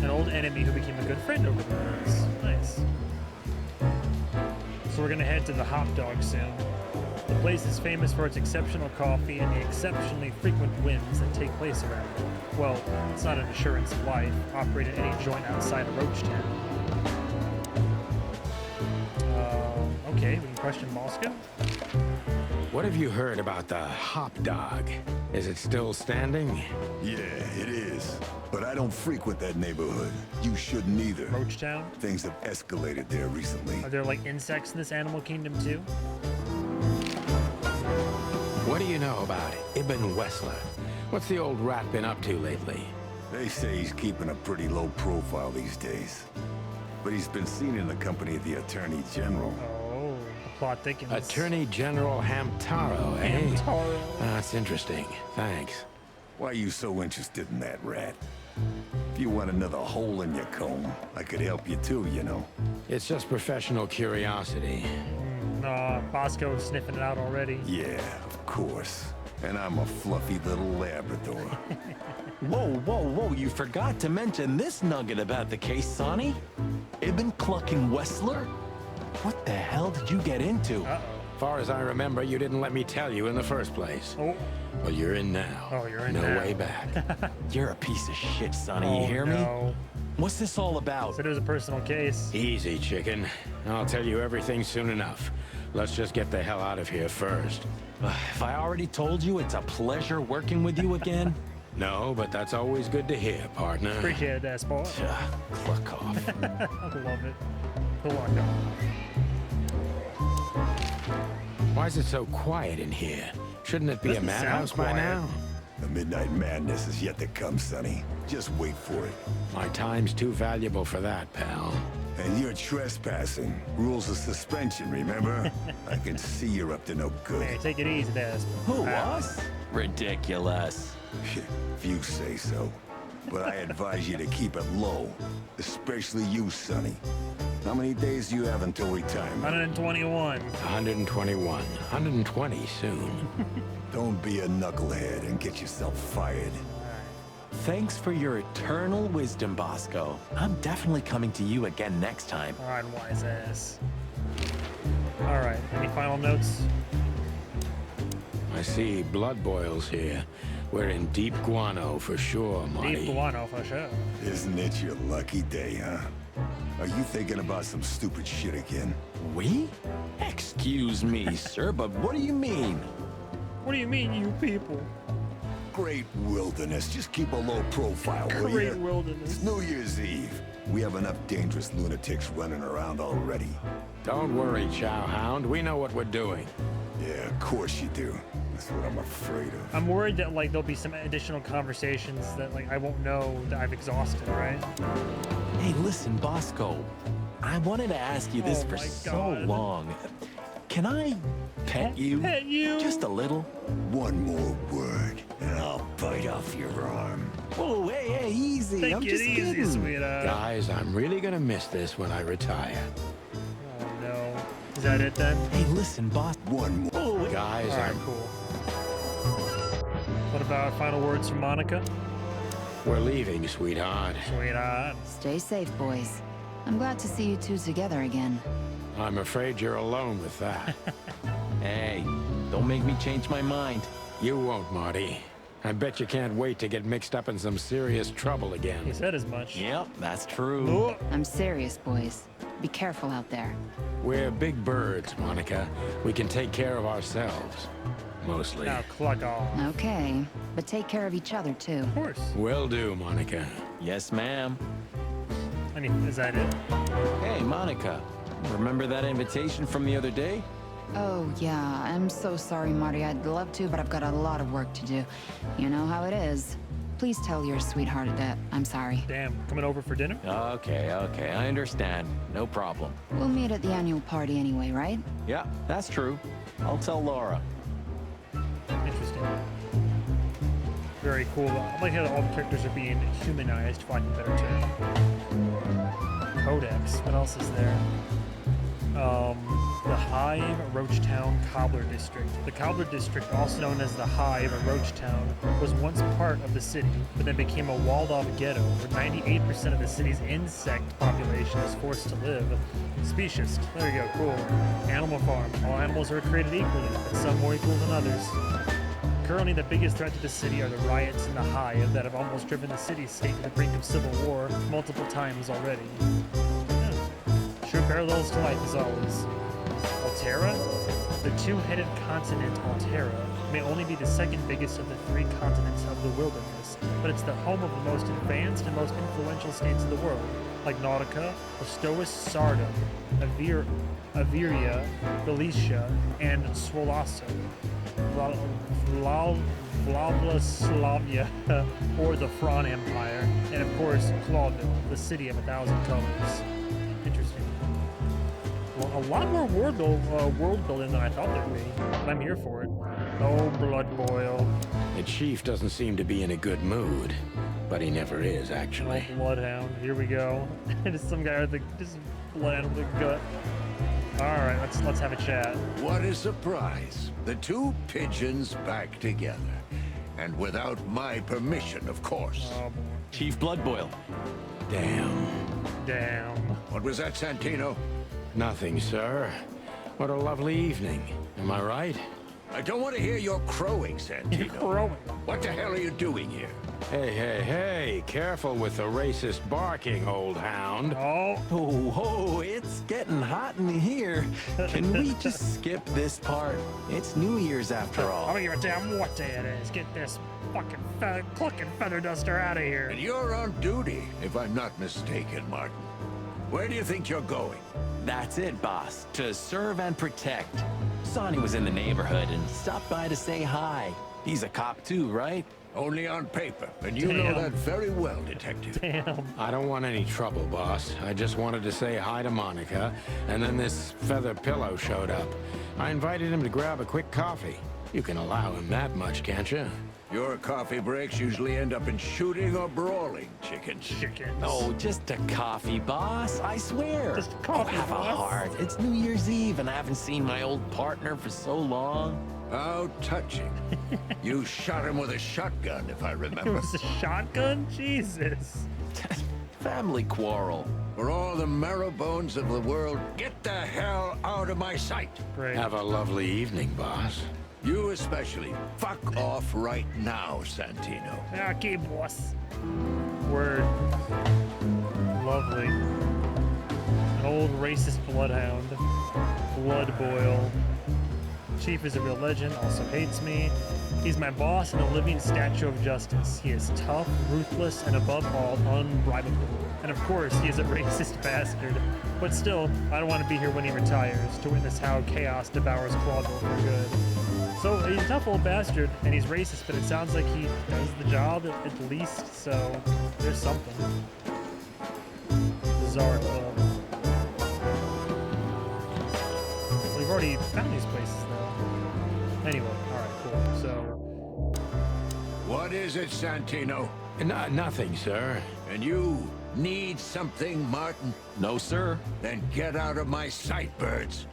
An old enemy who became a good friend over the years. Nice. So we're gonna head to the Hop Dog soon. The place is famous for its exceptional coffee and the exceptionally frequent whims that take place around it. Well, it's not an assurance of life. Operate at any joint outside of Roachtown. Okay, we can question Bosco. What have you heard about the Hop Dog? Is it still standing? Yeah, it is. But I don't frequent that neighborhood. You shouldn't either. Roachtown? Things have escalated there recently. Are there like insects in this animal kingdom too? What do you know about Ibn Wessler? What's the old rat been up to lately? They say he's keeping a pretty low profile these days. But he's been seen in the company of the Attorney General. Oh, the plot thickens. Attorney General Hamtaro, eh? Hamtaro. That's interesting. Thanks. Why are you so interested in that rat? If you want another hole in your comb, I could help you too, you know. It's just professional curiosity. Bosco's sniffing it out already. Yeah, of course. And I'm a fluffy little Labrador. Whoa, you forgot to mention this nugget about the case, Sonny. Ibn Clucking Wessler? What the hell did you get into? Far as I remember, you didn't let me tell you in the first place. Oh. Well, you're in now. Oh, you're in no now. way back. You're a piece of shit, Sonny, Oh, you hear no. me? What's this all about? Said it was a personal case. Easy, chicken. I'll tell you everything soon enough. Let's just get the hell out of here first. If I already told you it's a pleasure working with you again? No, but that's always good to hear, partner. Appreciate that, sport. Cluck off. I love it. Good luck, Why is it so quiet in here? Shouldn't it be Doesn't a madhouse sound by quiet. now? The midnight madness is yet to come, Sonny. Just wait for it. My time's too valuable for that, pal. And you're trespassing. Rules of suspension, remember? I can see you're up to no good. Hey, take it easy, Des. Who, us? Ridiculous. If you say so. But I advise you to keep it low. Especially you, Sonny. How many days do you have until retirement? 121. 121. 120 soon. Don't be a knucklehead and get yourself fired. Thanks for your eternal wisdom, Bosco. I'm definitely coming to you again next time. All right, wise ass. All right, any final notes? I see blood boils here. We're in deep guano for sure, Marty. Deep guano for sure. Isn't it your lucky day, huh? Are you thinking about some stupid shit again? We? Excuse me, sir, but what do you mean? What do you mean, you people? Great wilderness. Just keep a low profile, will Great ya? wilderness. It's New Year's Eve. We have enough dangerous lunatics running around already. Don't worry, Chowhound. We know what we're doing. Yeah, of course you do. That's what I'm afraid of. I'm worried that like there'll be some additional conversations that like I won't know that I've exhausted, right? Hey, listen, Bosco. I wanted to ask you this Oh for my so God. long. Can I pet you? Pet you? Just a little? One more word, and I'll bite off your arm. Oh, hey, easy. Take I'm it just easy, kidding. sweetheart. Guys, I'm really gonna miss this when I retire. Oh no. Is that it then? Hey, listen, boss. One more. Oh, Guys, All right, I'm... cool. What about final words from Monica? We're leaving, sweetheart. Sweetheart. Stay safe, boys. I'm glad to see you two together again. I'm afraid you're alone with that. Hey, don't make me change my mind. You won't, Marty. I bet you can't wait to get mixed up in some serious trouble He again. said as much. Yep, that's true. Oh, I'm serious, boys. Be careful out there. We're big birds, Monica. We can take care of ourselves. Mostly. now cluck off. Okay, but take care of each other, too. Of course. Will do, Monica. Yes, ma'am. I mean, is that it? Hey, Monica. Remember that invitation from the other day? Oh, yeah. I'm so sorry, Marty. I'd love to, but I've got a lot of work to do. You know how it is. Please tell your sweetheart that I'm sorry. Damn, coming over for dinner? Okay, I understand. No problem. We'll meet at the annual party anyway, right? Yeah, that's true. I'll tell Laura. Interesting. Very cool. I like how all the characters are being humanized, for lack of a better term. Codex. What else is there? The Hive Roachtown Cobbler District. The Cobbler District, also known as the Hive or Roachtown, was once part of the city, but then became a walled-off ghetto where 98% of the city's insect population is forced to live. Specious. There you go. Cool. Animal Farm. All animals are created equally, but some more equal than others. Currently, the biggest threat to the city are the riots in the Hive that have almost driven the city-state to the brink of civil war multiple times already. Yeah. True parallels to life as always. Altera? The two-headed continent Altera may only be the second biggest of the three continents of the wilderness, but it's the home of the most advanced and most influential states in the world, like Nautica, Ostois Sardum, Averia, Galicia, and Swolasso. Vlavslavia, or the Fron Empire, and of course, Clawville, the city of 1,000 colors. Interesting. Well, a lot more world building than I thought there'd be, but I'm here for it. Oh, blood boil. The chief doesn't seem to be in a good mood, but he never is, actually. Oh, bloodhound. Here we go. Just some guy with just blood out of the gut. All right, let's have a chat. What a surprise. The two pigeons back together. And without my permission, of course. Oh, boy. Chief Bloodboil. Damn. Damn. What was that, Santino? Nothing, sir. What a lovely evening. Am I right? I don't want to hear your crowing, Santino. Crowing. What the hell are you doing here? Hey, careful with the racist barking, old hound. Oh, it's getting hot in here. Can we just skip this part? It's New Year's after I all. don't give a damn what day it is. Get this fucking clucking feather duster out of here. And you're on duty, if I'm not mistaken, Martin. Where do you think you're going? That's it, boss. To serve and protect. Sonny was in the neighborhood and stopped by to say hi. He's a cop too, right? Only on paper, and you know that very well, Detective. Damn. I don't want any trouble, boss. I just wanted to say hi to Monica, and then this feather pillow showed up. I invited him to grab a quick coffee. You can allow him that much, can't you? Your coffee breaks usually end up in shooting or brawling, chickens. Oh, just a coffee, boss. I swear. Just a coffee, have boss. a heart. It's New Year's Eve, and I haven't seen my old partner for so long. How touching. You shot him with a shotgun, if I It remember. was a shotgun? Jesus. Family quarrel. For all the marrow bones of the world, get the hell out of my sight. Great. Have a lovely evening, boss. You especially. Fuck off right now, Santino. Okay, boss. Word. Lovely. An old racist bloodhound. Blood boil. Chief is a real legend, also hates me. He's my boss and a living statue of justice. He is tough, ruthless, and above all, unbribable. And of course, he is a racist bastard. But still, I don't want to be here when he retires, to witness how chaos devours Clawville for good. So, he's a tough old bastard, and he's racist, but it sounds like he does the job at least, so there's something. Bizarre Club. We've already found these places, though. Anyway, alright, cool. So... What is it, Santino? Nothing, sir. And you need something, Martin? No, sir. Then get out of my sight, birds.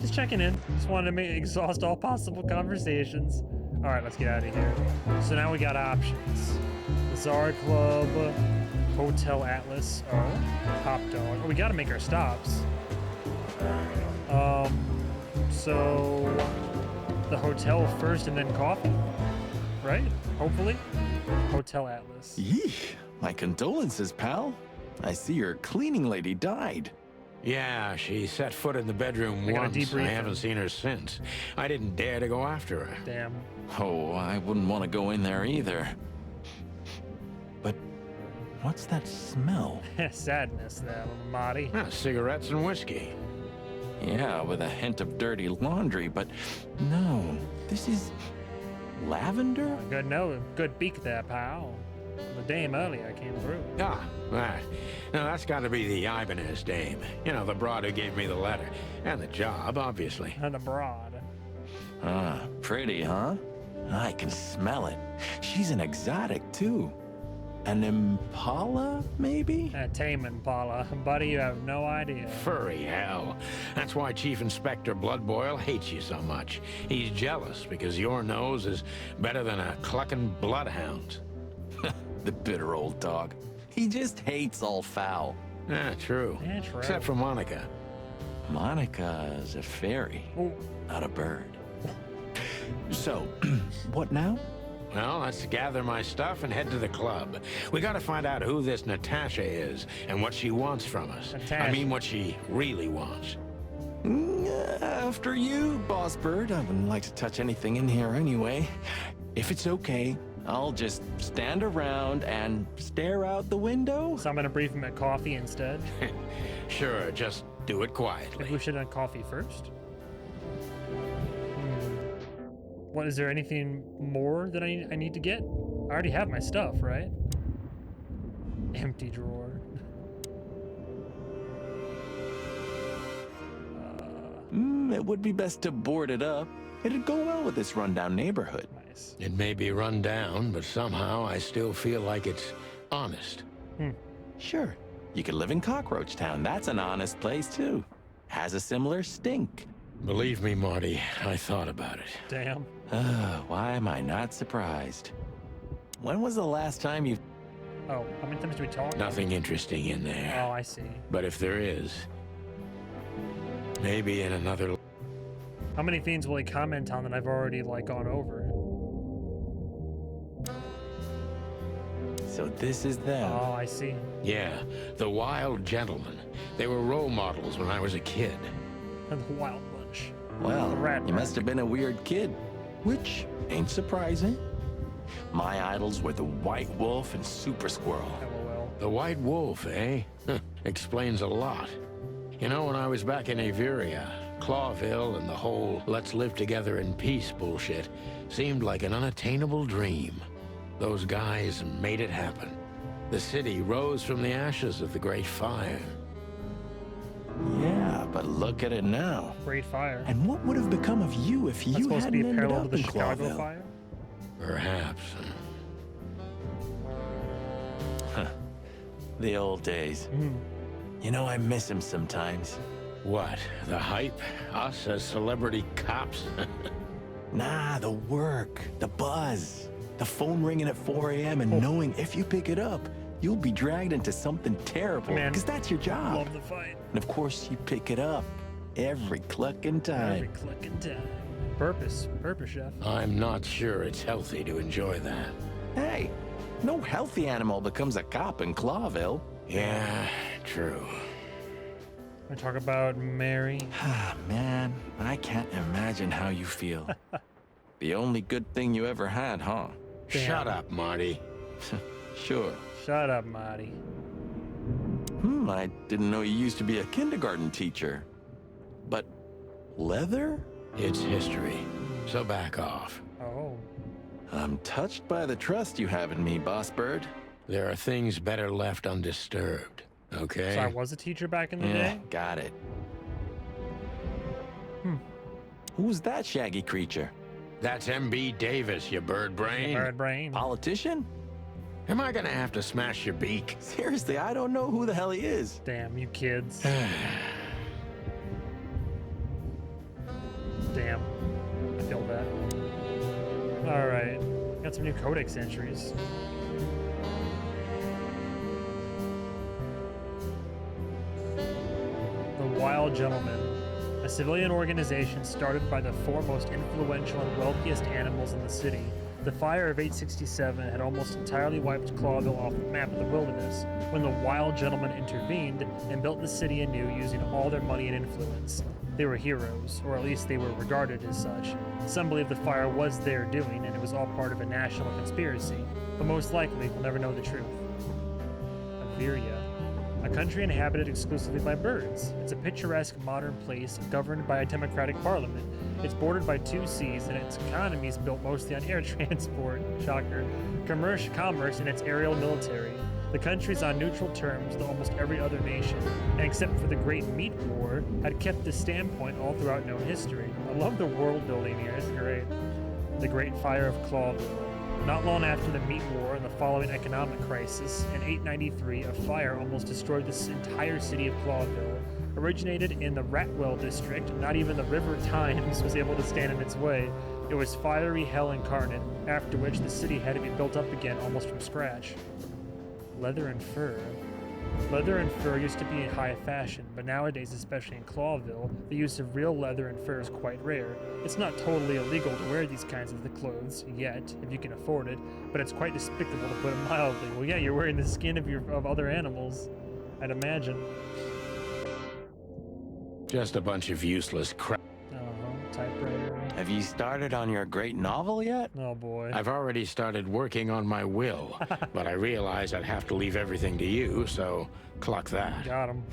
Just checking in. Just wanted to exhaust all possible conversations. Alright, let's get out of here. So now we got options. Bizarre Club, Hotel Atlas, Hop Dog. Oh, we gotta make our stops. So... the hotel first and then coffee? Right? Hopefully? Hotel Atlas. Yeesh. My condolences, pal. I see your cleaning lady died. Yeah, she set foot in the bedroom I gotta once. debrief I him. haven't seen her since. I didn't dare to go after her. Damn. Oh, I wouldn't want to go in there either. But what's that smell? Sadness there, little Marty. Ah, cigarettes and whiskey. Yeah, with a hint of dirty laundry, but no, this is lavender? Good beak there, pal. The dame earlier came through. Ah, that. Now that's got to be the Ibanez dame. You know, the broad who gave me the letter. And the job, obviously. And abroad. Ah, pretty, huh? I can smell it. She's an exotic, too. An impala, maybe? A tame Impala. Buddy, you have no idea. Furry hell. That's why Chief Inspector Bloodboil hates you so much. He's jealous because your nose is better than a clucking bloodhound. The bitter old dog. He just hates all foul. Ah, true. Yeah, true. Except for Monica. Monica's a fairy, Oh. not a bird. So, what now? Well, let's gather my stuff and head to the club. We gotta find out who this Natasha is and what she wants from us. Natasha. I mean, what she really wants. After you, Boss Bird. I wouldn't like to touch anything in here anyway. If it's okay, I'll just stand around and stare out the window. So I'm gonna brief him at coffee instead. Sure, just do it quietly. Maybe we should have coffee first. What, is there anything more that I need to get? I already have my stuff, right? Empty drawer. It would be best to board it up. It'd go well with this rundown neighborhood. Nice. It may be run down, but somehow I still feel like it's honest. Sure, you could live in Cockroach Town. That's an honest place, too. Has a similar stink. Believe me, Marty, I thought about it. Damn. Why am I not surprised? When was the last time you... Oh, how many times do we talk? Nothing interesting in there. Oh, I see. But if there is, maybe in another... How many things will he comment on that I've already, like, gone over? So this is them. Oh, I see. Yeah, the Wild Gentlemen. They were role models when I was a kid. The Wild Bunch. Well, The Rat you Pack. must have been a weird kid, which ain't surprising. My idols were the White Wolf and Super Squirrel. LOL. The White Wolf, eh? Explains a lot. You know, when I was back in Averia, Clawville and the whole let's live together in peace bullshit seemed like an unattainable dream. Those guys made it happen. The city rose from the ashes of the Great Fire. Yeah, but look at it now. Great Fire. And what would have become of you if That's you supposed to be hadn't ended parallel to up the in Chicago Clawville? Fire? Perhaps. The old days. You know, I miss him sometimes. What? The hype? Us as celebrity cops? Nah, the work, the buzz, the phone ringing at 4 a.m. and knowing if you pick it up, you'll be dragged into something terrible. Man, Because that's your job. love the fight. And of course, you pick it up every clucking time. Every clicking time. Purpose, chef. I'm not sure it's healthy to enjoy that. Hey, no healthy animal becomes a cop in Clawville. Yeah, true. I talk about Mary. Ah, man, I can't imagine how you feel. The only good thing you ever had, huh? Damn. Shut up, Marty. Sure. Shut up, Marty. I didn't know you used to be a kindergarten teacher. But leather? It's history, so back off. Oh. I'm touched by the trust you have in me, Boss Bird. There are things better left undisturbed, okay? So I was a teacher back in the day? Got it. Who's that shaggy creature? That's M.B. Davis, you bird brain. Bird brain. Politician? Am I gonna have to smash your beak? Seriously, I don't know who the hell he is. Damn, you kids. Damn. I feel that. Alright. Got some new codex entries. The Wild Gentleman. A civilian organization started by the four most influential and wealthiest animals in the city. The fire of 867 had almost entirely wiped Clawville off the map of the wilderness when the Wild Gentlemen intervened and built the city anew using all their money and influence. They were heroes, or at least they were regarded as such. Some believe the fire was their doing and it was all part of a national conspiracy, but most likely we'll never know the truth. Averia. A country inhabited exclusively by birds. It's a picturesque modern place governed by a democratic parliament. It's bordered by 2 seas and its economy is built mostly on air transport, shocker, commerce and its aerial military. The country's on neutral terms with almost every other nation, and except for the Great Meat War, had kept this standpoint all throughout known history. I love the world building here, it's great. The Great Fire of Clawville. Not long after the Meat War and the following economic crisis, in 893, a fire almost destroyed this entire city of Clawville. Originated in the Ratwell district, not even the River Thames was able to stand in its way. It was fiery hell incarnate, after which the city had to be built up again almost from scratch. Leather and fur. Leather and fur used to be in high fashion, but nowadays, especially in Clawville, the use of real leather and fur is quite rare. It's not totally illegal to wear these kinds of the clothes, yet, if you can afford it, but it's quite despicable to put it mildly. Well, yeah, you're wearing the skin of other animals, I'd imagine. Just a bunch of useless crap. Typewriter. Have you started on your great novel yet? Oh boy. I've already started working on my will, but I realize I'd have to leave everything to you, so clock that. Got him.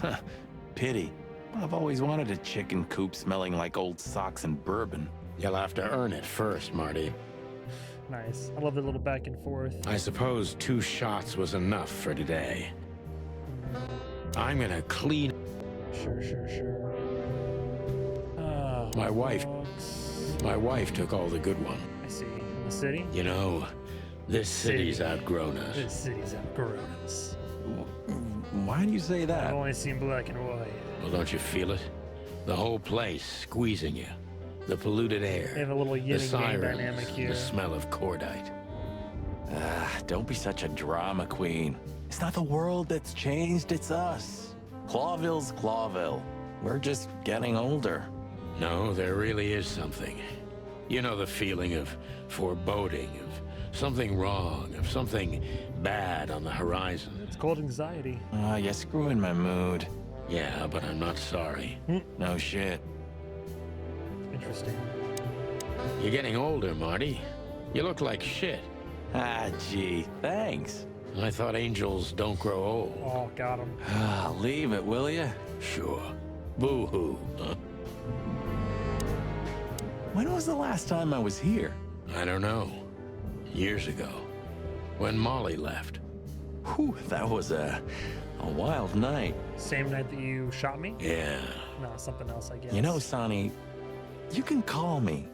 Pity. I've always wanted a chicken coop smelling like old socks and bourbon. You'll have to earn it first, Marty. Nice. I love the little back and forth. I suppose 2 shots was enough for today. I'm gonna clean... Sure. My wife took all the good one. I see. In the city? You know, this city's outgrown us. This city's outgrown us. Why do you say that? I've only seen black and white. Well, don't you feel it? The whole place squeezing you. The polluted air. They have a little yin the and yang sirens, dynamic here. the smell of cordite. Don't be such a drama queen. It's not the world that's changed, it's us. Clawville's Clawville. We're just getting older. No, there really is something. You know the feeling of foreboding, of something wrong, of something bad on the horizon. It's called anxiety. You're screwing my mood. Yeah, but I'm not sorry. No shit. Interesting. You're getting older, Marty. You look like shit. Gee, thanks. I thought angels don't grow old. Oh, got him. Leave it, will ya? Sure. Boo-hoo, huh? When was the last time I was here? I don't know. Years ago. When Molly left. Whew, that was a wild night. Same night that you shot me? Yeah. No, something else, I guess. You know, Sonny, you can call me.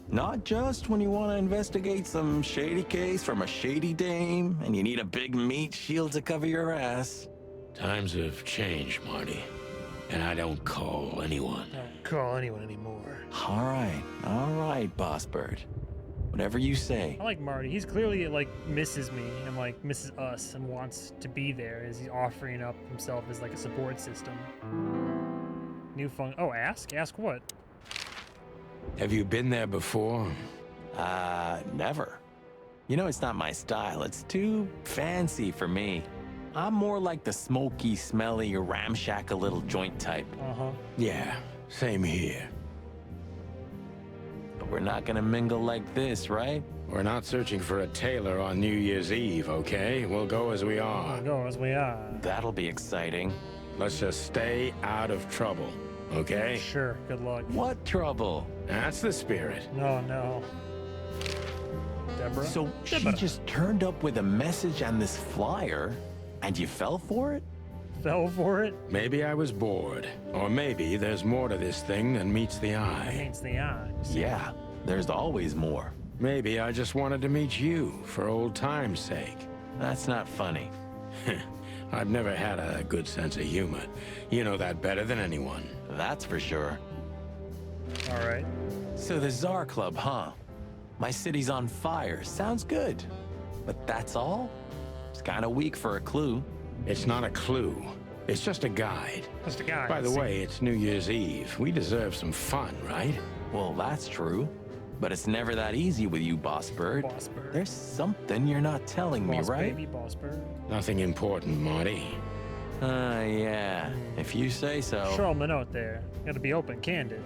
Not just when you want to investigate some shady case from a shady dame and you need a big meat shield to cover your ass. Times have changed, Marty. And I don't call anyone. I don't call anyone anymore. All right, Boss Bird. Whatever you say. I like Marty. He's clearly, like, misses me and, like, misses us and wants to be there as he's offering up himself as, like, a support system. New fun. Oh, ask? Ask what? Have you been there before? Never. You know, it's not my style. It's too fancy for me. I'm more like the smoky, smelly, ramshackle little joint type. Uh-huh. Yeah, same here. But we're not gonna mingle like this, right? We're not searching for a tailor on New Year's Eve, okay? We'll go as we are. We'll go as we are. That'll be exciting. Let's just stay out of trouble, okay? Sure, good luck. What trouble? That's the spirit. No. Deborah? So she just turned up with a message and this flyer, and you fell for it? Fell for it? Maybe I was bored. Or maybe there's more to this thing than meets the eye. Meets the eye. Yeah, there's always more. Maybe I just wanted to meet you for old time's sake. That's not funny. I've never had a good sense of humor. You know that better than anyone. That's for sure. All right. So the Tsar Club, huh? My city's on fire. Sounds good. But that's all? It's kind of weak for a clue. It's not a clue. It's just a guide. Just a guide. By the way, it's New Year's Eve. We deserve some fun, right? Well, that's true. But it's never that easy with you, Boss Bird. Boss Bird. There's something you're not telling me, right? Baby, Boss Bird. Nothing important, Marty. Yeah. If you say so. Show him the note there. Gotta be open, candid.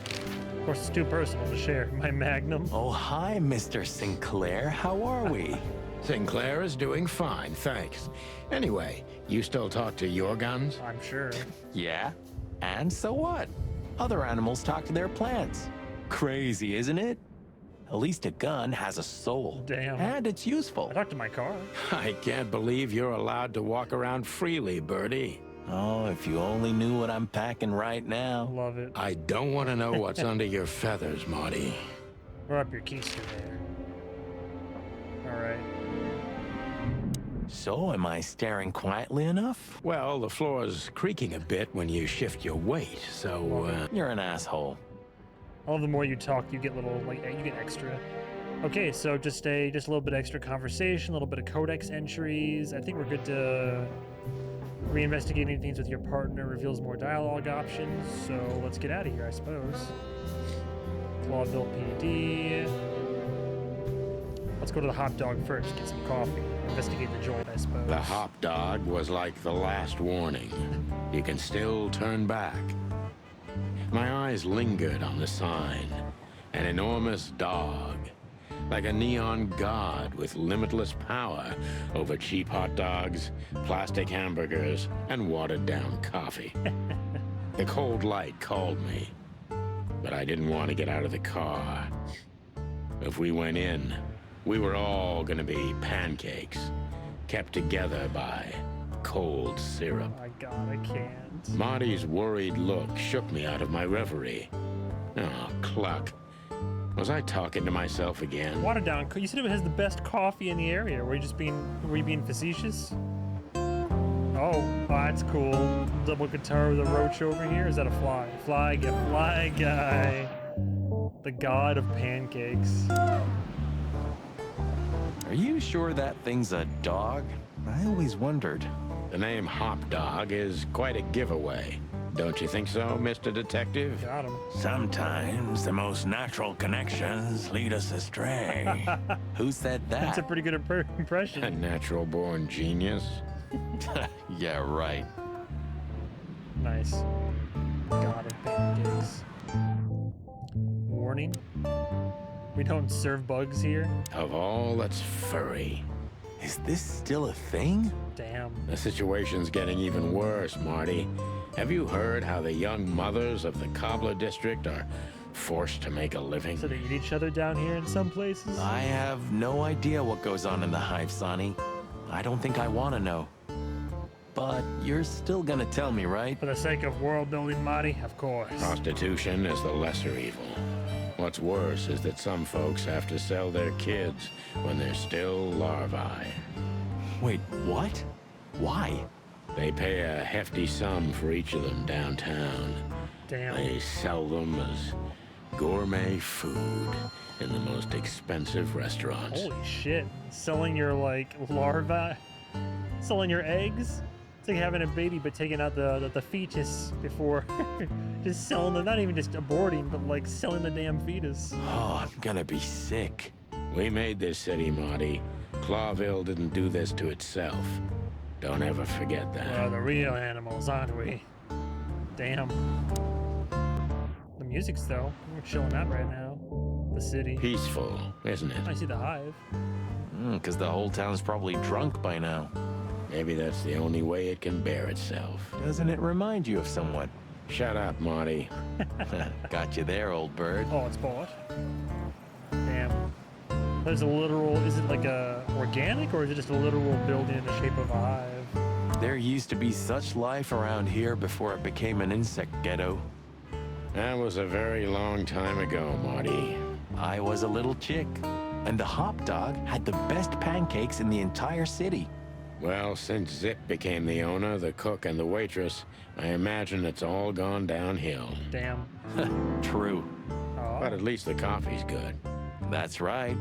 Of course, it's too personal to share my magnum. Oh, hi, Mr. Sinclair. How are we? Sinclair is doing fine, thanks. Anyway, you still talk to your guns? I'm sure. Yeah. And so what? Other animals talk to their plants. Crazy, isn't it? At least a gun has a soul. Damn. And it's useful. I talked to my car. I can't believe you're allowed to walk around freely, Birdie. Oh, if you only knew what I'm packing right now. Love it. I don't want to know what's under your feathers, Marty. We're up your keister there. All right. So, am I staring quietly enough? Well, the floor's creaking a bit when you shift your weight, so, You're an asshole. All the more you talk, you get little, like, you get extra. Okay, so just a little bit extra conversation, a little bit of codex entries. I think we're good to reinvestigating things with your partner reveals more dialogue options. So let's get out of here, I suppose. Clawville PD. Let's go to the hot dog first, get some coffee, investigate the joint, I suppose. The hop dog was like the last warning. You can still turn back. My eyes lingered on the sign. An enormous dog. Like a neon god with limitless power over cheap hot dogs, plastic hamburgers, and watered-down coffee. The cold light called me, but I didn't want to get out of the car. If we went in, we were all gonna be pancakes, kept together by cold syrup. Oh my god, I can't. Marty's worried look shook me out of my reverie. Oh, cluck. Was I talking to myself again? Watered down. You said it has the best coffee in the area. Were you being facetious? Oh, that's cool. Double guitar with a roach over here. Is that a fly? Fly guy. The god of pancakes. Are you sure that thing's a dog? I always wondered. The name Hop Dog is quite a giveaway. Don't you think so, Mr. Detective? Got him. Sometimes the most natural connections lead us astray. Who said that? That's a pretty good A impression. natural-born genius. Yeah, right. Nice. God of pancakes. Warning. We don't serve bugs here. Of all that's furry. Is this still a thing? Damn. The situation's getting even worse, Marty. Have you heard how the young mothers of the Cobbler district are forced to make a living? So they eat each other down here in some places? I have no idea what goes on in the hive, Sonny. I don't think I want to know. But you're still gonna tell me, right? For the sake of world building, Marty, of course. Prostitution is the lesser evil. What's worse is that some folks have to sell their kids when they're still larvae. Wait, what? Why? They pay a hefty sum for each of them downtown. Damn. They sell them as gourmet food in the most expensive restaurants. Holy shit. Selling your, like, larvae? Selling your eggs? It's like having a baby but taking out the fetus before just selling them, not even just aborting, but like selling the damn fetus. Oh, I'm gonna be sick. We made this city, Marty. Clawville didn't do this to itself. Don't ever forget that. We're the real animals, aren't we? Damn. The music's though, we're chilling out right now. The city. Peaceful, isn't it? I see the hive. Because the whole town's probably drunk by now. Maybe that's the only way it can bear itself. Doesn't it remind you of someone? Shut up, Marty. Got you there, old bird. Oh, it's bought. Damn. There's a literal, is it like a organic or is it just a literal building in the shape of a hive? There used to be such life around here before it became an insect ghetto. That was a very long time ago, Marty. I was a little chick, and the hop dog had the best pancakes in the entire city. Well, since Zip became the owner, the cook, and the waitress, I imagine it's all gone downhill. Damn. True. Oh. But at least the coffee's good. That's right.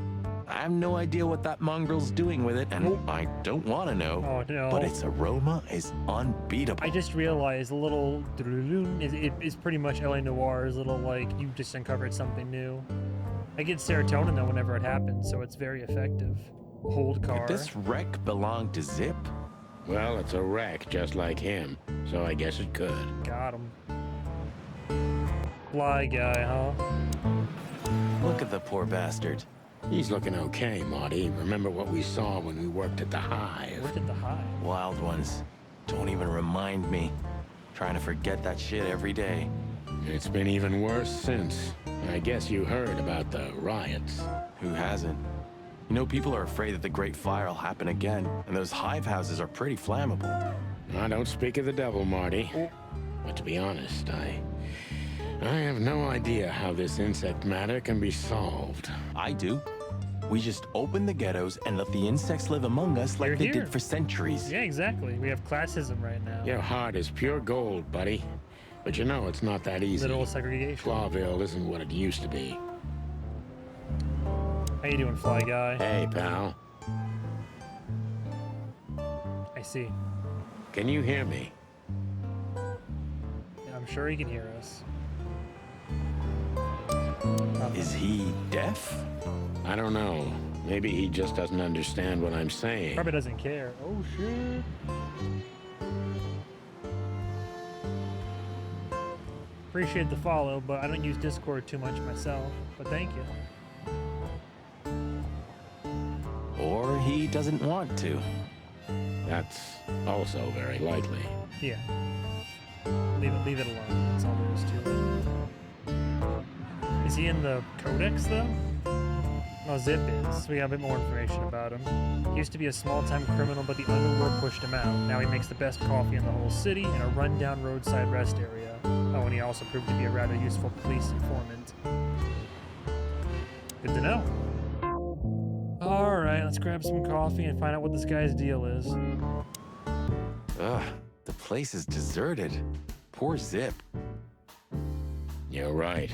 I have no idea what that mongrel's doing with it, and I don't want to know. Oh, no. But its aroma is unbeatable. I just realized a little is pretty much LA Noir's little, like, you just uncovered something new. I get serotonin, though, whenever it happens, so it's very effective. Hold car. Could this wreck belong to Zip? Well, it's a wreck just like him, so I guess it could. Got him. Fly guy, huh? Look at the poor bastard. He's looking okay, Marty. Remember what we saw when we worked at the hive? Worked at the hive? Wild ones. Don't even remind me. Trying to forget that shit every day. It's been even worse since. I guess you heard about the riots. Who hasn't? You know, people are afraid that the Great Fire will happen again, and those hive houses are pretty flammable. I don't speak of the devil, Marty. But to be honest, I have no idea how this insect matter can be solved. I do. We just open the ghettos and let the insects live among us like they did for centuries. Yeah, exactly. We have classism right now. Your heart is pure gold, buddy. But you know it's not that easy. Little segregation. Clawville isn't what it used to be. How you doing, fly guy? Hey, pal. I see. Can you hear me? I'm sure he can hear us. Is he deaf? I don't know. Maybe he just doesn't understand what I'm saying. Probably doesn't care. Oh, shit. Appreciate the follow, but I don't use Discord too much myself. But thank you. Or he doesn't want to. That's also very likely. Yeah. Leave it alone. That's all there is to it. Is he in the Codex, though? No, Zip is. We have a bit more information about him. He used to be a small-time criminal, but the underworld pushed him out. Now he makes the best coffee in the whole city in a run-down roadside rest area. Oh, and he also proved to be a rather useful police informant. Good to know. Alright, let's grab some coffee and find out what this guy's deal is. Ugh, the place is deserted. Poor Zip. You're right.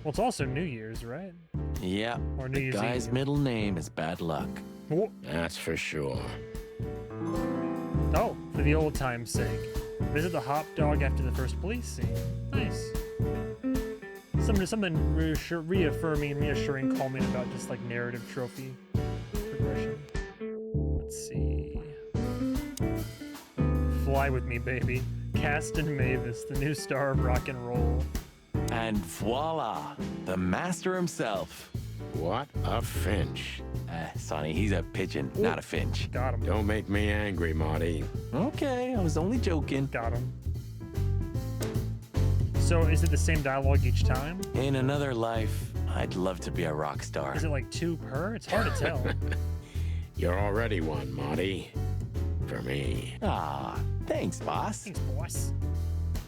Well, it's also New Year's, right? Yeah, Or New the Year's guy's Eve. middle name is Bad Luck. Oh, That's for sure. oh, for the old time's sake. Visit the hop dog after the first police scene. Nice. Something reaffirming and reassuring calming about just like narrative trophy progression. Let's see. Fly with me, baby. Caston Mavis, the new star of rock and roll. And voila, the master himself. What a finch. Sonny, he's a pigeon, not a finch. Got him. Don't make me angry, Marty. Okay, I was only joking. Got him. So is it the same dialogue each time? In another life, I'd love to be a rock star. Is it like 2 per? It's hard to tell. You're already one, Marty. For me. Ah, thanks, boss. Thanks, boss.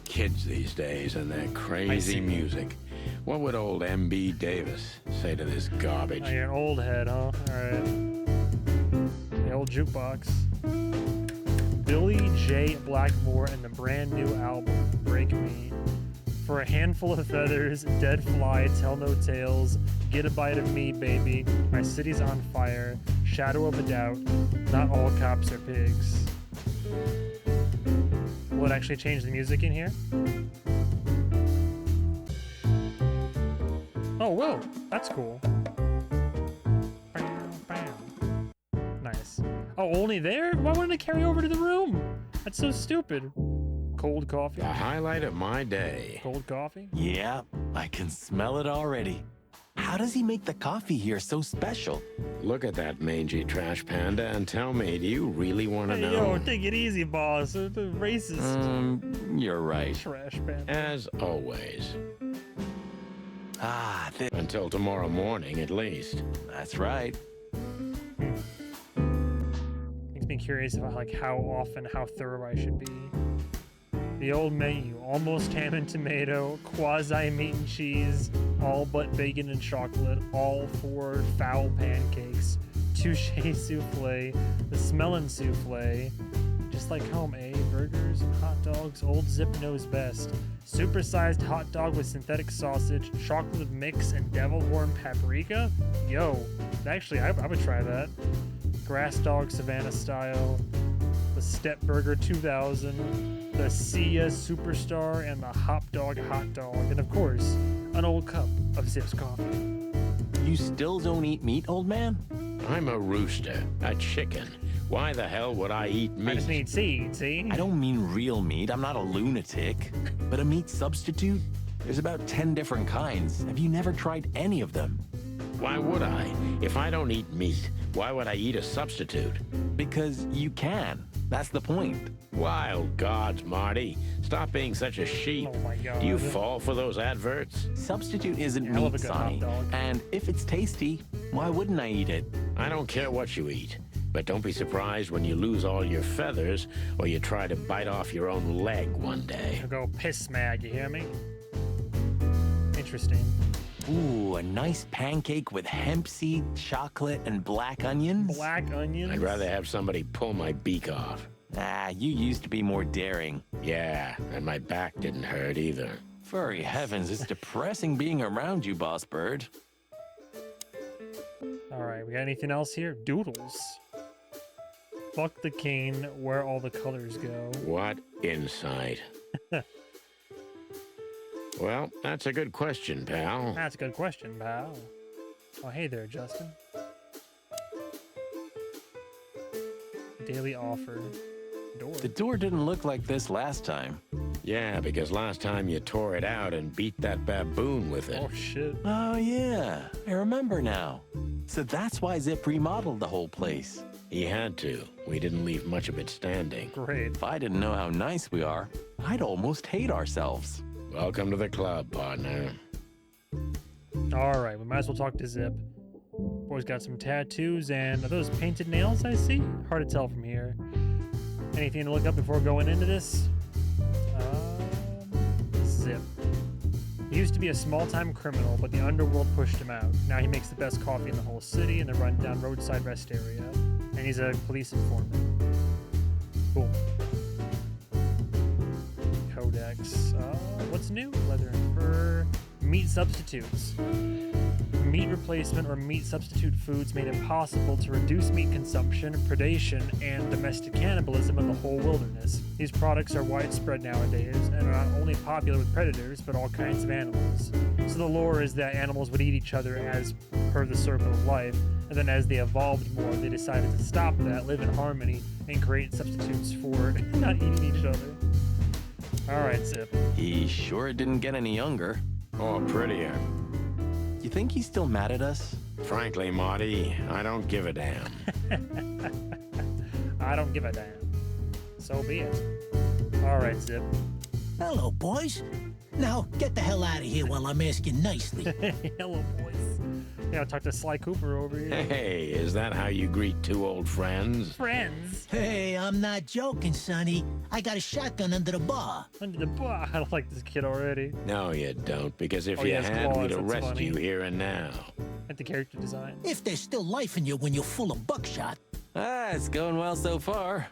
Kids these days and their crazy music. What would old M.B. Davis say to this garbage? Oh, you're an old head, huh? Alright. The old jukebox. Billy J. Blackmore and the brand new album, Break Me. For a handful of feathers, dead fly, tell no tales, get a bite of me, baby, my city's on fire, shadow of a doubt, not all cops are pigs. Will it actually change the music in here? Oh, whoa, that's cool. Nice. Oh, only there? Why wouldn't it carry over to the room? That's so stupid. Cold coffee. The highlight of my day. Cold coffee? Yeah, I can smell it already. How does he make the coffee here so special? Look at that mangy trash panda and tell me, do you really want to Hey, know? yo, take it easy, boss. The racist. You're right. Trash panda. As always. Ah, until tomorrow morning, at least. That's right. Makes me curious about like how often, how thorough I should be. The old menu: almost ham and tomato, quasi meat and cheese, all but bacon and chocolate, all 4 foul pancakes, touche souffle, the smelling souffle, just like home, eh? Burgers and hot dogs, old Zip knows best. Supersized hot dog with synthetic sausage, chocolate mix, and devil horn paprika? Yo, actually, I would try that. Grass dog Savannah style, the Step Burger 2000, the Sia Superstar, and the Hop Dog hot dog, and of course, an old cup of Zip's coffee. You still don't eat meat, old man? I'm a rooster, a chicken. Why the hell would I eat meat? I just need seed, see? I don't mean real meat. I'm not a lunatic. But a meat substitute? There's about 10 different kinds. Have you never tried any of them? Why would I? If I don't eat meat, why would I eat a substitute? Because you can. That's the point. Wild gods, Marty. Stop being such a sheep. Oh my god. Do you fall for those adverts? Substitute isn't Hell of meat, a good hot Sonny. dog. And if it's tasty, why wouldn't I eat it? I don't care what you eat. But don't be surprised when you lose all your feathers or you try to bite off your own leg one day. I'll go piss mag, you hear me? Interesting. Ooh, a nice pancake with hemp seed, chocolate, and black onions? Black onions? I'd rather have somebody pull my beak off. Ah, you used to be more daring. Yeah, and my back didn't hurt either. Furry heavens, it's depressing being around you, Boss Bird. Alright, we got anything else here? Doodles. Fuck the cane, where all the colors go. What insight? Well, that's a good question, pal. That's a good question, pal. Oh, hey there, Justin. Daily offer. Door. The door didn't look like this last time. Yeah, because last time you tore it out and beat that baboon with it. Oh, shit. Oh, yeah. I remember now. So that's why Zip remodeled the whole place. He had to. We didn't leave much of it standing. Great. If I didn't know how nice we are, I'd almost hate ourselves. Welcome to the club, partner. Alright, we might as well talk to Zip. Boy's got some tattoos, and are those painted nails I see? Hard to tell from here. Anything to look up before going into this? Zip. He used to be a small-time criminal, but the underworld pushed him out. Now he makes the best coffee in the whole city in the run-down roadside rest area. And he's a police informant. Cool. Codex. What's new? Leather and fur. Meat substitutes. Meat replacement or meat substitute foods made it possible to reduce meat consumption, predation, and domestic cannibalism in the whole wilderness. These products are widespread nowadays and are not only popular with predators, but all kinds of animals. So the lore is that animals would eat each other as per the circle of life, and then as they evolved more, they decided to stop that, live in harmony, and create substitutes for not eating each other. Alright, Zip. He sure didn't get any younger. Or prettier. You think he's still mad at us? Frankly, Marty, I don't give a damn. I don't give a damn. So be it. Alright, Zip. Hello, boys. Now, get the hell out of here while I'm asking nicely. Hello, boys. Yeah, I'll talk to Sly Cooper over here. Hey, is that how you greet two old friends? Friends? Hey, I'm not joking, Sonny. I got a shotgun under the bar. Under the bar? I don't like this kid already. No, you don't, because if Oh, you yes, had, claws, we'd that's arrest funny. you here and now. Like the character design. If there's still life in you when you're full of buckshot. Ah, it's going well so far.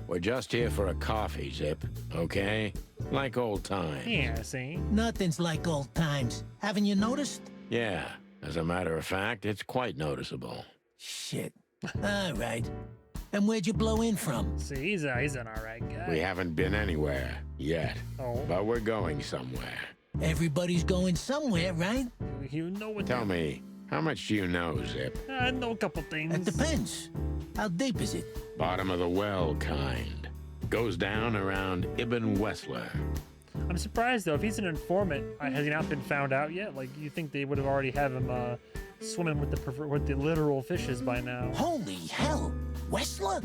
We're just here for a coffee, Zip, okay? Like old times. Yeah, see? Nothing's like old times. Haven't you noticed? Yeah, as a matter of fact, it's quite noticeable. Shit. All right. And where'd you blow in from? See, he's an alright guy. We haven't been anywhere yet, Oh. but we're going somewhere. Everybody's going somewhere, right? You know what? Tell me, how much do you know, Zip? I know a couple things. It depends. How deep is it? Bottom of the well kind. Goes down around Ibn Wessler. I'm surprised though, if he's an informant, has he not been found out yet? Like, you think they would have already have him swimming with the literal fishes by now? Holy hell! Wessler?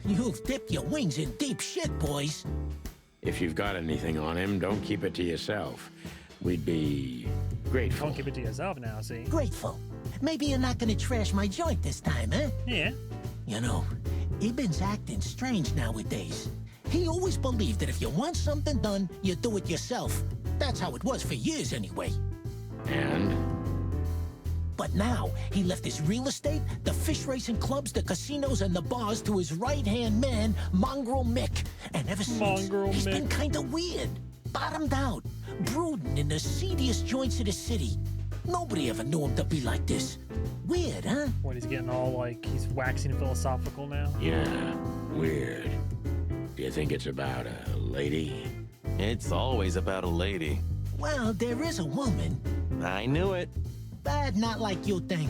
You've dipped your wings in deep shit, boys. If you've got anything on him, don't keep it to yourself. We'd be grateful. Don't keep it to yourself now, see? Grateful. Maybe you're not gonna trash my joint this time, eh? Yeah. You know, Ibn's acting strange nowadays. He always believed that if you want something done, you do it yourself. That's how it was for years anyway. And? But now, he left his real estate, the fish racing clubs, the casinos, and the bars to his right-hand man, Mongrel Mick. And ever since, he's been kinda weird. Bottomed out, brooding in the seediest joints of the city. Nobody ever knew him to be like this. Weird, huh? What, he's getting all like, he's waxing philosophical now? Yeah, weird. Do you think it's about a lady? It's always about a lady. Well, there is a woman. I knew it. But not like you think.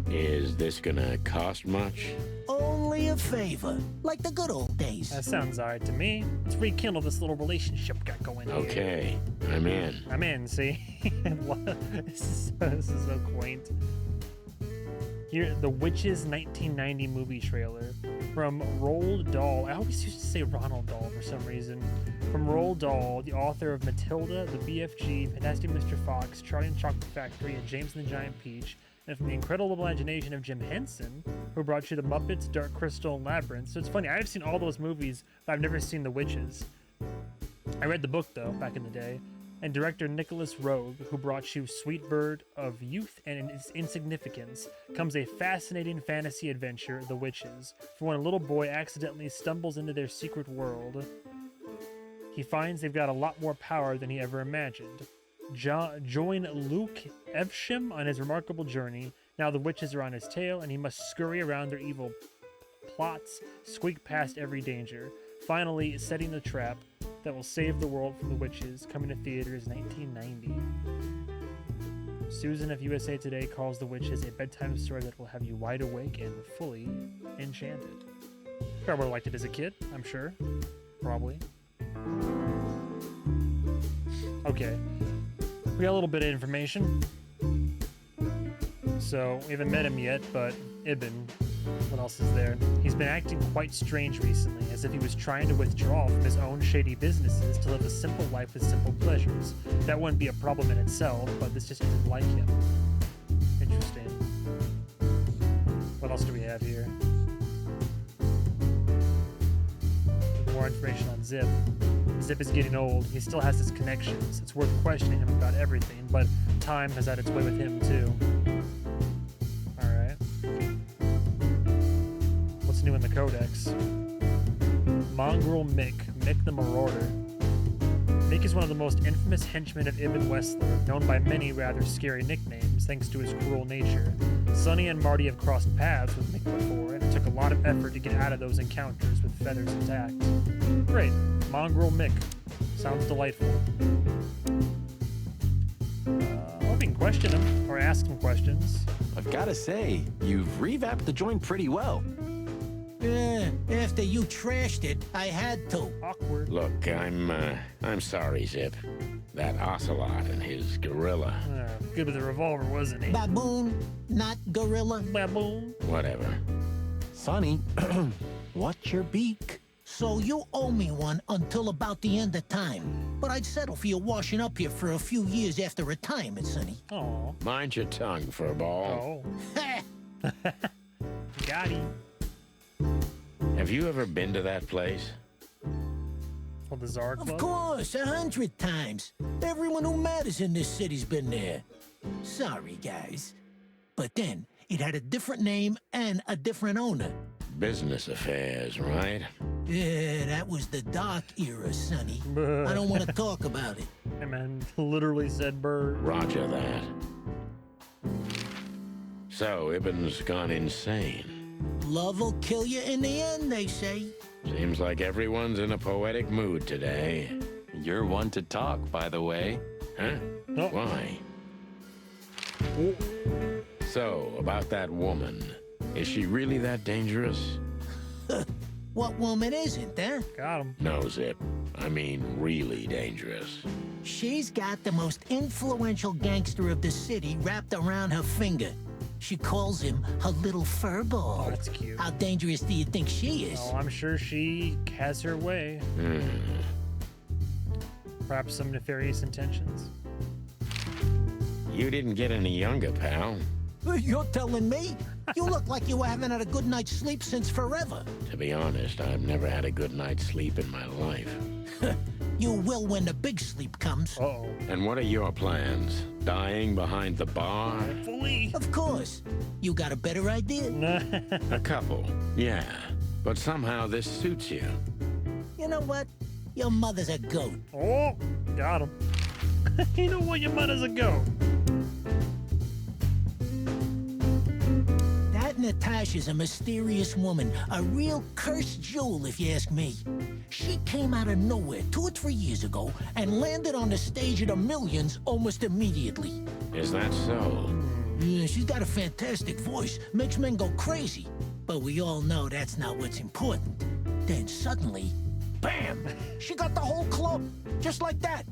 Is this gonna cost much? Only a favor, like the good old days. That sounds alright to me. Let's rekindle this little relationship we got going here. Okay, I'm in. I'm in, see? This is so quaint. Here, The Witches 1990 movie trailer from Roald Dahl. I always used to say Ronald Dahl for some reason. From Roald Dahl, the author of Matilda, The BFG, Fantastic Mr. Fox, Charlie and the Chocolate Factory, and James and the Giant Peach, and from the incredible imagination of Jim Henson, who brought you The Muppets, Dark Crystal, and Labyrinth. So it's funny, I've seen all those movies, but I've never seen The Witches. I read the book, though, back in the day. And director Nicholas Roeg, who brought you Sweet Bird of Youth and its Insignificance, comes a fascinating fantasy adventure, The Witches, for when a little boy accidentally stumbles into their secret world. He finds they've got a lot more power than he ever imagined. Join Luke Evesham on his remarkable journey. Now the witches are on his tail, and he must scurry around their evil plots, squeak past every danger, finally setting the trap that will save the world from the witches, coming to theaters 1990. Susan of USA Today calls The Witches a bedtime story that will have you wide awake and fully enchanted. I would have liked it as a kid, I'm sure. Probably. Okay. We got a little bit of information. So, we haven't met him yet, but Ibn, what else is there? He's been acting quite strange recently, as if he was trying to withdraw from his own shady businesses to live a simple life with simple pleasures. That wouldn't be a problem in itself, but this just isn't like him. Interesting. What else do we have here? More information on Zip. Zip is getting old. He still has his connections. It's worth questioning him about everything, but time has had its way with him, too. Alright. What's new in the Codex? Mongrel Mick. Mick the Marauder. Mick is one of the most infamous henchmen of Ibn Wessler, known by many rather scary nicknames thanks to his cruel nature. Sonny and Marty have crossed paths with Mick before, and it took a lot of effort to get out of those encounters with feathers intact. Great. Mongrel Mick. Sounds delightful. I hope we can question him, or ask him questions. I've gotta say, you've revamped the joint pretty well. Yeah, after you trashed it, I had to. Awkward. Look, I'm sorry, Zip. That ocelot and his gorilla. Good with a revolver, wasn't he? Baboon, not gorilla. Baboon. Whatever. Sonny, watch your beak. So you owe me one until about the end of time. But I'd settle for you washing up here for a few years after retirement, Sonny. Oh. Mind your tongue, furball. Oh. Got him. Have you ever been to that place? Well, the Czar Club? Of course, 100 times. Everyone who matters in this city's been there. Sorry, guys. But then, it had a different name and a different owner. Business affairs, right? Yeah, that was the dark era, Sonny. I don't want to talk about it. Hey, man, literally said bird. Roger that. So, Ibn's gone insane. Love will kill you in the end, they say. Seems like everyone's in a poetic mood today. You're one to talk, by the way. Huh? Oh. Why? Oh. So, about that woman. Is she really that dangerous? What woman isn't, huh? Got him. No, Zip. I mean, really dangerous. She's got the most influential gangster of the city wrapped around her finger. She calls him her little fur ball. Oh, that's cute. How dangerous do you think she is? Oh, I'm sure she has her way. Perhaps some nefarious intentions. You didn't get any younger, pal. You're telling me? You look like you haven't had a good night's sleep since forever. To be honest, I've never had a good night's sleep in my life. You will when the big sleep comes. Uh-oh. And what are your plans? Dying behind the bar? Fully. Of course. You got a better idea? A couple, yeah. But somehow this suits you. You know what? Your mother's a goat. Oh, got him. You know what? Your mother's a goat. That Natasha's a mysterious woman, a real cursed jewel, if you ask me. She came out of nowhere 2 or 3 years ago and landed on the stage of the Millions almost immediately. Is that so? Yeah, she's got a fantastic voice, makes men go crazy. But we all know that's not what's important. Then suddenly, bam! She got the whole club, just like that.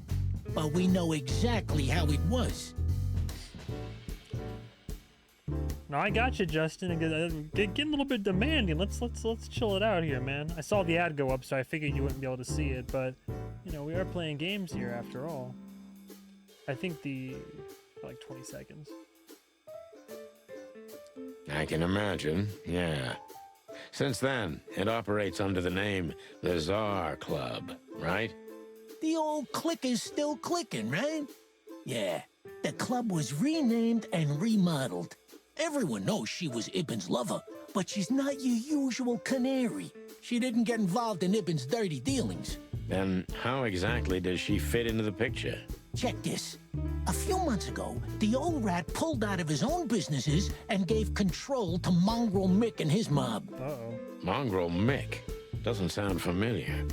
But we know exactly how it was. No, I got you, Justin. Getting a little bit demanding. Let's chill it out here, man. I saw the ad go up, so I figured you wouldn't be able to see it. But you know, we are playing games here after all. I think like 20 seconds. I can imagine, yeah. Since then, it operates under the name the Czar Club, right? The old click is still clicking, right? Yeah, the club was renamed and remodeled. Everyone knows she was Ibn's lover, but she's not your usual canary. She didn't get involved in Ibn's dirty dealings. Then how exactly does she fit into the picture? Check this. A few months ago, the old rat pulled out of his own businesses and gave control to Mongrel Mick and his mob. Uh-oh. Mongrel Mick? Doesn't sound familiar.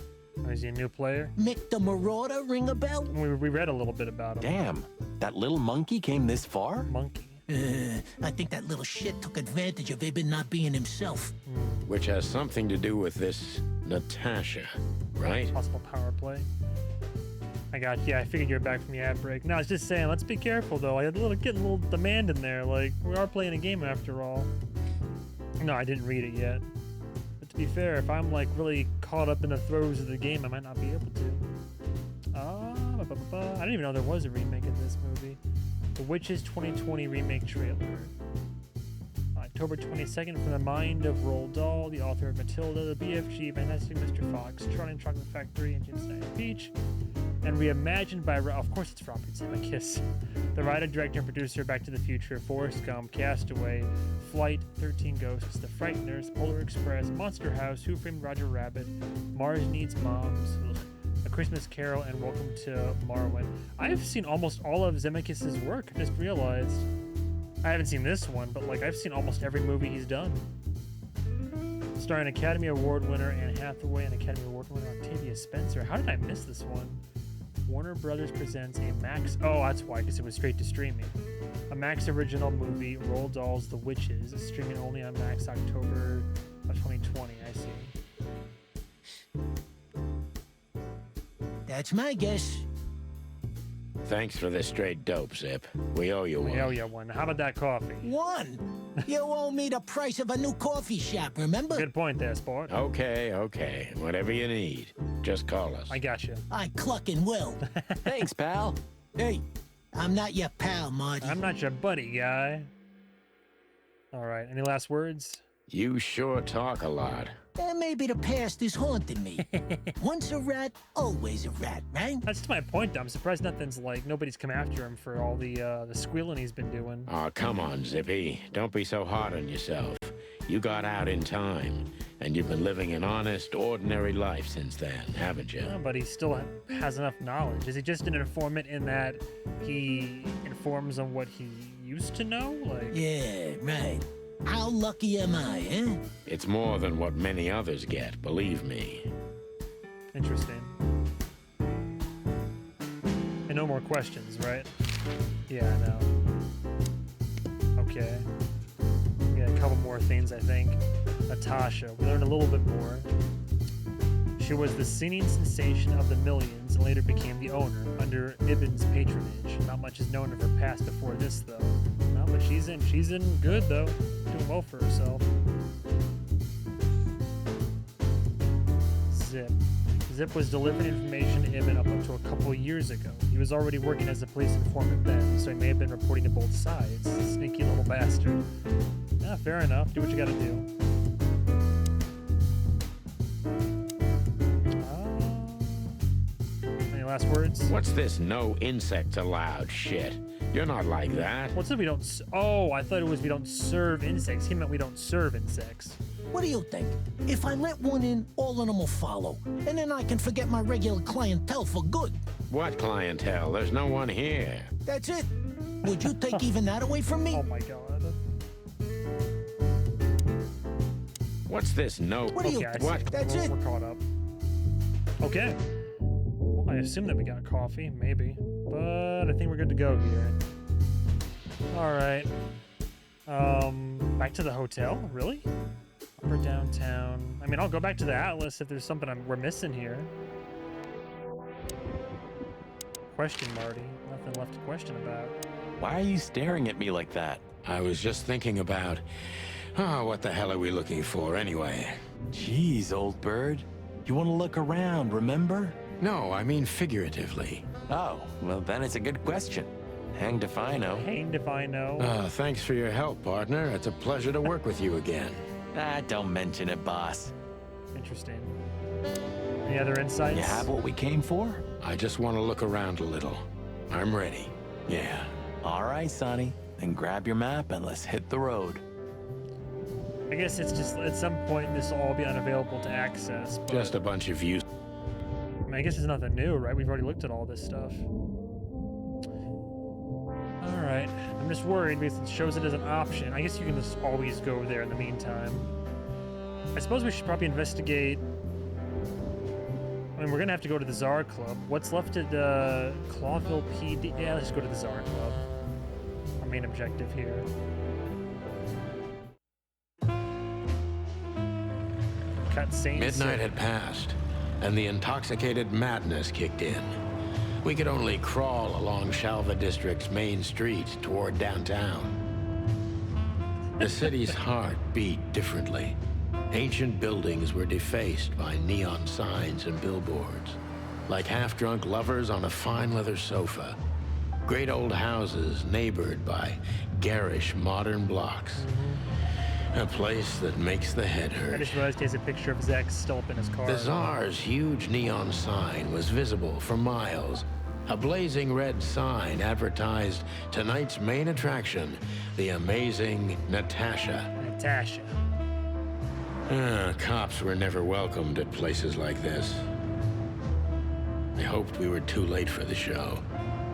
Oh, is he a new player? Mick the Marauder, ring a bell? We read a little bit about him. Damn, that little monkey came this far? Monkey. I think that little shit took advantage of Ibn not being himself. Which has something to do with this Natasha, right? Possible power play. I got you. I figured you were back from the ad break. No, I was just saying, let's be careful though. I had getting a little demand in there. Like, we are playing a game after all. No, I didn't read it yet. But to be fair, if I'm like really caught up in the throes of the game, I might not be able to. I didn't even know there was a remake of this movie. The Witches 2020 remake trailer. October 22nd, from the mind of Roald Dahl, the author of Matilda, the BFG, Fantastic Mr. Fox, Charlie and Chocolate Factory, and Jim Snider Peach, and reimagined by, of course it's Robert Zemeckis, the writer, director, and producer of Back to the Future, Forrest Gump, Castaway, Flight, 13 Ghosts, The Frighteners, Polar Express, Monster House, Who Framed Roger Rabbit, Mars Needs Moms, A Christmas Carol, and Welcome to Marwen. I've seen almost all of Zemeckis' work, I just realized. I haven't seen this one, but like I've seen almost every movie he's done. Starring Academy Award winner Anne Hathaway and Academy Award winner Octavia Spencer. How did I miss this one? Warner Brothers presents a Max... Oh, that's why, because it was straight to streaming. A Max original movie, Roald Dahl's The Witches, streaming only on Max October of 2020, I see. That's my guess. Thanks for the straight dope, Zip. We owe you one. We owe you one. How about that coffee? One? You owe me the price of a new coffee shop, remember? Good point there, sport. Okay, okay. Whatever you need. Just call us. I got you. I cluck and will. Thanks, pal. Hey, I'm not your pal, Marty. I'm not your buddy, guy. All right, any last words? You sure talk a lot. Maybe the past is haunting me. Once a rat, always a rat, right? That's to my point, though. I'm surprised nobody's come after him for all the squealing he's been doing. Oh, come on, Zippy. Don't be so hard on yourself. You got out in time, and you've been living an honest, ordinary life since then, haven't you? Yeah, but he still has enough knowledge. Is he just an informant in that he informs on what he used to know? Like, yeah, right. How lucky am I, eh? It's more than what many others get, believe me. Interesting. And no more questions, right? Yeah, I know. Okay. We got a couple more things, I think. Natasha, we learned a little bit more. She was the singing sensation of the millions and later became the owner under Ibn's patronage. Not much is known of her past before this, though. No, but she's in good, though. Doing well for herself. Zip. Zip was delivering information to Ibn up until a couple of years ago. He was already working as a police informant then, so he may have been reporting to both sides. Sneaky little bastard. Yeah, fair enough. Do what you gotta do. Any last words? What's this no insects allowed shit? You're not like that. What's if we don't... Oh, I thought it was we don't serve insects. He meant we don't serve insects. What do you think? If I let one in, all of them will follow. And then I can forget my regular clientele for good. What clientele? There's no one here. That's it. Would you take even that away from me? Oh my god. What's this note? What do you Okay, What? That's it. We're caught up. Okay. Well, I assume that we got coffee, maybe. But I think we're good to go here. Alright. Back to the hotel? Really? Upper downtown. I mean, I'll go back to the Atlas if there's something we're missing here. Question, Marty. Nothing left to question about. Why are you staring at me like that? I was just thinking about... Oh, what the hell are we looking for anyway? Jeez, old bird. You want to look around, remember? No, I mean figuratively. Oh, well then it's a good question. Hanged if I know. Hanged if I know. Thanks for your help, partner. It's a pleasure to work with you again. Don't mention it, boss. Interesting. Any other insights? You have what we came for? I just want to look around a little. I'm ready. Yeah. All right, Sonny. Then grab your map and let's hit the road. I guess it's just, at some point, this will all be unavailable to access. But, Just a bunch of views. I mean, I guess it's nothing new, right? We've already looked at all this stuff. Alright. I'm just worried because it shows it as an option. I guess you can just always go there in the meantime. I suppose we should probably investigate... I mean, we're gonna have to go to the Czar Club. What's left at Clawville PD? Yeah, let's go to the Czar Club. Our main objective here. Midnight had passed, and the intoxicated madness kicked in. We could only crawl along Shalva District's main street toward downtown. The city's heart beat differently. Ancient buildings were defaced by neon signs and billboards, like half-drunk lovers on a fine leather sofa. Great old houses neighbored by garish modern blocks. A place that makes the head hurt. I just realized he has a picture of Zek still up in his car. The Tsar's huge neon sign was visible for miles. A blazing red sign advertised tonight's main attraction, the amazing Natasha. Natasha. Cops were never welcomed at places like this. I hoped we were too late for the show.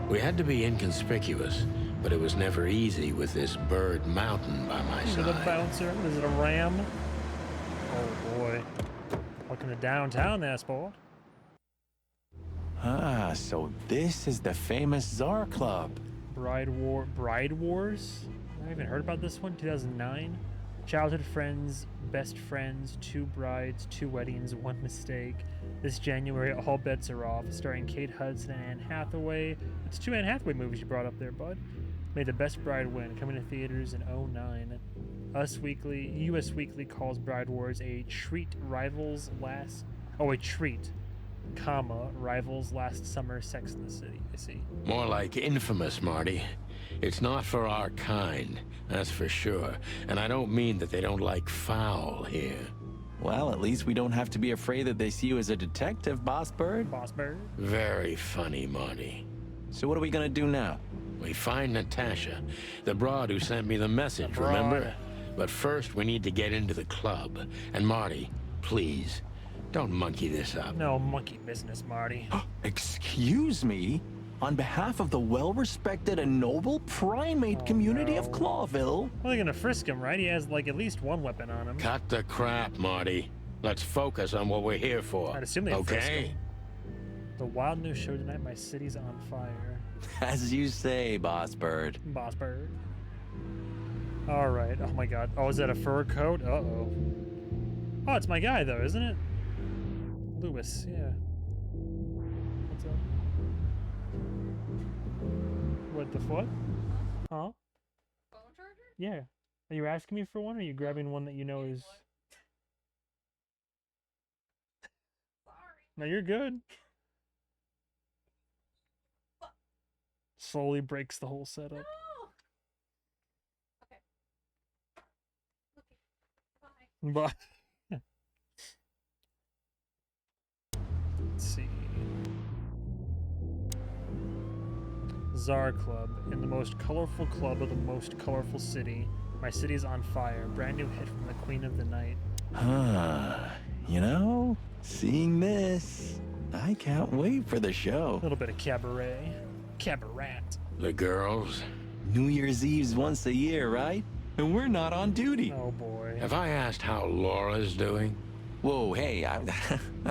We had to be inconspicuous, but it was never easy with this bird mountain by my Is it a side. bouncer? Is it a ram? Oh boy. Welcome to downtown, there, sport. Ah, so this is the famous Czar Club. Bride Wars? I haven't heard about this one. 2009. Childhood friends, best friends, 2 brides, 2 weddings, 1 mistake. This January, all bets are off. Starring Kate Hudson and Anne Hathaway. It's 2 Anne Hathaway movies you brought up there, bud. May the Best Bride win. Coming to theaters in 2009. US Weekly calls Bride Wars a treat rivals last summer Sex in the City. I see. More like infamous, Marty. It's not for our kind, that's for sure. And I don't mean that they don't like foul here. Well, at least we don't have to be afraid that they see you as a detective, Boss Bird. Boss Bird? Very funny, Marty. So what are we gonna do now? We find Natasha, the broad who sent me the message, remember? But first, we need to get into the club. And Marty, please, don't monkey this up. No monkey business, Marty. Excuse me? On behalf of the well-respected and noble primate community of Clawville. Well, they're gonna frisk him, right? He has, like, at least one weapon on him. Cut the crap, Marty. Let's focus on what we're here for. I'd assume they frisk okay? him. The wild news show tonight, my city's on fire. As you say, Boss Bird. Boss Bird. All right. Oh my God. Oh, is that a fur coat? Uh-oh. Oh, it's my guy though, isn't it? Lewis. Yeah. What's up? What the what? Huh? Phone charger? Yeah. Are you asking me for one, or are you grabbing one that you know is? Sorry. No, you're good. Slowly breaks the whole setup. No. Bye. Let's see. Czar Club. In the most colorful club of the most colorful city. My city's on fire. Brand new hit from the Queen of the Night. You know, seeing this, I can't wait for the show. A little bit of cabaret. Cabaret. The girls? New Year's Eve's once a year, right? And we're not on duty. Oh boy. Have I asked how Laura's doing? Whoa, hey, I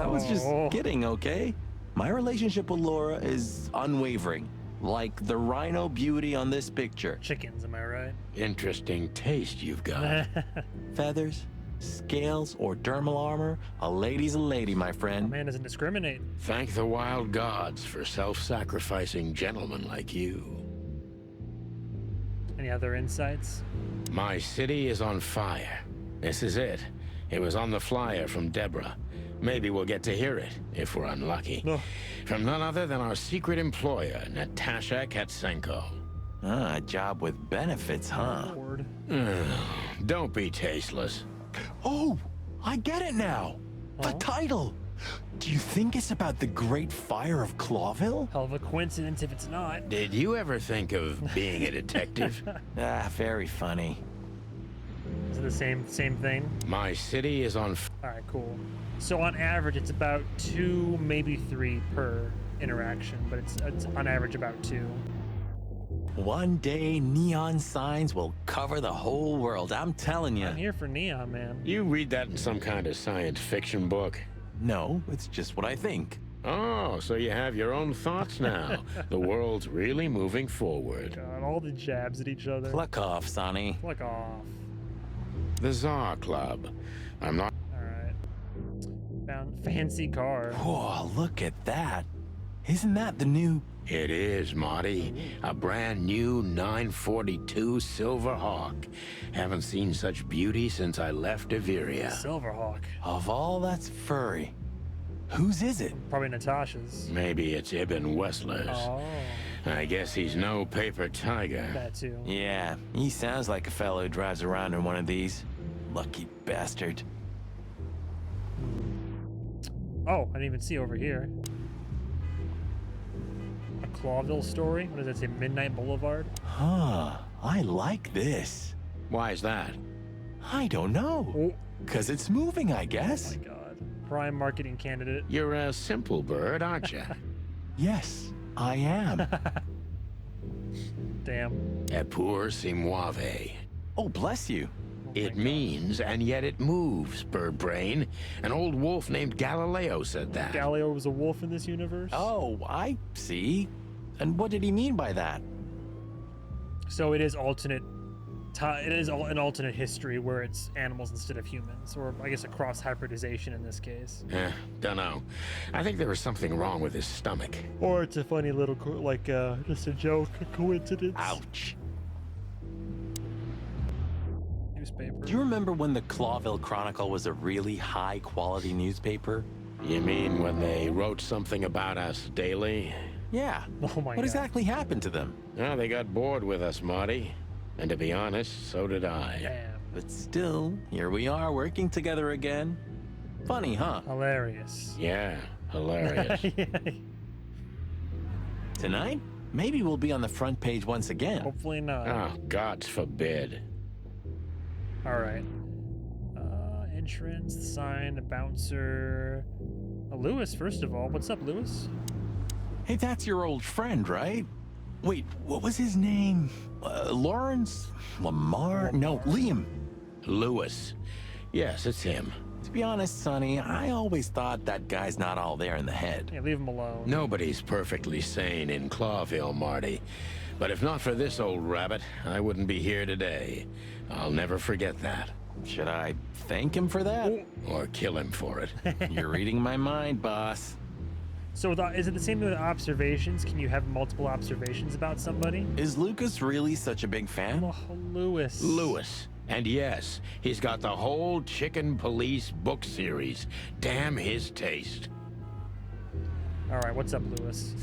was just kidding, okay? My relationship with Laura is unwavering, like the rhino beauty on this picture. Chickens, am I right? Interesting taste you've got. Feathers, scales, or dermal armor, a lady's a lady, my friend. Man doesn't discriminate. Thank the wild gods for self-sacrificing gentlemen like you. Any other insights? My city is on fire. This is it. It was on the flyer from Deborah. Maybe we'll get to hear it, if we're unlucky. No. From none other than our secret employer, Natasha Katsenko. Ah, a job with benefits, huh? Don't be tasteless. Oh, I get it now. The title. Do you think it's about the Great Fire of Clawville? Hell of a coincidence if it's not. Did you ever think of being a detective? Very funny. Is it the same thing? My city is on Alright, cool. So on average, it's about 2, maybe 3 per interaction, but it's on average about 2. One day, neon signs will cover the whole world, I'm telling you. I'm here for neon, man. You read that in some kind of science fiction book? No, it's just what I think. Oh, so you have your own thoughts now. The world's really moving forward. God, all the jabs at each other. Pluck off, Sonny. Pluck off. The Czar Club. I'm not... Alright. Found fancy car. Whoa, look at that. Isn't that the new... It is, Marty. A brand new 942 Silver Hawk. Haven't seen such beauty since I left Averia. Silverhawk. Of all that's furry, whose is it? Probably Natasha's. Maybe it's Ibn Wessler's. Oh. I guess he's no paper tiger. That too. Yeah, he sounds like a fellow who drives around in one of these. Lucky bastard. Oh, I didn't even see over here. A Clawville story? What does that say? Midnight Boulevard? Huh, I like this. Why is that? I don't know. Because it's moving, I guess. Oh my God. Prime marketing candidate. You're a simple bird, aren't you? Yes, I am. Damn. Epur si muove. Oh, bless you. It means, and yet it moves, bird brain. An old wolf named Galileo said that. Galileo was a wolf in this universe? Oh, I see. And what did he mean by that? So it is alternate. It is an alternate history where it's animals instead of humans, or I guess a cross hybridization in this case. Dunno. I think there was something wrong with his stomach. Or it's a funny little, just a joke, a coincidence. Ouch. newspaper. Do you remember when the Clawville Chronicle was a really high-quality newspaper? You mean when they wrote something about us daily? Yeah. Oh my God. What exactly happened to them? Well, they got bored with us, Marty. And to be honest, so did I. Damn. But still, here we are working together again. Funny, huh? Hilarious. Yeah, hilarious. Tonight, maybe we'll be on the front page once again. Hopefully not. Oh, God forbid. All right. Entrance, the sign, the bouncer. Lewis, first of all. What's up, Lewis? Hey, that's your old friend, right? Wait, what was his name? Lawrence? Lamar? No, Liam. Lewis. Yes, it's him. To be honest, Sonny, I always thought that guy's not all there in the head. Yeah, leave him alone. Nobody's perfectly sane in Clawville, Marty. But if not for this old rabbit, I wouldn't be here today. I'll never forget that. Should I thank him for that? Or kill him for it. You're reading my mind, boss. So is it the same with observations? Can you have multiple observations about somebody? Is Lucas really such a big fan? Oh, Lewis. Lewis. And yes, he's got the whole Chicken Police book series. Damn his taste. All right, what's up, Lewis?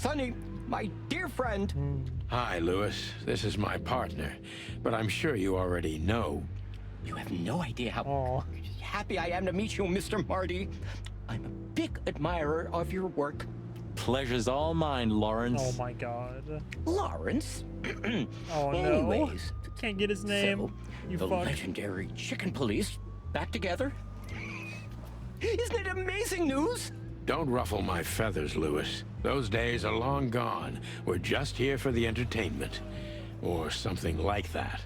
Sonny, my dear friend. Hi, Lewis. This is my partner. But I'm sure you already know. You have no idea how happy I am to meet you, Mr. Marty. I'm a big admirer of your work. Pleasure's all mine, Lawrence. Oh my God. Lawrence? Oh no. Anyways. Can't get his name. So, You the fuck. legendary Chicken Police back together? Isn't it amazing news? Don't ruffle my feathers, Lewis. Those days are long gone. We're just here for the entertainment. Or something like that.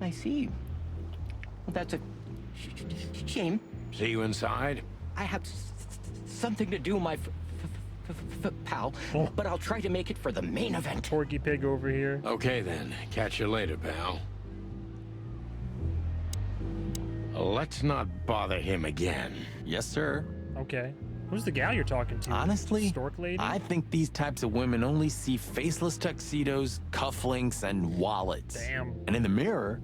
I see. Well, that's a shame. See you inside? I have something to do, my pal, but I'll try to make it for the main event. Porky Pig over here. Okay then. Catch you later, pal. Let's not bother him again. Yes, sir. Okay. Who's the gal you're talking to? Honestly, Stork lady? I think these types of women only see faceless tuxedos, cufflinks, and wallets. Damn. And in the mirror,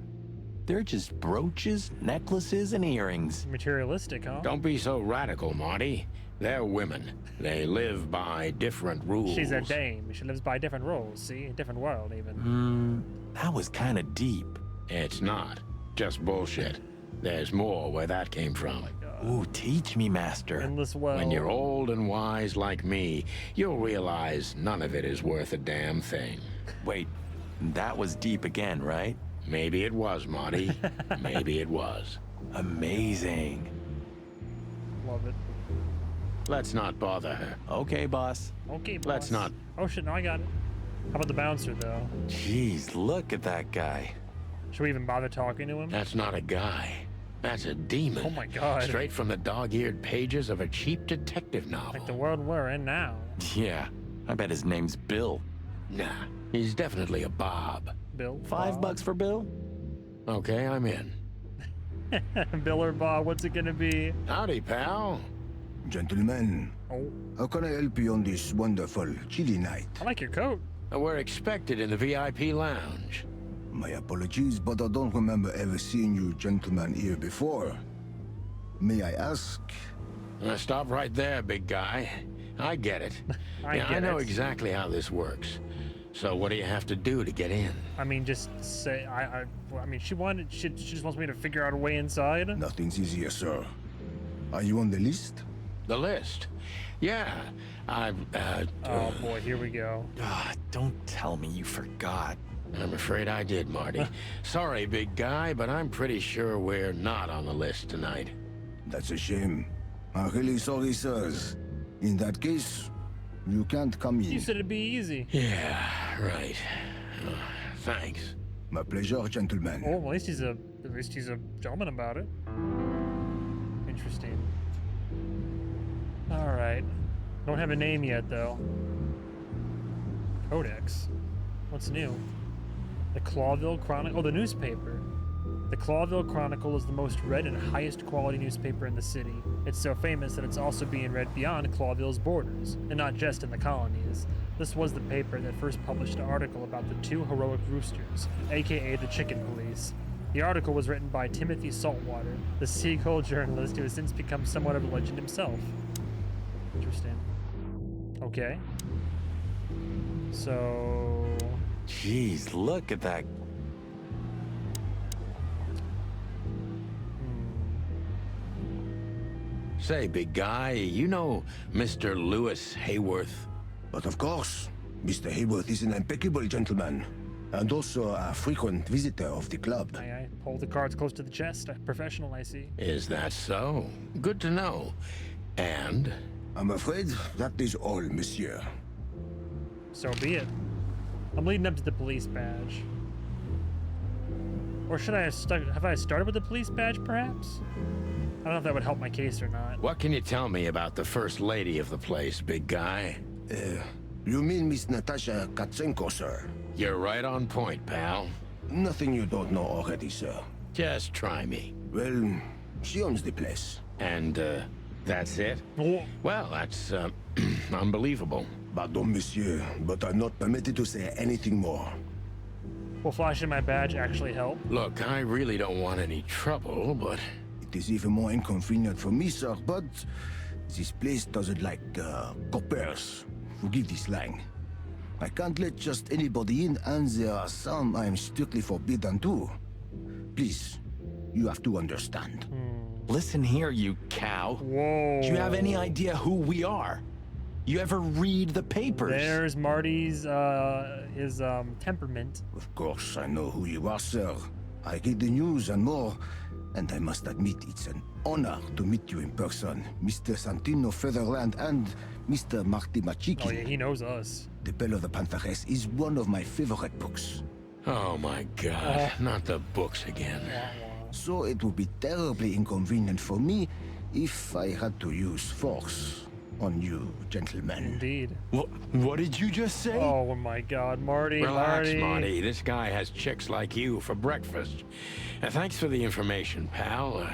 they're just brooches, necklaces, and earrings. Materialistic, huh? Don't be so radical, Marty. They're women. They live by different rules. She's a dame. She lives by different rules, see? A different world, even. That was kind of deep. It's not. Just bullshit. There's more where that came from. Ooh, teach me, master. Endless well. When you're old and wise like me, you'll realize none of it is worth a damn thing. Wait, that was deep again, right? Maybe it was, Marty. Maybe it was. Amazing. Love it. Let's not bother her. Okay, boss. Okay, boss. Let's not. Oh shit, no, I got it. How about the bouncer, though? Jeez, look at that guy. Should we even bother talking to him? That's not a guy. That's a demon. Oh my God. Straight from the dog-eared pages of a cheap detective novel. Like the world we're in now. Yeah, I bet his name's Bill. Nah, he's definitely a Bob. Bill? $5 for Bill? Okay, I'm in. Bill or Bob, what's it gonna be? Howdy, pal. Gentlemen, how can I help you on this wonderful, chilly night? I like your coat. We're expected in the VIP lounge. My apologies, but I don't remember ever seeing you gentlemen here before. May I ask? Stop right there, big guy. I get it. I know exactly how this works. So what do you have to do to get in? I mean, just say, I mean, she just wants me to figure out a way inside. Nothing's easier, sir. Are you on the list? The list? Yeah, oh boy, here we go. Don't tell me you forgot. I'm afraid I did, Marty. Sorry, big guy, but I'm pretty sure we're not on the list tonight. That's a shame. I'm really sorry, sirs. In that case, you can't come in. You said it'd be easy. Yeah, right. Thanks. My pleasure, gentlemen. Oh, well, at least he's a gentleman about it. Interesting. All right. Don't have a name yet, though. Codex. What's new? The Clawville Chronicle. Oh, the newspaper. The Clawville Chronicle is the most read and highest quality newspaper in the city. It's so famous that it's also being read beyond Clawville's borders, and not just in the colonies. This was the paper that first published an article about the two heroic roosters, aka the Chicken Police. The article was written by Timothy Saltwater, the Seagull journalist who has since become somewhat of a legend himself. Interesting. Okay. So... Jeez, look at that. Say, big guy, you know Mr. Lewis Hayworth? But of course, Mr. Hayworth is an impeccable gentleman, and also a frequent visitor of the club. I hold the cards close to the chest. A professional, I see. Is that so? Good to know. And? I'm afraid that is all, monsieur. So be it. I'm leading up to the police badge. Or should I have I started with the police badge, perhaps? I don't know if that would help my case or not. What can you tell me about the first lady of the place, big guy? You mean Miss Natasha Katsenko, sir? You're right on point, pal. Nothing you don't know already, sir. Just try me. Well, she owns the place. And, that's it? Oh. Well, that's, unbelievable. Pardon, monsieur, but I'm not permitted to say anything more. Will flashing my badge actually help? Look, I really don't want any trouble, but... It is even more inconvenient for me, sir, but this place doesn't like, coppers. Forgive the slang. I can't let just anybody in, and there are some I am strictly forbidden to. Please, you have to understand. Listen here, you cow. Whoa. Do you have any idea who we are? You ever read the papers? There's Marty's, his temperament. Of course, I know who you are, sir. I read the news and more, and I must admit it's an honor to meet you in person, Mr. Santino Featherland and Mr. Marty Machiki. Oh yeah, he knows us. The Bell of the Pantheress is one of my favorite books. Oh my God, not the books again. So it would be terribly inconvenient for me if I had to use force on you, gentlemen. Indeed. What did you just say? Oh my God, Marty. Relax, Marty. This guy has chicks like you for breakfast. Thanks for the information, pal.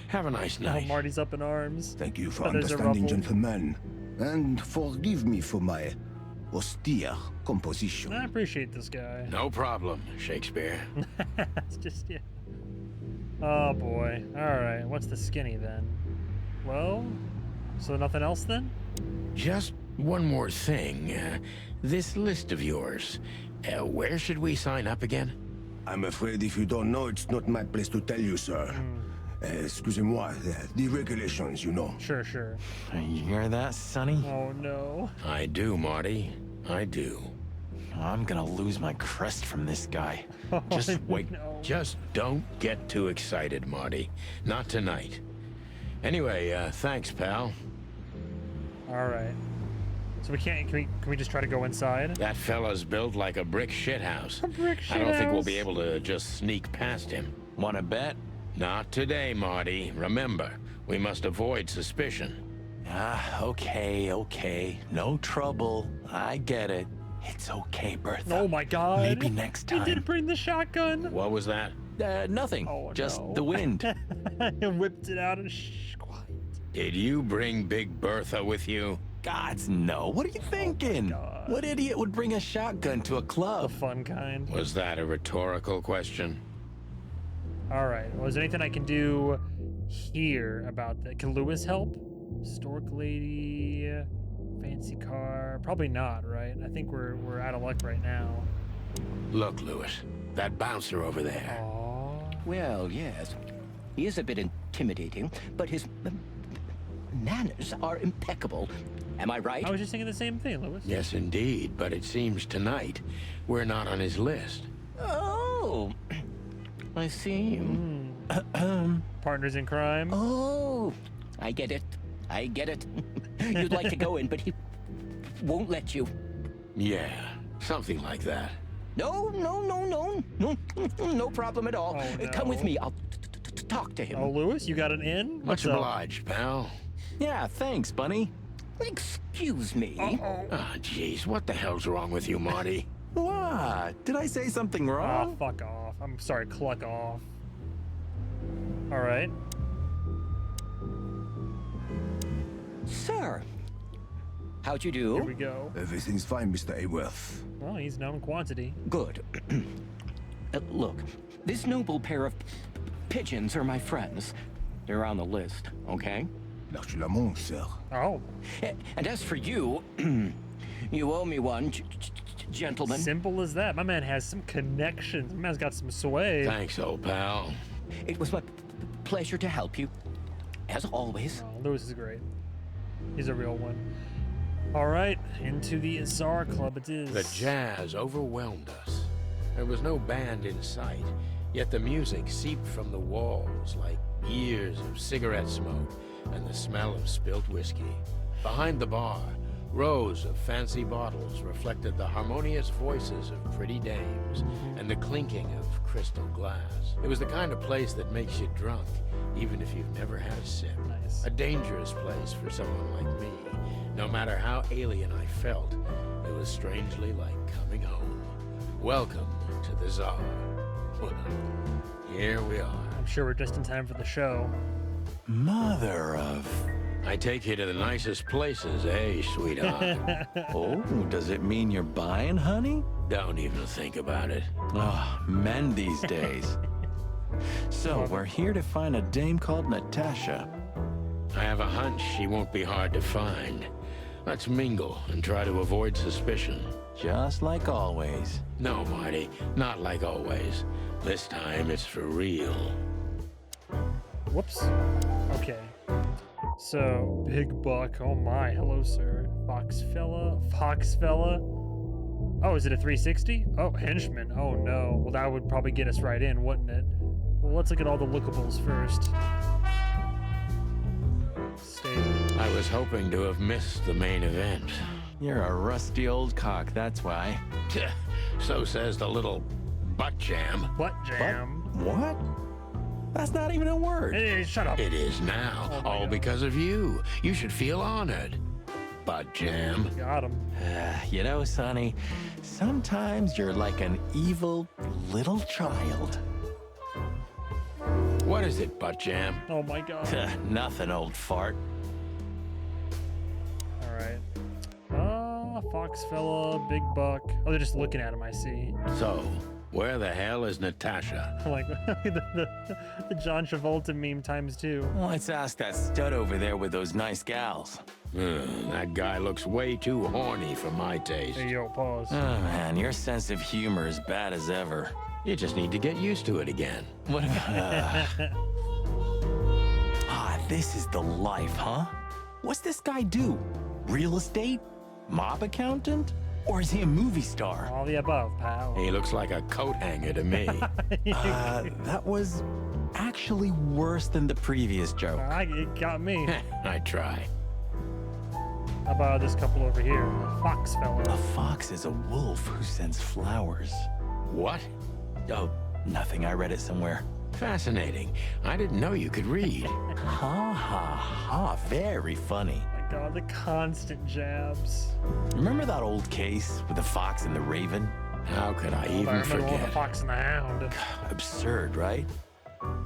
Have a nice night. Oh, Marty's up in arms. Thank you for Feathers are understanding, ruffled. gentlemen. And forgive me for my austere composition. I appreciate this guy. No problem, Shakespeare. It's just, yeah. Oh boy. Alright, what's the skinny then? Well, so nothing else then? Just one more thing. This list of yours, where should we sign up again? I'm afraid if you don't know, it's not my place to tell you, sir. Excusez-moi, the regulations, you know. Sure. You hear that, Sonny? Oh no. I do, Marty. I do. I'm gonna lose my crest from this guy. Just wait. No. Just don't get too excited, Marty. Not tonight. Anyway, thanks, pal. Alright. So we can't, can we just try to go inside? That fella's built like a brick shithouse. A brick I don't think we'll shithouse. be able to just sneak past him. Wanna bet? Not today, Marty. Remember, we must avoid suspicion. Okay. No trouble. I get it. It's okay, Bertha. Oh my God. Maybe next time. He did bring the shotgun. What was that? Nothing. Oh, Just no. the wind. And whipped it out and quiet. Did you bring Big Bertha with you? Gods, no. What are you thinking? God. What idiot would bring a shotgun to a The club? fun kind. Was that a rhetorical question? Alright, well, is there anything I can do here about that? Can Lewis help? Stork lady, fancy car. Probably not, right? I think we're out of luck right now. Look, Lewis, that bouncer over there. Aww. Well, yes. He is a bit intimidating, but his manners are impeccable. Am I right? I was just thinking the same thing, Lewis. Yes, indeed, but it seems tonight we're not on his list. Oh, I see. Partners in crime. Oh, I get it. You'd like to go in, but he won't let you. Yeah, something like that. No problem at all. Oh, no. Come with me. I'll talk to him. Oh, Lewis, you got an in? Much What's up? obliged, pal. Yeah, thanks, Bunny. Excuse me. Ah, jeez, what the hell's wrong with you, Marty? What? Did I say something Ah, wrong? fuck off. I'm sorry, cluck off. Alright. Sir, how'd you do? Here we go. Everything's fine, Mr. Hayworth. Well, he's known quantity. Good. Look, this noble pair of pigeons are my friends. They're on the list, okay? L'archulament, sir. Oh. And as for you, you owe me one, gentlemen. Simple as that. My man has some connections. My man's got some sway. Thanks, old pal. It was my pleasure to help you, as always. Oh, Lewis is great. He's a real one. All right, into the Azar Club it is. The jazz overwhelmed us. There was no band in sight, yet the music seeped from the walls like years of cigarette smoke and the smell of spilt whiskey. Behind the bar, rows of fancy bottles reflected the harmonious voices of pretty dames and the clinking of crystal glass. It was the kind of place that makes you drunk, even if you've never had a sip. Nice. A dangerous place for someone like me. No matter how alien I felt, it was strangely like coming home. Welcome to the Czar. Here we are. I'm sure we're just in time for the show. Mother of... I take you to the nicest places, eh, sweetheart? Oh, does it mean you're buying, honey? Don't even think about it. Oh, men these days. So, we're here to find a dame called Natasha. I have a hunch she won't be hard to find. Let's mingle and try to avoid suspicion. Just like always. No, Marty, not like always. This time it's for real. Whoops. Okay. So, Big Buck. Oh my. Hello, sir. Foxfella. Oh, is it a 360? Oh, henchman. Oh no. Well, that would probably get us right in, wouldn't it? Well, let's look at all the lookables first. I was hoping to have missed the main event. You're a rusty old cock, that's why. So says the little butt jam. Butt jam? What? That's not even a word. Hey, shut up. It is now. Oh all God. because of you. You should feel honored. Butt jam. Got him. You know, Sonny, sometimes you're like an evil little child. What is it, butt jam? Oh my God. Nothing, old fart. Alright. Foxfella, Big Buck. Oh, they're just looking at him, I see. So, where the hell is Natasha? Like the John Travolta meme times 2. Let's ask that stud over there with those nice gals. That guy looks way too horny for my taste. Hey, yo, pause. Oh, man, your sense of humor is bad as ever. You just need to get used to it again. What this is the life, huh? What's this guy do? Real estate? Mob accountant? Or is he a movie star? All the above, pal. He looks like a coat hanger to me. That was actually worse than the previous joke. It got me. I try. How about this couple over here? Foxfella. A fox is a wolf who sends flowers. What? Oh, nothing. I read it somewhere. Fascinating. I didn't know you could read. Ha ha ha. Very funny. Oh my God, the constant jabs. Remember that old case with the fox and the raven? How could I I even remember all the forget? Fox and the Hound. Absurd, right?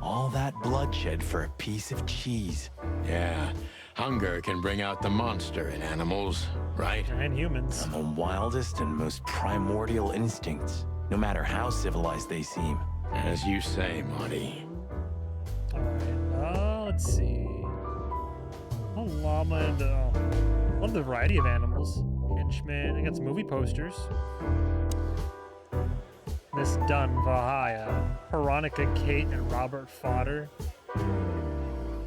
All that bloodshed for a piece of cheese. Yeah, hunger can bring out the monster in animals, right? And humans. And the wildest and most primordial instincts, no matter how civilized they seem. As you say, Marty. Alright, let's see. A llama and love the variety of animals. Henchman. I got some movie posters. Miss Dunn, Vahaya, Veronica, Kate, and Robert Fodder.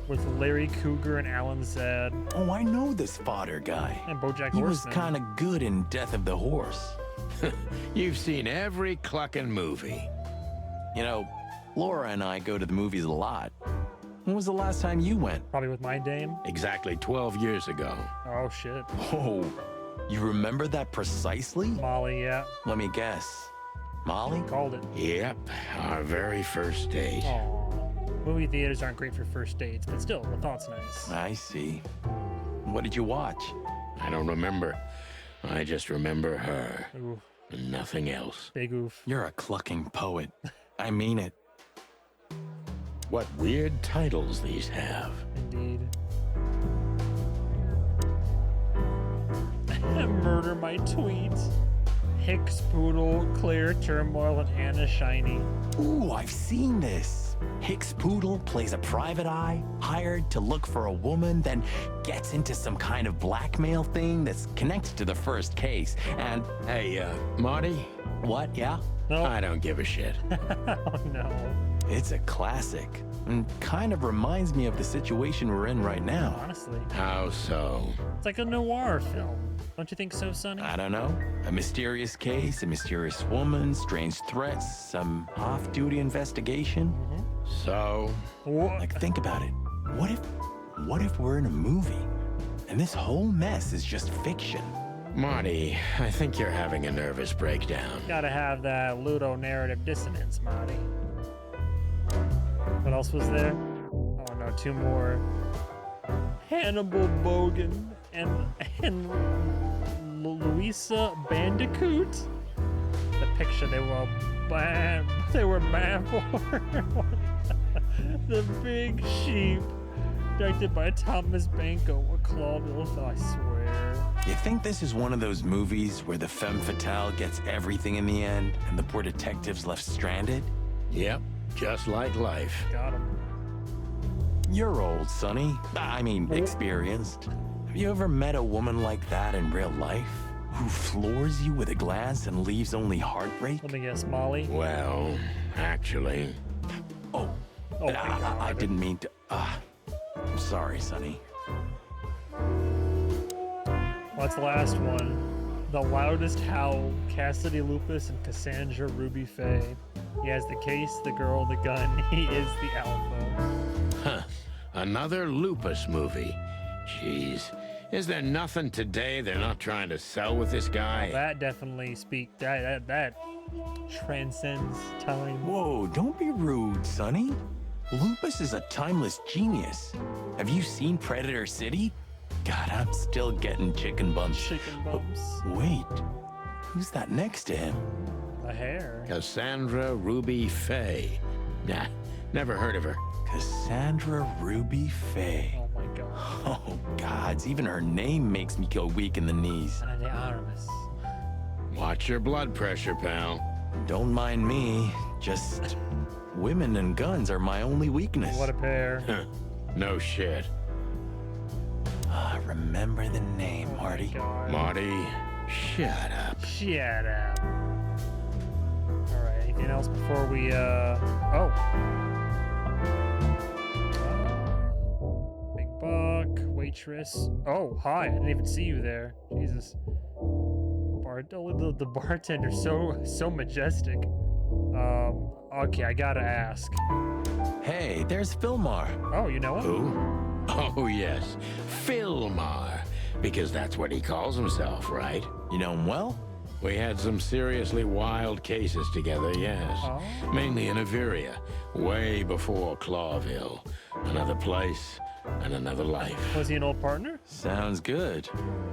With Larry Cougar and Alan Zed. Oh, I know this fodder guy. And BoJack He was Horseman. kind of good in Death of the Horse. You've seen every clucking movie. You know, Laura and I go to the movies a lot. When was the last time you went? Probably with my dame. Exactly 12 years ago. Oh, shit. Oh, you remember that precisely? Molly, yeah. Let me guess. Molly? Called it. Yep, our very first date. Aww. Movie theaters aren't great for first dates, but still, the thought's nice. I see. What did you watch? I don't remember. I just remember her. Ooh, And nothing else. big oof. You're a clucking poet. I mean it. What weird titles these have. Indeed. Murder my tweets. Hicks, Poodle, Clear, Turmoil, and Anna Shiny. Ooh, I've seen this. Hicks Poodle plays a private eye, hired to look for a woman, then gets into some kind of blackmail thing that's connected to the first case. And Hey, Marty? what? Yeah? No. I don't give a shit. Oh no. It's a classic. And kind of reminds me of the situation we're in right now. Honestly. How so? It's like a noir film. Don't you think so, Sonny? I don't know. A mysterious case, a mysterious woman, strange threats, some off-duty investigation. So? Like, think about it. What if we're in a movie and this whole mess is just fiction? Marty, I think you're having a nervous breakdown. Gotta have that Ludo narrative dissonance, Marty. What else was there? Oh no, two more. Hannibal Bogan and Louisa Bandicoot. The picture they were bad for. The Big Sheep, directed by Thomas Banco, a Clawville, I swear. You think this is one of those movies where the femme fatale gets everything in the end and the poor detective's left stranded? Yep, just like life. Got him. You're old, Sonny. I mean, experienced. Have you ever met a woman like that in real life? Who floors you with a glance and leaves only heartbreak? Let me guess, Molly? Well, actually... Oh, I didn't mean to... I'm sorry, Sonny. What's the last one? The Loudest Howl, Cassidy Lupus and Cassandra Ruby Faye. He has the case, the girl, the gun. He is the alpha. Huh. Another Lupus movie. Jeez. Is there nothing today they're not trying to sell with this guy? That definitely that transcends time. Whoa, don't be rude, Sonny. Lupus is a timeless genius. Have you seen Predator City? God, I'm still getting chicken bumps. Chicken bumps. Wait, who's that next to him? The hair. Cassandra Ruby Faye. Nah, never heard of her. Cassandra Ruby Faye. Oh my god. Oh, gods, even her name makes me go weak in the knees. Ana de Armas. Watch your blood pressure, pal. Don't mind me, just women and guns are my only weakness. What a pair. No shit. Remember the name, Marty. God. Marty, shut up. Shut up. Alright, anything else before we, Big Buck, waitress. Oh, hi, I didn't even see you there. Jesus. The bartender's so majestic. Okay, I gotta ask. Hey, there's Philmar. Oh, you know him? Who? Oh, yes. Philmar. Because that's what he calls himself, right? You know him well? We had some seriously wild cases together, yes. Oh. Mainly in Averia, way before Clawville. Another place and another life. Was he an old partner? Sounds good.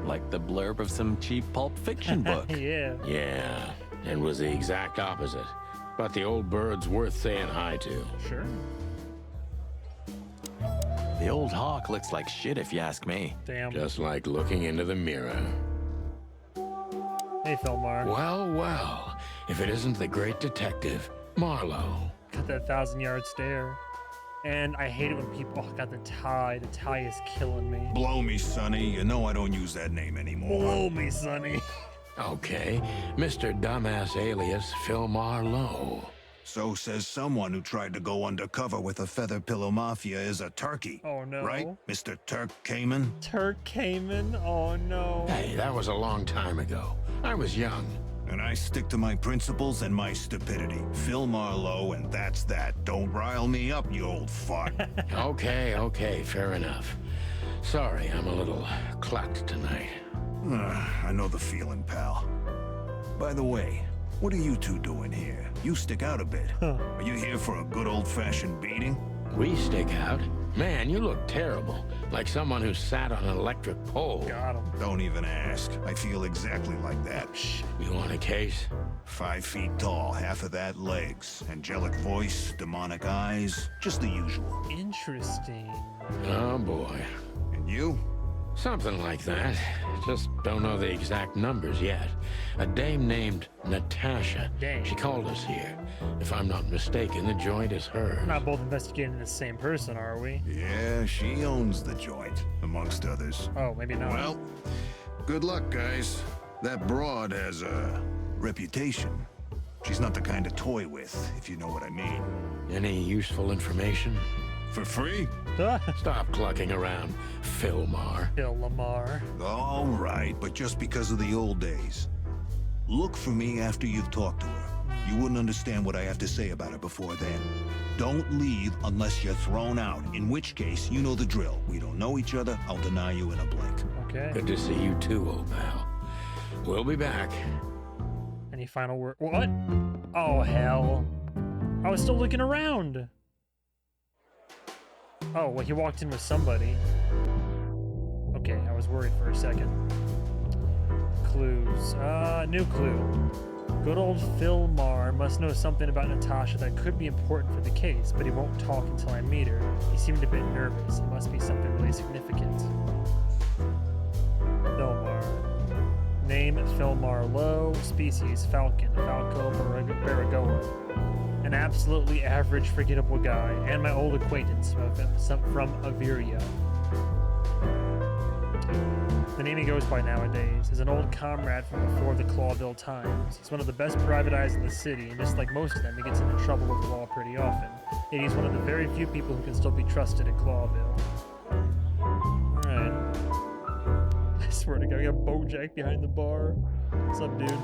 Like the blurb of some cheap pulp fiction book. Yeah. Yeah, it was the exact opposite. But the old bird's worth saying hi to. Sure. The old hawk looks like shit if you ask me. Damn. Just like looking into the mirror. Hey, Philmar. Well, well, if it isn't the great detective, Marlowe. Got that 1,000-yard stare. And I hate it when people, oh god, the tie is killing me. Blow me, Sonny. You know I don't use that name anymore. Blow me, Sonny. Okay, Mr. Dumbass alias Phil Marlowe. So says someone who tried to go undercover with a Feather Pillow Mafia is a turkey. Oh no. Right, Mr. Turk Cayman? Turk Cayman? Oh no. Hey, that was a long time ago. I was young. And I stick to my principles and my stupidity. Phil Marlowe, and that's that. Don't rile me up, you old fart. Okay, fair enough. Sorry, I'm a little clucked tonight. I know the feeling, pal. By the way, what are you two doing here? You stick out a bit. Are you here for a good old-fashioned beating? We stick out? Man, you look terrible. Like someone who sat on an electric pole. Got him. Don't even ask. I feel exactly like that. You want a case? 5 feet tall, half of that legs. Angelic voice, demonic eyes, just the usual. Interesting. Oh boy. And you? Something like that. Just don't know the exact numbers yet. A dame named Natasha. Dang. She called us here. If I'm not mistaken, the joint is hers. We're not both investigating the same person, are we? Yeah, she owns the joint, amongst others. Oh, maybe not. Well, good luck, guys. That broad has a reputation. She's not the kind to toy with, if you know what I mean. Any useful information? For free? Stop clucking around, Philmar. Phil Lamar. All right, but just because of the old days. Look for me after you've talked to her. You wouldn't understand what I have to say about her before then. Don't leave unless you're thrown out, in which case, you know the drill. We don't know each other, I'll deny you in a blink. Okay. Good to see you too, old pal. We'll be back. Any final word? What? Oh, hell. I was still looking around. Oh, well, he walked in with somebody. Okay, I was worried for a second. Clues. New clue. Good old Philmar must know something about Natasha that could be important for the case, but he won't talk until I meet her. He seemed a bit nervous. It must be something really significant. Philmar. Name Philmar Lowe. Species Falcon. Falco Baragoa. An absolutely average, forgettable guy, and my old acquaintance from Averia. The name he goes by nowadays is an old comrade from before the Clawville times. He's one of the best private eyes in the city, and just like most of them, he gets into trouble with the law pretty often. Yet he's one of the very few people who can still be trusted in Clawville. Alright. I swear to God, we got Bojack behind the bar. What's up, dude?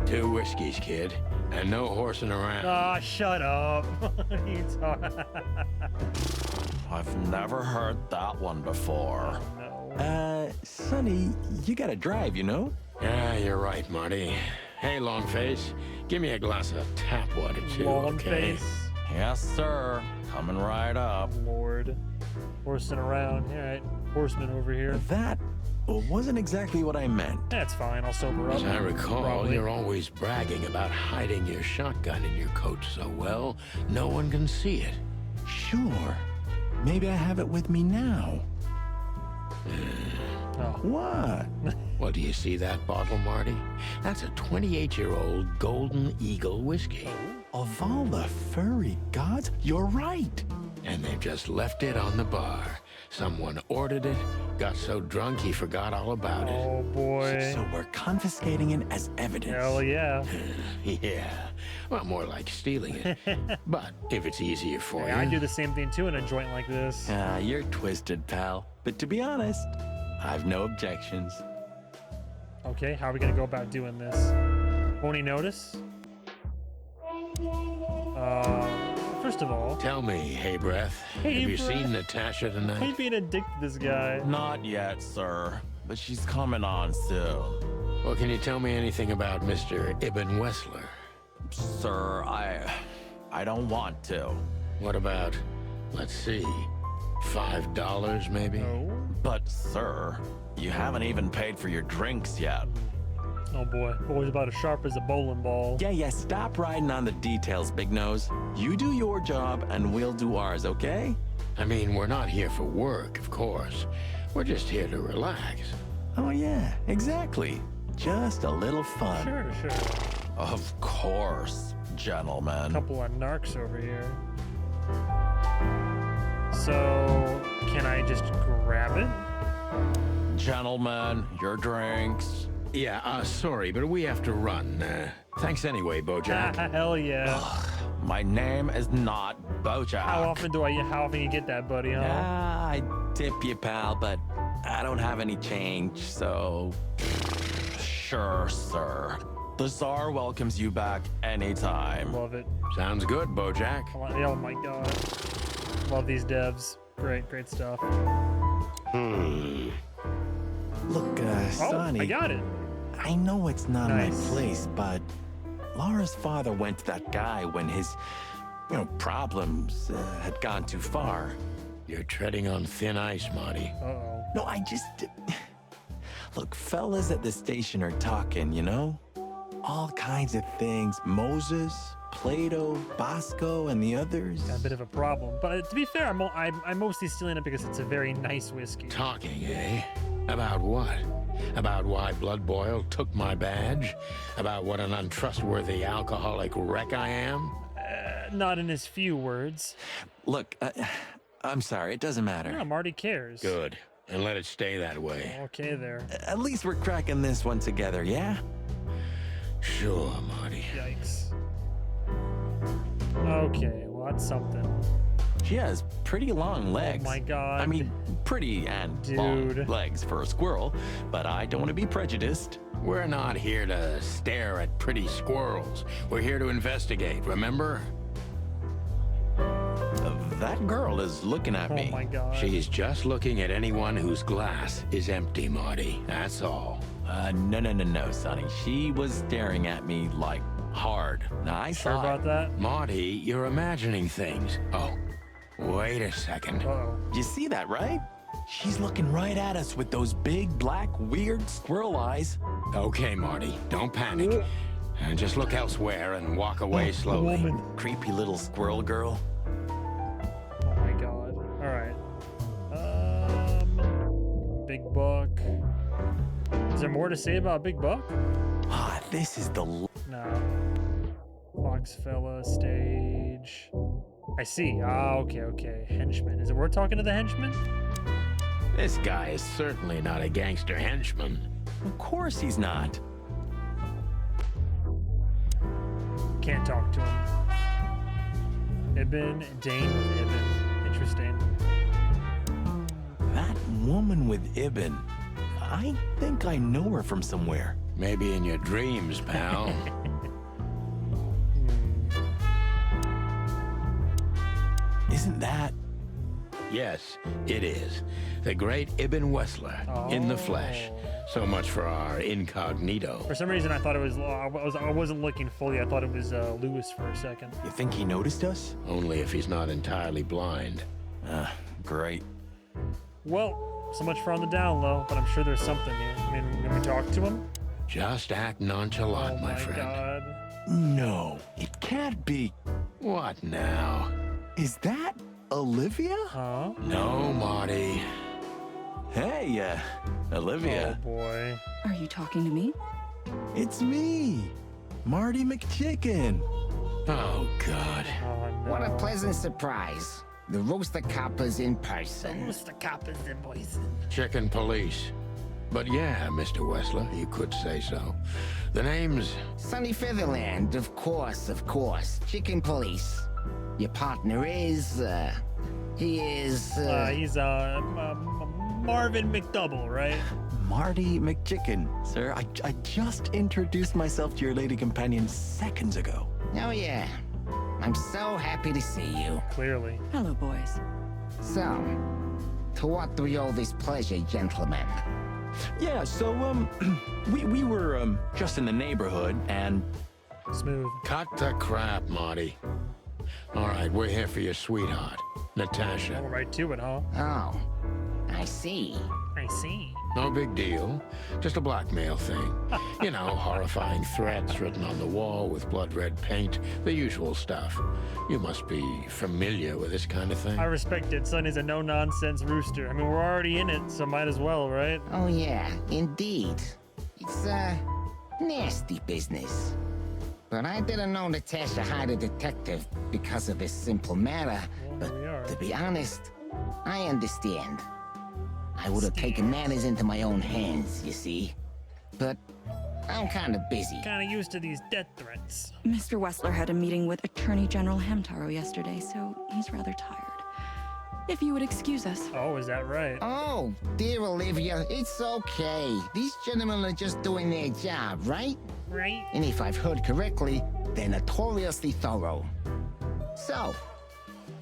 2 whiskeys, kid, and no horsing around. Ah, shut up. I've never heard that one before. No. Sonny, you gotta drive, you know? Yeah, you're right, Marty. Hey, Longface, give me a glass of tap water, too, okay? Longface. Yes, sir. Coming right up. Lord. Horsing around. Alright, horseman over here. That wasn't exactly what I meant. That's fine, I'll sober up. As I recall, Probably. you're always bragging about hiding your shotgun in your coat so well, no one can see it. Sure. Maybe I have it with me now. Oh. What? Well, do you see that bottle, Marty? That's a 28-year-old Golden Eagle whiskey. Of all the furry gods, you're right. And they've just left it on the bar. Someone ordered it, got so drunk he forgot all about it. Oh, boy. So we're confiscating it as evidence. Hell yeah. Yeah. Well, more like stealing it. But if it's easier for you. I do the same thing too in a joint like this. You're twisted, pal. But to be honest, I've no objections. Okay, how are we gonna go about doing this? Won't he notice? First of all... Tell me, Hey Breath, have you seen Natasha tonight? He's being a dick to this guy. Not yet, sir. But she's coming on soon. Well, can you tell me anything about Mr. Ibn Wessler? Sir, I don't want to. What about, let's see, $5 maybe? No. But, sir, you haven't even paid for your drinks yet. Oh boy, boy's about as sharp as a bowling ball. Yeah, stop riding on the details, Big Nose. You do your job and we'll do ours, okay? I mean, we're not here for work, of course. We're just here to relax. Oh yeah, exactly. Just a little fun. Sure. Of course, gentlemen. Couple of narcs over here. So, can I just grab it? Gentlemen, your drinks. Yeah, sorry, but we have to run. Thanks anyway, Bojack. Hell yeah. Ugh, my name is not Bojack. How often you get that, buddy, huh? I tip you, pal, but I don't have any change, so... Sure, sir. The Tsar welcomes you back anytime. Love it. Sounds good, Bojack. Oh my god. Love these devs. Great stuff. Look, Sonny. I got it. I know it's not Nice. my place, but Laura's father went to that guy when his, problems had gone too far. You're treading on thin ice, Marty. Uh-oh. No, I just... Look, fellas at the station are talking, All kinds of things. Moses, Plato, Bosco, and the others. Got a bit of a problem. But to be fair, I'm mostly stealing it because it's a very nice whiskey. Talking, eh? About what? About why Blood Boiled took my badge? About what an untrustworthy alcoholic wreck I am? Not in as few words. Look, I'm sorry, it doesn't matter. No, Marty cares. Good. And let it stay that way. Okay there. At least we're cracking this one together, yeah? Sure, Marty. Yikes. Okay, well, that's something. She has pretty long legs. Oh my god. I mean, pretty and long legs for a squirrel, but I don't want to be prejudiced. We're not here to stare at pretty squirrels. We're here to investigate, remember? That girl is looking at me. Oh my god. She's just looking at anyone whose glass is empty, Marty. That's all. No, Sonny. She was staring at me, like, hard. Now, I Sure saw about that? Marty, you're imagining things. Oh, wait a second. Uh-oh. You see that, right? She's looking right at us with those big, black, weird squirrel eyes. Okay, Marty, don't panic. And just look elsewhere and walk away slowly. Woman. Creepy little squirrel girl. Oh my god. Alright. Big Buck. Is there more to say about Big Buck? Ah, this is the... No. Foxfella stage. I see. Ah, okay. Henchman. Is it worth talking to the henchman? This guy is certainly not a gangster henchman. Of course he's not. Can't talk to him. Ibn, Dane with Ibn. Interesting. That woman with Ibn. I think I know her from somewhere. Maybe in your dreams, pal. Isn't that? Yes, it is. The great Ibn Wessler in the flesh. So much for our incognito. For some reason, I thought it was. I wasn't looking fully. I thought it was Lewis for a second. You think he noticed us? Only if he's not entirely blind. Great. Well, so much for on the down low, but I'm sure there's something here. I mean, can we talk to him? Just act nonchalant, my friend. God. No, it can't be. What now? Is that Olivia? Huh? No, Marty. Hey, Olivia. Oh boy. Are you talking to me? It's me, Marty McChicken. Oh, God. Oh, no. What a pleasant surprise. The Rooster Copper's in person. Rooster Copper's in person. Chicken police. But yeah, Mr. Wessler, you could say so. The name's... Sunny Featherland, of course. Chicken police. Your partner is, he's Marvin McDouble, right? Marty McChicken. Sir, I just introduced myself to your lady companion seconds ago. Oh, yeah. I'm so happy to see you. Clearly. Hello, boys. So, to what do we owe this pleasure, gentlemen? Yeah, so, we were, just in the neighborhood, and... Smooth. Cut the crap, Marty. All right, we're here for your sweetheart, Natasha. All right to it, huh? Oh, I see. I see. No big deal. Just a blackmail thing. You know, horrifying threats written on the wall with blood-red paint. The usual stuff. You must be familiar with this kind of thing. I respect it. Sonny's a no-nonsense rooster. I mean, we're already in it, so might as well, right? Oh, yeah, indeed. It's, nasty business. But I didn't know Natasha hired a detective because of this simple matter. Well, but to be honest, I understand. I would have taken matters into my own hands, you see. But I'm kind of busy. Kind of used to these death threats. Mr. Wessler had a meeting with Attorney General Hamtaro yesterday, so he's rather tired. If you would excuse us. Oh, is that right? Oh, dear Olivia, it's okay. These gentlemen are just doing their job, right? Right. And if I've heard correctly, they're notoriously thorough. So,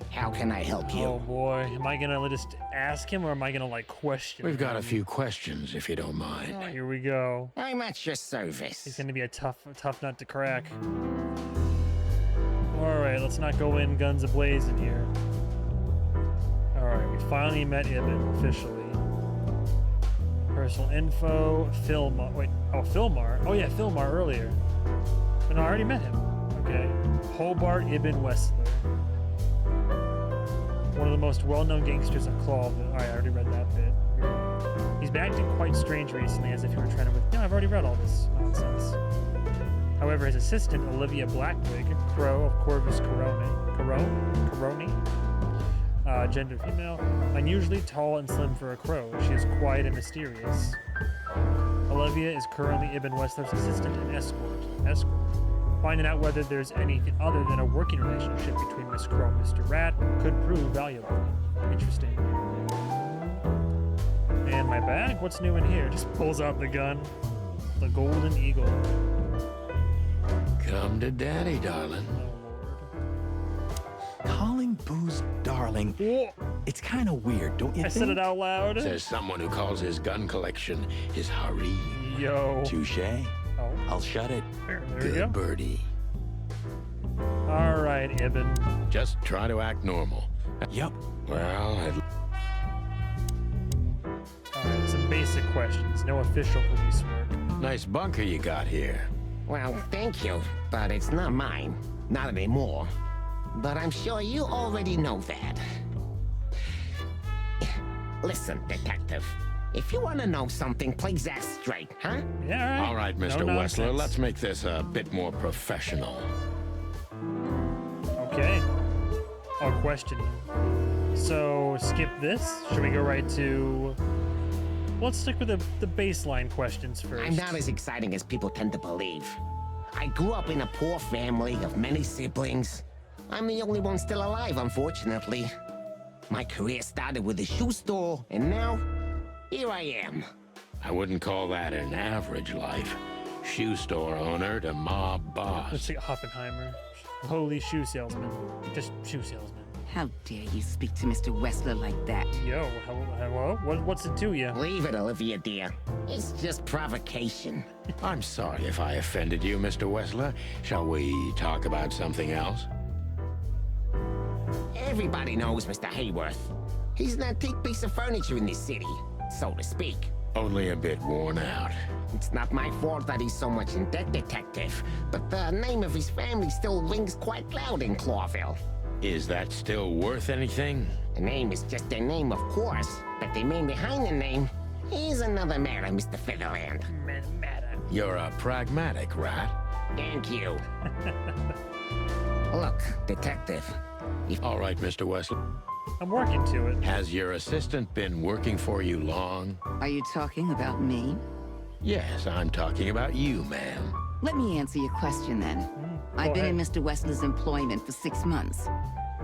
how can I help you? Oh boy, am I gonna just ask him or am I gonna like question We've got him? a few questions, if you don't mind. Oh, here we go. I'm at your service. He's gonna be a tough nut to crack. All right, let's not go in guns a-blazing here. All right, we finally met Ibn officially. Personal info, Philmar. Wait, Philmar. Oh yeah, Philmar earlier. But no, I already met him. Okay. Hobart Ibn Wessler. One of the most well-known gangsters of Clawville. Alright, I already read that bit. He's been acting quite strange recently, as if he were trying to... No, I've already read all this nonsense. However, his assistant, Olivia Blackwig, Crow of Corvus Coroni, gender female, unusually tall and slim for a crow. She is quiet and mysterious. Olivia is currently Ibn Wessler's assistant and escort. Finding out whether there's anything other than a working relationship between Miss Crow and Mr. Rat could prove valuable. Interesting. And my bag? What's new in here? Just pulls out the gun. The Golden Eagle. Come to daddy, darling. Calling booze darling. It's kind of weird, don't you think? I said it out loud. Says someone who calls his gun collection his harem. Yo. Touche. Oh. I'll shut it. There Good you go. birdie. All right, Ibn. Just try to act normal. Yep. Well, Alright, some basic questions. No official police work. nice bunker you got here. Well, thank you, but it's not mine. Not anymore. But I'm sure you already know that. Listen, detective. If you want to know something, please act straight, huh? Yeah, All right, Mr. No Wessler, nonsense. let's make this a bit more professional. Okay. I'll question you. So, skip this? Should we go right to... Let's stick with the baseline questions first. I'm not as exciting as people tend to believe. I grew up in a poor family of many siblings. I'm the only one still alive, unfortunately. My career started with a shoe store, and now, here I am. I wouldn't call that an average life. Shoe store owner to mob boss. Let's see, Oppenheimer. Holy shoe salesman. Just shoe salesman. How dare you speak to Mr. Wessler like that? Yo, hello? What's it to you? Leave it, Olivia, dear. It's just provocation. I'm sorry if I offended you, Mr. Wessler. Shall we talk about something else? Everybody knows Mr. Hayworth. He's an antique piece of furniture in this city, so to speak. Only a bit worn out. It's not my fault that he's so much in debt, detective, but the name of his family still rings quite loud in Clawville. Is that still worth anything? The name is just their name, of course, but the man behind the name is another matter, Mr. Featherland. Matter. You're a pragmatic rat. Thank you. Look, detective. All right, Mr. Wessler. I'm working to it. Has your assistant been working for you long? Are you talking about me? Yes, I'm talking about you, ma'am. Let me answer your question then. I've been in Mr. Wessler's employment for 6 months.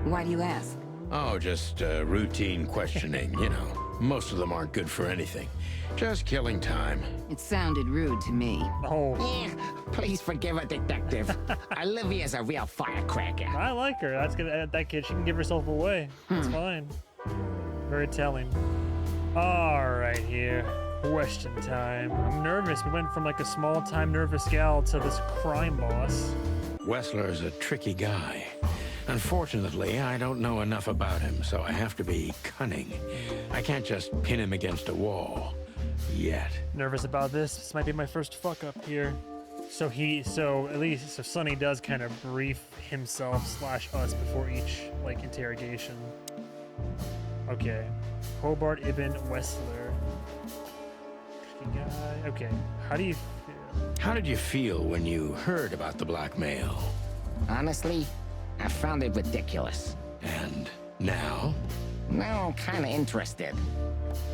Why do you ask? Oh, just routine questioning, you know. Most of them aren't good for anything. Just killing time. It sounded rude to me. Oh. Yeah, please forgive her, detective. Olivia's a real firecracker. I like her. That's good. That kid, she can give herself away. It's fine. Very telling. All right, here. Question time. I'm nervous. We went from like a small-time nervous gal to this crime boss. Wessler's a tricky guy. Unfortunately, I don't know enough about him, so I have to be cunning. I can't just pin him against a wall. Yet. Nervous about this. This might be my first fuck up here. So Sonny does kind of brief himself / us before each like interrogation. Okay. Hobart Ibn Wessler. Tricky guy. Okay. How do you feel? How did you feel when you heard about the blackmail? Honestly, I found it ridiculous. And now? Now I'm kind of interested.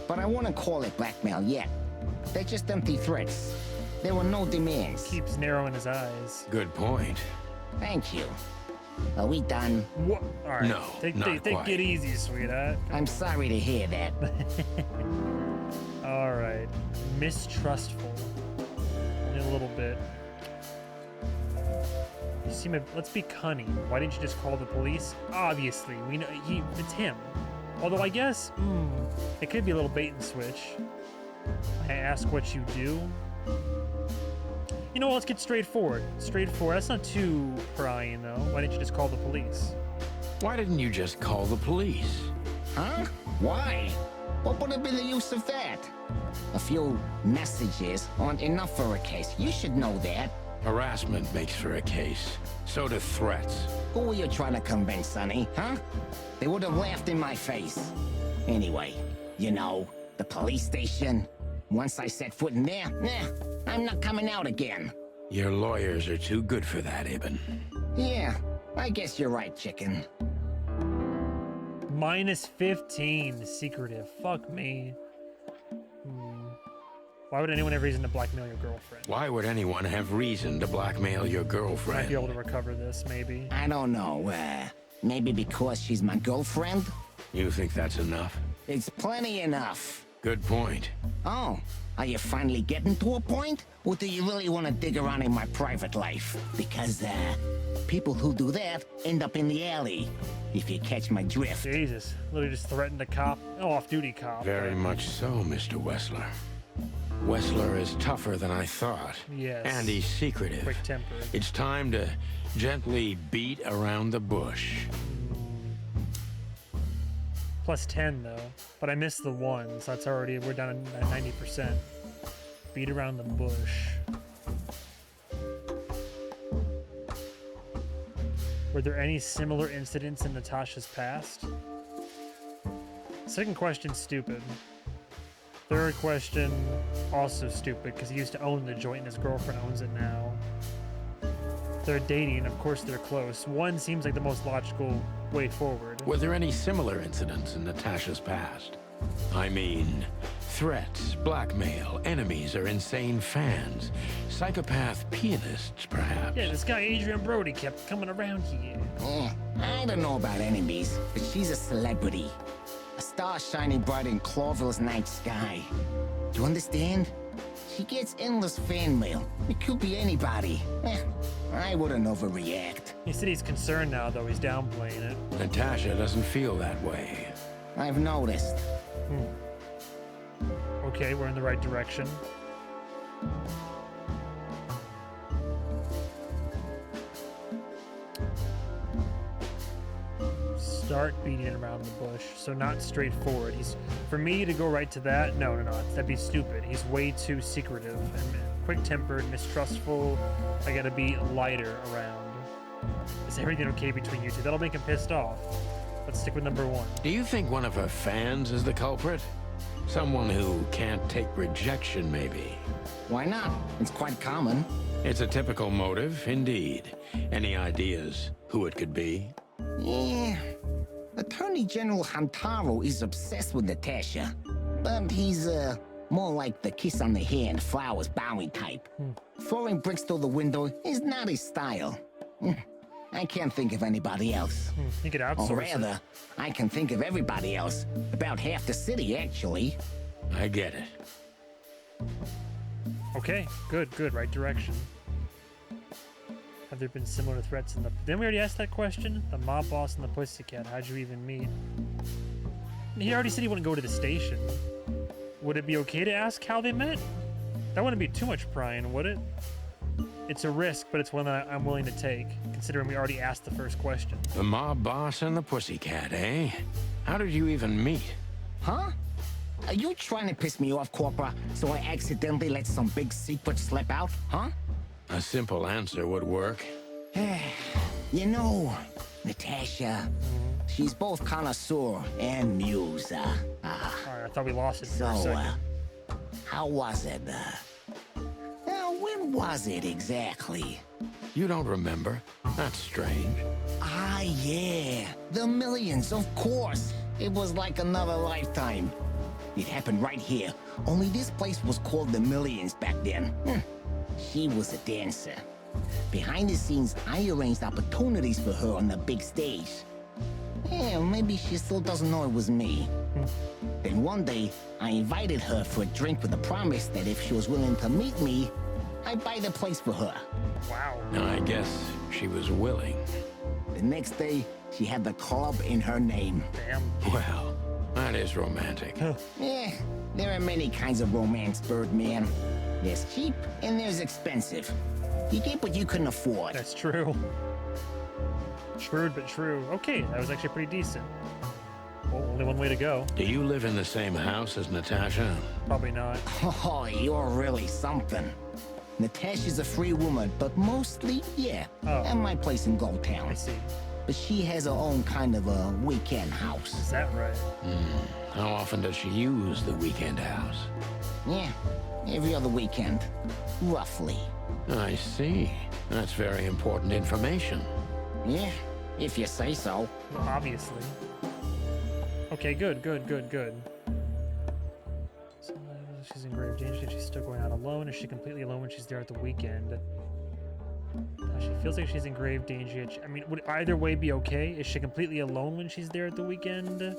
But I wouldn't call it blackmail yet. They're just empty threats. There were no demands. Keeps narrowing his eyes. Good point. Thank you. Are we done? What? All right. No, Take quite. it easy, sweetheart. I'm sorry to hear that. All right. Mistrustful. In a little bit. You seem let's be cunning. Why didn't you just call the police? Obviously, we know it's him. Although I guess it could be a little bait and switch. I ask what you do. You know what? Let's get straightforward. Straightforward. That's not too prying, though. Why didn't you just call the police? Why didn't you just call the police? Huh? Why? What would have been the use of that? A few messages aren't enough for a case. You should know that. Harassment makes for a case. So do threats. Who were you trying to convince, Sonny, huh? They would have laughed in my face. Anyway, you know, the police station. Once I set foot in there, I'm not coming out again. Your lawyers are too good for that, Ibn. Yeah, I guess you're right, chicken. Minus 15, secretive. Fuck me. Why would anyone have reason to blackmail your girlfriend? Why would anyone have reason to blackmail your girlfriend? Might be able to recover this, maybe. I don't know, maybe because she's my girlfriend? You think that's enough? It's plenty enough. Good point. Oh, are you finally getting to a point? Or do you really want to dig around in my private life? Because, people who do that end up in the alley. If you catch my drift. Jesus, literally just threatened a cop. Oh, off-duty cop. Very much so, Mr. Wessler. Wessler is tougher than I thought. Yes. And he's secretive. Quick-tempered. It's time to gently beat around the bush. Plus 10, though. But I missed the 1, so that's already... We're down at 90%. Beat around the bush. Were there any similar incidents in Natasha's past? Second question, stupid. Third question, also stupid, because he used to own the joint and his girlfriend owns it now. They're dating, of course they're close. One seems like the most logical way forward. Were there any similar incidents in Natasha's past? I mean, threats, blackmail, enemies or insane fans, psychopath pianists, perhaps. Yeah, this guy Adrian Brody kept coming around here. I don't know about enemies, but she's a celebrity. A star shining bright in Clawville's night sky. Do you understand? She gets endless fan mail. It could be anybody. I wouldn't overreact. He said he's concerned now, though. He's downplaying it. Natasha doesn't feel that way. I've noticed. Okay, we're in the right direction. Start beating around the bush, so not straightforward. He's, for me to go right to that, no, that'd be stupid. He's way too secretive and quick-tempered, mistrustful. I gotta be lighter around. Is everything okay between you two? That'll make him pissed off. Let's stick with number 1. Do you think one of her fans is the culprit? Someone who can't take rejection, maybe? Why not? It's quite common. It's a typical motive, indeed. Any ideas who it could be? Yeah. Attorney General Hamtaro is obsessed with Natasha. But he's, more like the kiss on the hand, flowers bowing type. Throwing bricks through the window is not his style. I can't think of anybody else. You could outsource Or rather, I can think of everybody else. About half the city, actually. I get it. Okay, good, right direction. Have there been similar threats in the... Didn't we already ask that question? The mob boss and the pussycat, how'd you even meet? He already said he wouldn't go to the station. Would it be okay to ask how they met? That wouldn't be too much prying, would it? It's a risk, but it's one that I'm willing to take, considering we already asked the first question. The mob boss and the pussycat, eh? How did you even meet? Huh? Are you trying to piss me off, Corpora, so I accidentally let some big secret slip out, huh? A simple answer would work. You know, Natasha, she's both connoisseur and muse. Alright, I thought we lost it for a second. How was it? When was it exactly? You don't remember? That's strange. Ah, yeah. The Millions, of course. It was like another lifetime. It happened right here. Only this place was called the Millions back then. She was a dancer. Behind the scenes, I arranged opportunities for her on the big stage. Yeah, maybe she still doesn't know it was me. Then one day, I invited her for a drink with a promise that if she was willing to meet me, I'd buy the place for her. Wow. I guess she was willing. The next day, she had the club in her name. Damn. Well, that is romantic. Yeah, there are many kinds of romance, Birdman. There's cheap and there's expensive. You get what you couldn't afford. That's true. Shrewd but true. Okay, that was actually pretty decent. Well, only one way to go. Do you live in the same house as Natasha? Probably not. Oh, you're really something. Natasha's a free woman, but mostly, yeah, at my place in Gold Town. I see. But she has her own kind of a weekend house. Is that right? How often does she use the weekend house? Yeah, every other weekend, roughly. I see. That's very important information. Yeah, if you say so. Well, obviously. Okay, good. So, she's in grave danger. She's still going out alone. Is she completely alone when she's there at the weekend? She feels like she's in grave danger. I mean, would either way be okay? Is she completely alone when she's there at the weekend?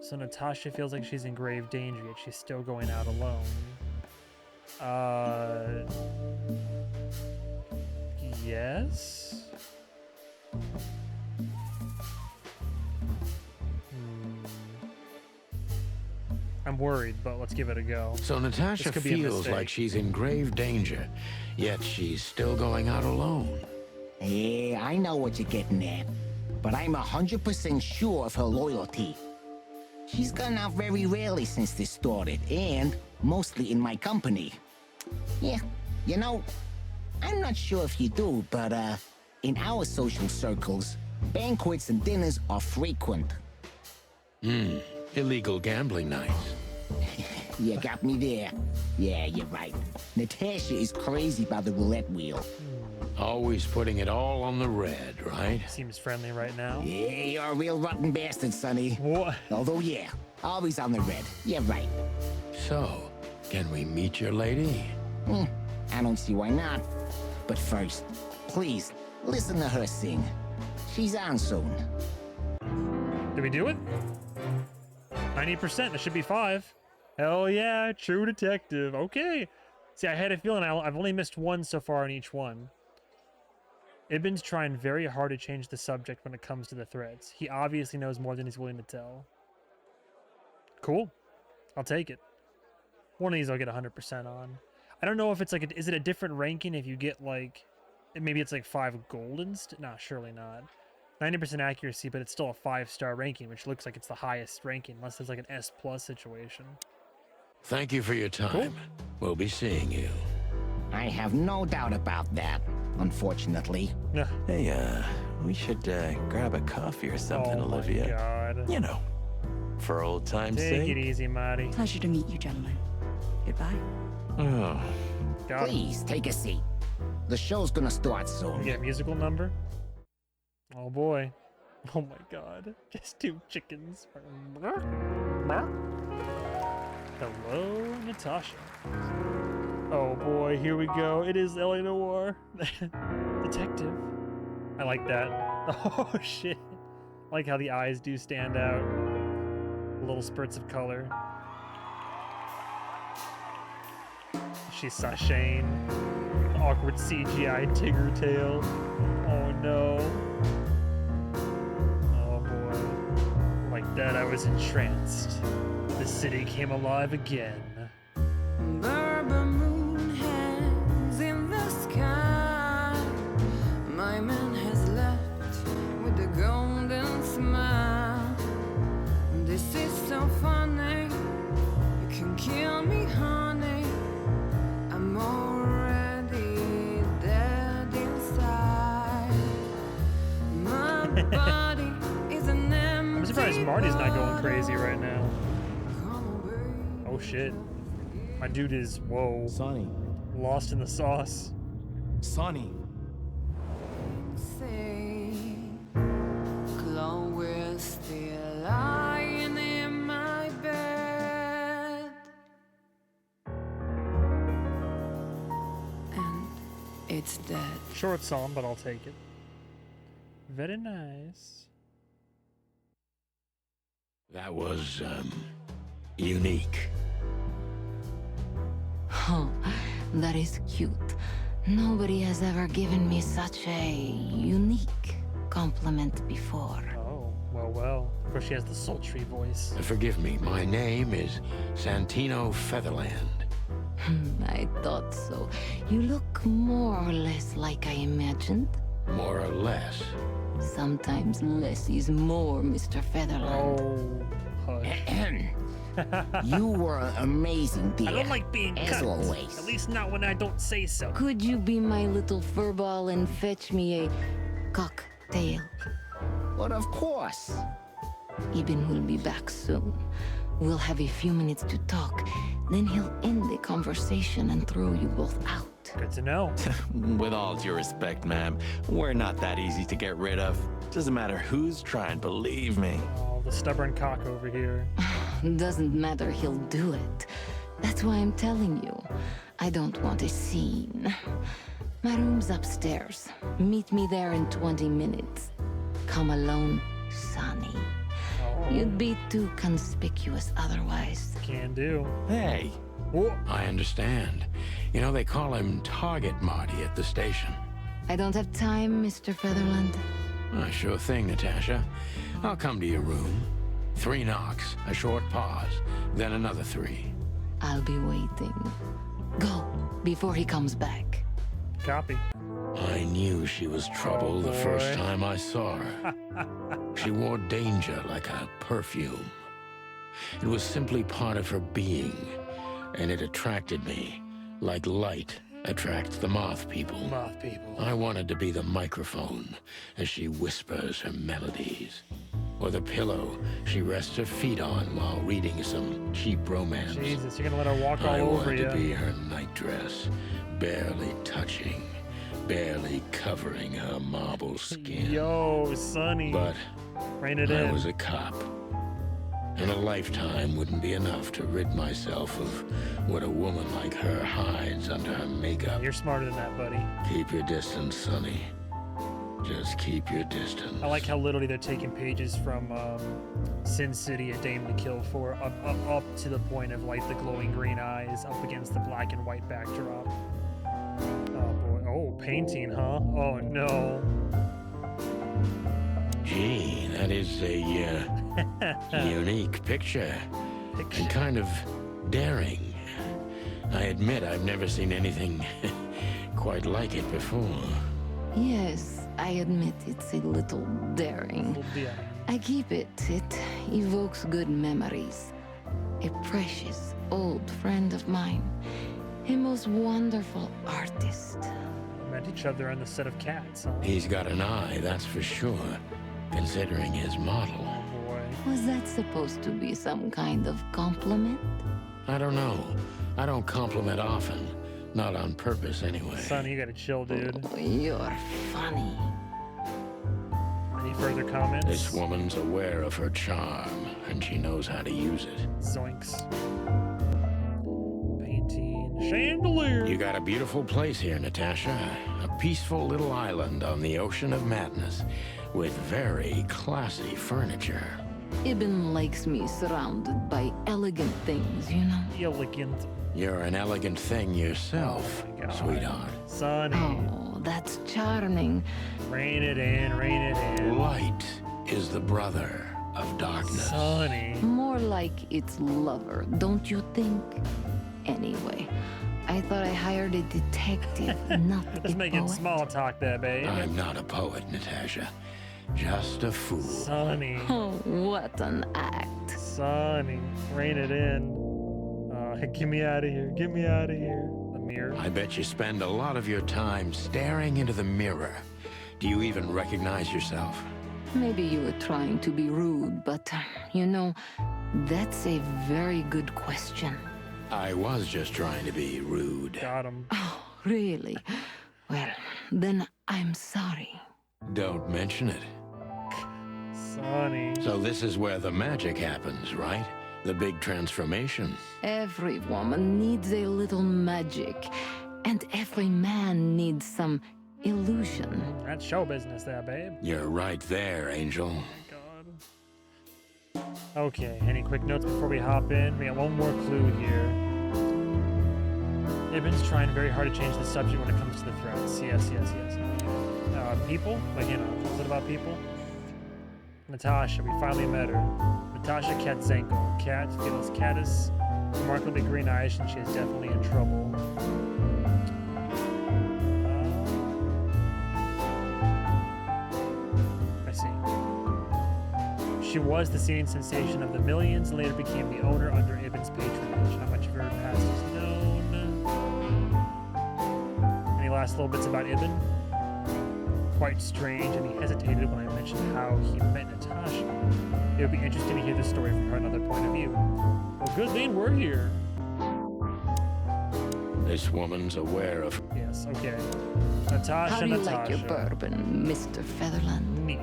So Natasha feels like she's in grave danger, yet she's still going out alone. Yes? I'm worried, but let's give it a go. So Natasha feels like she's in grave danger, yet she's still going out alone. Yeah, I know what you're getting at, but I'm 100% sure of her loyalty. She's gone out very rarely since this started, and mostly in my company. Yeah, you know, I'm not sure if you do, but in our social circles, banquets and dinners are frequent. Illegal gambling nights. You got me there. Yeah, you're right. Natasha is crazy about the roulette wheel. Always putting it all on the red, right? Seems friendly right now. Yeah, you're a real rotten bastard, Sonny. What? Although, yeah, always on the red. You're right. So, can we meet your lady? I don't see why not. But first, please, listen to her sing. She's on soon. Did we do it? 90%, that should be 5. Hell yeah, true detective. Okay. See, I had a feeling I've only missed one so far on each one. Ibn's trying very hard to change the subject when it comes to the threats. He obviously knows more than he's willing to tell. Cool. I'll take it. One of these I'll get 100% on. I don't know if it's like, is it a different ranking if you get like, maybe it's like 5 golden? Nah, surely not. 90% accuracy, but it's still a 5-star ranking, which looks like it's the highest ranking, unless there's like an S+ situation. Thank you for your time. Cool. We'll be seeing you. I have no doubt about that, unfortunately. Hey, we should grab a coffee or something, Olivia. Oh my God. You know, for old time's sake. Take it easy, Marty. Pleasure to meet you, gentlemen. Goodbye. Oh. Please, take a seat. The show's gonna start soon. We get a musical number? Oh boy. Oh my God. Just 2 chickens. Hello, Natasha. Oh boy, here we go. It is L.A. Noir. Detective. I like that. Oh shit. I like how the eyes do stand out. Little spurts of color. She's sashaying. Awkward CGI Tigger tail. Oh no. Oh boy. Like that, I was entranced. The city came alive again. Bourbon moon hangs in the sky. My man has left with a golden smile. This is so funny. You can kill me, honey. I'm already dead inside. My body is an empty. I'm surprised Marty's not going crazy right now. Oh shit. My dude is, whoa. Sonny. Lost in the sauce. Sonny. Chloe's still lying in my bed. And it's dead. Short song, but I'll take it. Very nice. That was, unique. Oh, that is cute. Nobody has ever given me such a unique compliment before. Oh, well. Of course, she has the sultry voice. Forgive me, my name is Santino Featherland. I thought so. You look more or less like I imagined. More or less. Sometimes less is more, Mr. Featherland. Oh, You were amazing, dear. I don't like being as cut. always. At least not when I don't say so. Could you be my little furball and fetch me a cocktail? But of course. Ibn will be back soon. We'll have a few minutes to talk. Then he'll end the conversation and throw you both out. Good to know. With all due respect, ma'am, we're not that easy to get rid of. Doesn't matter who's trying, believe me. Oh, the stubborn cock over here. Doesn't matter, he'll do it. That's why I'm telling you. I don't want a scene. My room's upstairs. Meet me there in 20 minutes. Come alone, Sonny. You'd be too conspicuous otherwise. Can do. Hey. I understand. You know, they call him Target Marty at the station. I don't have time, Mr. Featherland. Sure thing, Natasha. I'll come to your room. 3 knocks, a short pause, then another 3. I'll be waiting. Go, before he comes back. Copy. I knew she was trouble the first time I saw her. She wore danger like a perfume. It was simply part of her being, and it attracted me, like light attracts the moth people. Moth people. I wanted to be the microphone as she whispers her melodies, or the pillow she rests her feet on while reading some cheap romance. Jesus, you're gonna let her walk all I over wanted you. to be her nightdress, barely touching, barely covering her marble skin. Yo, Sonny. But rein it I in. was a cop. And a lifetime wouldn't be enough to rid myself of what a woman like her hides under her makeup. You're smarter than that, buddy. Keep your distance, Sonny. Just keep your distance. I like how literally they're taking pages from Sin City, A Dame to Kill For, up to the point of like the glowing green eyes up against the black and white backdrop. Oh boy. Oh, painting, huh? Oh no. Gee, that is a unique picture. And kind of daring. I admit I've never seen anything quite like it before. Yes, I admit it's a little daring. I keep it. It evokes good memories. A precious old friend of mine. A most wonderful artist. Met each other on the set of Cats, huh? He's got an eye, that's for sure, considering his model. Oh boy. Was that supposed to be some kind of compliment? I don't know. I don't compliment often. Not on purpose, anyway. Sonny, you gotta chill, dude. Oh, you're funny. Any further comments? This woman's aware of her charm, and she knows how to use it. Zoinks. Painting. Chandelier! You got a beautiful place here, Natasha. A peaceful little island on the ocean of madness, with very classy furniture. Ibn likes me surrounded by elegant things, you know? Elegant. You're an elegant thing yourself, sweetheart. Sonny. Oh, that's charming. Rein it in, rein it in. Light is the brother of darkness. Sonny. More like its lover, don't you think? Anyway, I thought I hired a detective, not a Just making poet. small talk there, babe. I'm not a poet, Natasha. Just a fool. Sonny. Oh, what an act. Sonny. Rein it in. Get me out of here. Get me out of here. The mirror. I bet you spend a lot of your time staring into the mirror. Do you even recognize yourself? Maybe you were trying to be rude, but, you know, that's a very good question. I was just trying to be rude. Got him. Oh, really? Well, then I'm sorry. Don't mention it. Sonny. So this is where the magic happens, right? The big transformation. Every woman needs a little magic, and every man needs some illusion. That's show business there, babe. You're right there, Angel. Okay, any quick notes before we hop in? We got one more clue here. Ibn's trying very hard to change the subject when it comes to the threats. Yes. People? Like, you know, is it about people? Natasha, we finally met her. Natasha Katzenko. Kat feels Catus remarkably green eyes, and she is definitely in trouble. She was the seating sensation of the millions and later became the owner under Ibn's patronage. Not much of her past is known. Any last little bits about Ibn? Quite strange, and he hesitated when I mentioned how he met Natasha. It would be interesting to hear the story from her another point of view. Well, good thing we're here. This woman's aware of... Yes, okay. Natasha, How do you Natasha. like your bourbon, Mr. Featherland? Neat.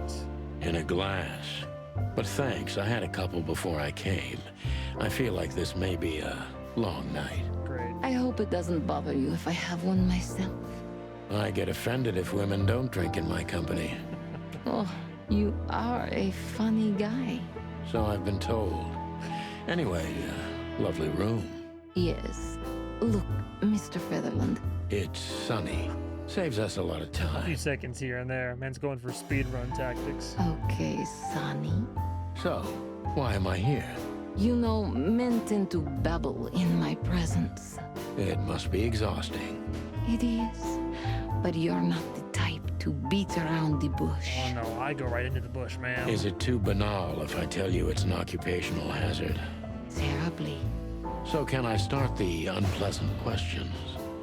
In a glass. But thanks, I had a couple before I came. I feel like this may be a long night. Great. I hope it doesn't bother you if I have one myself. I get offended if women don't drink in my company. Oh, you are a funny guy. So I've been told. Anyway, lovely room. Yes. Look, Mr. Featherland. It's sunny. Saves us a lot of A time. few seconds here and there. Man's going for speedrun tactics. Okay, Sonny. So, why am I here? You know, men tend to babble in my presence. It must be exhausting. It is. But you're not the type to beat around the bush. Oh no, I go right into the bush, man. Is it too banal if I tell you it's an occupational hazard? Terribly. So can I start the unpleasant questions?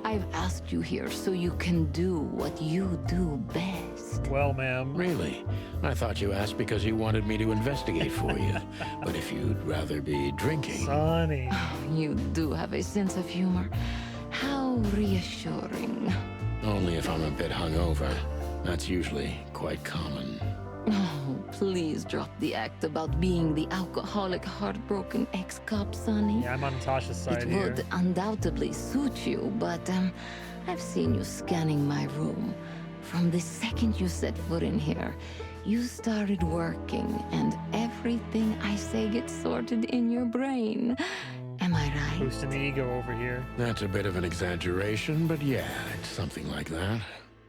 I've asked you here so you can do what you do best. Well, ma'am. Really? I thought you asked because you wanted me to investigate for you. But if you'd rather be drinking... Sonny. You do have a sense of humor. How reassuring. Only if I'm a bit hungover. That's usually quite common. Oh, please drop the act about being the alcoholic, heartbroken ex-cop, Sonny. Yeah, I'm on Natasha's side It here. would undoubtedly suit you, but I've seen you scanning my room. From the second you set foot in here, you started working, and everything I say gets sorted in your brain. Am I right? Boosting the ego over here. That's a bit of an exaggeration, but yeah, it's something like that.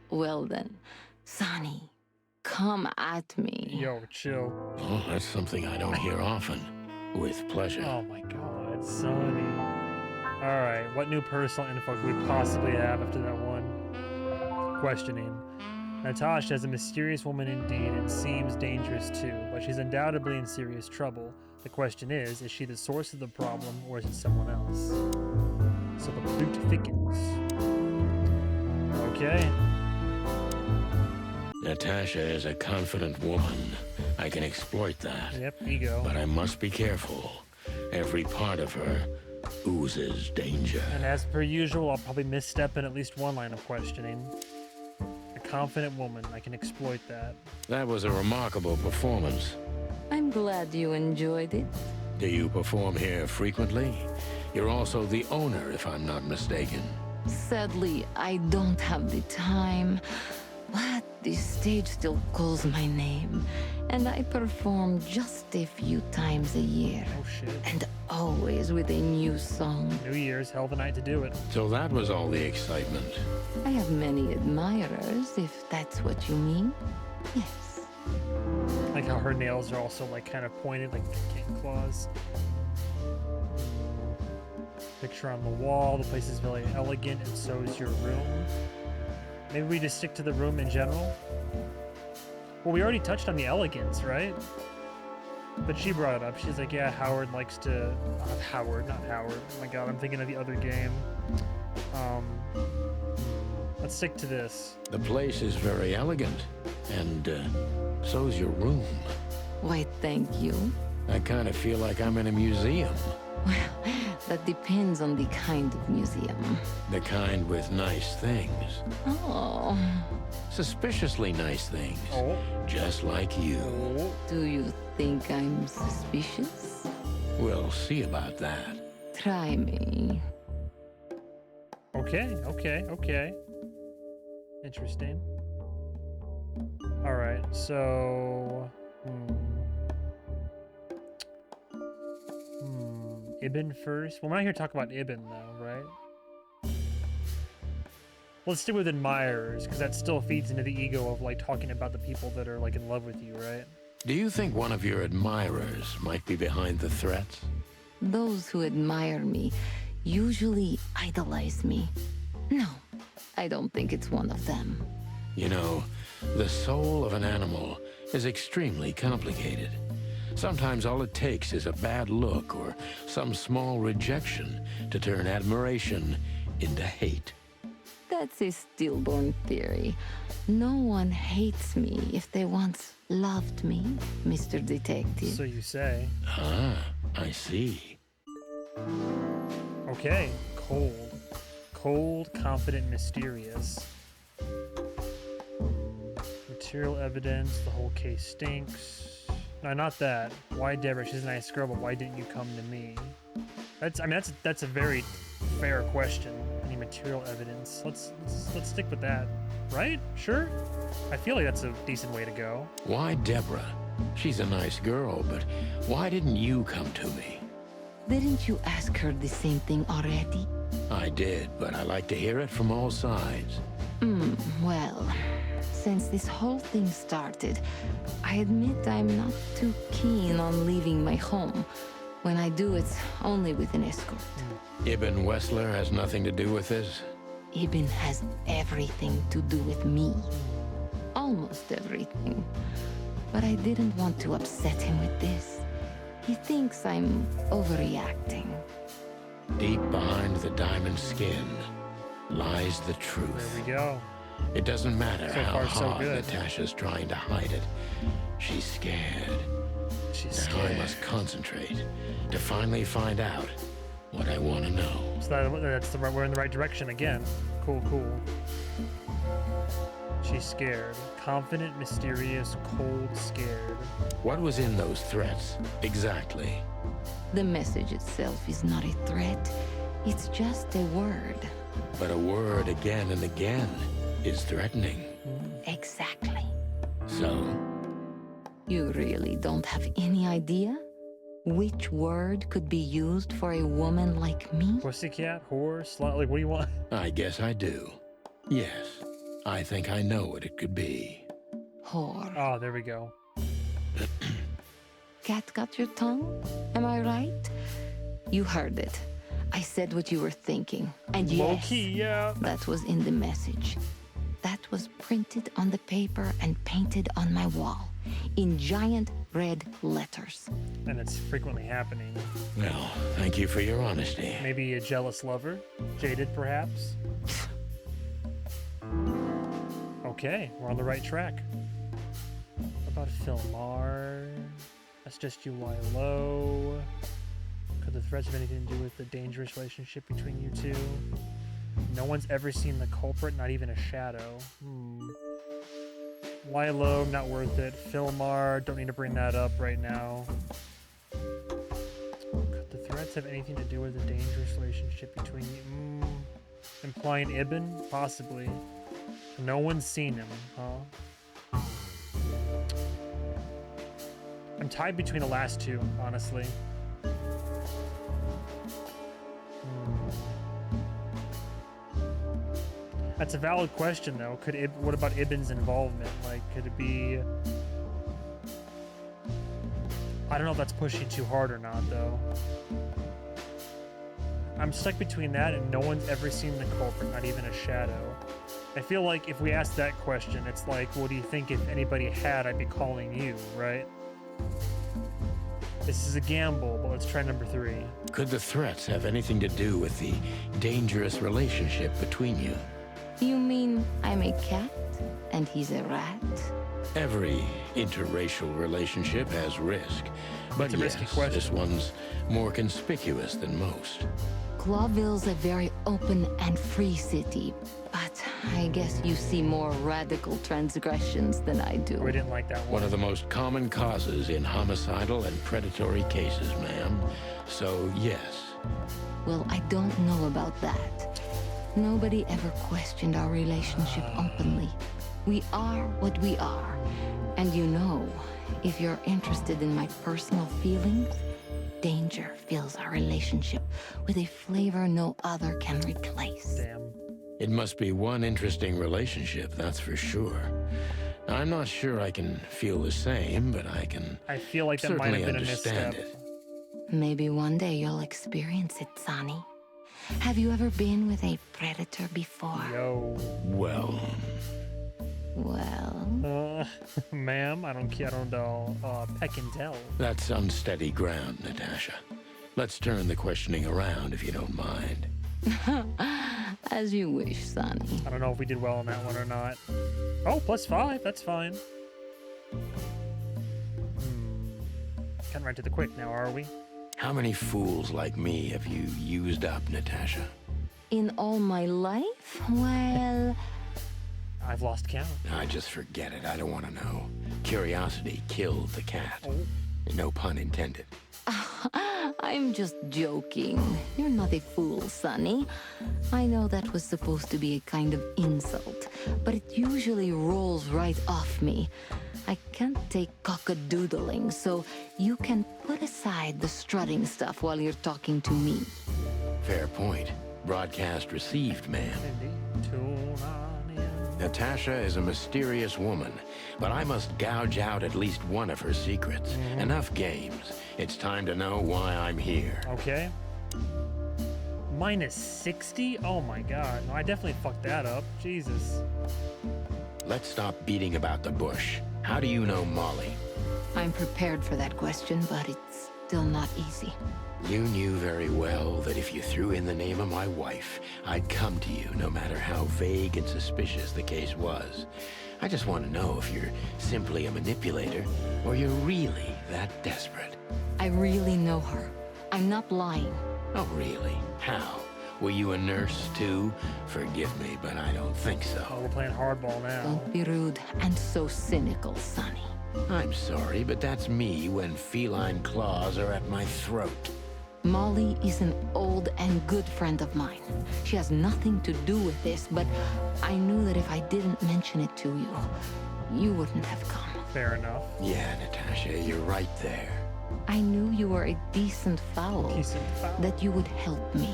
Well then, Sonny, come at me. Yo, chill. Oh, that's something I don't hear often. With pleasure. Oh my god, Sonny. Alright, what new personal info could we possibly have after that one? Questioning. Natasha is a mysterious woman indeed and seems dangerous too, but she's undoubtedly in serious trouble. The question is she the source of the problem or is it someone else? So the plot thickens. Okay. Natasha is a confident woman. I can exploit that. Yep, ego. But I must be careful. Every part of her oozes danger. And as per usual, I'll probably misstep in at least one line of questioning. A confident woman, I can exploit that. That was a remarkable performance. I'm glad you enjoyed it. Do you perform here frequently? You're also the owner, if I'm not mistaken. Sadly, I don't have the time, but the stage still calls my name, and I perform just a few times a year. Oh shit. And always with a new song. New Year's, hell of a night to do it. So that was all the excitement. I have many admirers, if that's what you mean. Yes. Like how her nails are also like kind of pointed like kitten claws. Picture on the wall. The place is very elegant and so is your room. Maybe we just stick to the room in general? Well, we already touched on the elegance, right? But she brought it up. She's like, yeah, Howard likes to... Not Howard. Oh my god, I'm thinking of the other game. Let's stick to this. The place is very elegant. And so's your room. Why, thank you. I kind of feel like I'm in a museum. Well, that depends on the kind of museum. The kind with nice things. Oh. Suspiciously nice things. Oh. Just like you. Oh. Do you think I'm suspicious? We'll see about that. Try me. Okay. Interesting. Alright, so... Ibn first? Well, we're not here to talk about Ibn, though, right? Let's stick with admirers, because that still feeds into the ego of, like, talking about the people that are, like, in love with you, right? Do you think one of your admirers might be behind the threats? Those who admire me usually idolize me. No, I don't think it's one of them. You know, the soul of an animal is extremely complicated. Sometimes all it takes is a bad look or some small rejection to turn admiration into hate. That's a stillborn theory. No one hates me if they once loved me, Mr. Detective. So you say. Ah, I see. Okay, cold. Cold, confident, mysterious. Material evidence, the whole case stinks. No, not that. Why Deborah? She's a nice girl, but why didn't you come to me? That's a very fair question. Any material evidence? Let's stick with that. Right? Sure? I feel like that's a decent way to go. Why Deborah? She's a nice girl, but why didn't you come to me? Didn't you ask her the same thing already? I did, but I like to hear it from all sides. Well, since this whole thing started, I admit I'm not too keen on leaving my home. When I do, it's only with an escort. Ibn Wessler has nothing to do with this? Ibn has everything to do with me. Almost everything. But I didn't want to upset him with this. He thinks I'm overreacting. Deep behind the diamond skin lies the truth. There we go. It doesn't matter So how far, so hard good. Natasha's trying to hide it. She's scared. She's now scared. I must concentrate to finally find out what I want to know. So we're in the right direction again. Cool, cool. She's scared. Confident, mysterious, cold, scared. What was in those threats, exactly? The message itself is not a threat. It's just a word. But a word again and again is threatening. Exactly. So? You really don't have any idea which word could be used for a woman like me? Pussycat, whore, slut, like what do you want? I guess I do. Yes, I think I know what it could be. Whore. Oh, there we go. Cat got your tongue? Am I right? You heard it. I said what you were thinking. And Low yes, key, yeah. that was in the message. That was printed on the paper and painted on my wall in giant red letters. And it's frequently happening. Well, thank you for your honesty. Maybe a jealous lover? Jaded, perhaps? Okay, we're on the right track. What about Filmar? That's just you lie low. Could the threats have anything to do with the dangerous relationship between you two? No one's ever seen the culprit, not even a shadow. Lie low, not worth it. Filmar, don't need to bring that up right now. Could the threats have anything to do with the dangerous relationship between you? Implying Ibn? Possibly. No one's seen him, huh? I'm tied between the last two, honestly. That's a valid question, though. What about Ibn's involvement? Like, could it be... I don't know if that's pushing too hard or not, though. I'm stuck between that and no one's ever seen the culprit, not even a shadow. I feel like if we ask that question, it's like, well, do you think if anybody had, I'd be calling you, right? This is a gamble, but let's try number 3. Could the threats have anything to do with the dangerous relationship between you? You mean I'm a cat and he's a rat? Every interracial relationship has risk, but It's a risky yes, question. this one's more conspicuous than most. Clawville's a very open and free city, but I guess you see more radical transgressions than I do. We didn't like that one. One of the most common causes in homicidal and predatory cases, ma'am. So, yes. Well, I don't know about that. Nobody ever questioned our relationship openly. We are what we are. And you know, if you're interested in my personal feelings, danger fills our relationship with a flavor no other can replace. Damn. It must be one interesting relationship, that's for sure. I'm not sure I can feel the same, but I feel like that might certainly have been a understand misstep. it. Maybe one day you'll experience it, Sonny. Have you ever been with a predator before? Yo. Well, Well? Ma'am, I don't peck and tell. That's unsteady ground, Natasha. Let's turn the questioning around if you don't mind. As you wish, Sonny. I don't know if we did well on that one or not. Oh, +5, that's fine. Cutting right to the quick now, are we? How many fools like me have you used up, Natasha? In all my life? Well... I've lost count. I just forget it. I don't want to know. Curiosity killed the cat. Oh. No pun intended. I'm just joking. You're not a fool, Sonny. I know that was supposed to be a kind of insult, but it usually rolls right off me. I can't take cock-a-doodling, so you can put aside the strutting stuff while you're talking to me. Fair point. Broadcast received, ma'am. Natasha is a mysterious woman, but I must gouge out at least one of her secrets. Enough games. It's time to know why I'm here. Okay. -60? Oh my god. No, I definitely fucked that up. Jesus. Let's stop beating about the bush. How do you know Molly? I'm prepared for that question, but it's still not easy. You knew very well that if you threw in the name of my wife, I'd come to you no matter how vague and suspicious the case was. I just want to know if you're simply a manipulator or you're really that desperate. I really know her. I'm not lying. Oh, really? How? Were you a nurse, too? Forgive me, but I don't think so. Oh, we're playing hardball now. Don't be rude and so cynical, Sonny. I'm sorry, but that's me when feline claws are at my throat. Molly is an old and good friend of mine. She has nothing to do with this, but I knew that if I didn't mention it to you, you wouldn't have come. Fair enough. Yeah, Natasha, you're right there. I knew you were a decent fowl. That you would help me.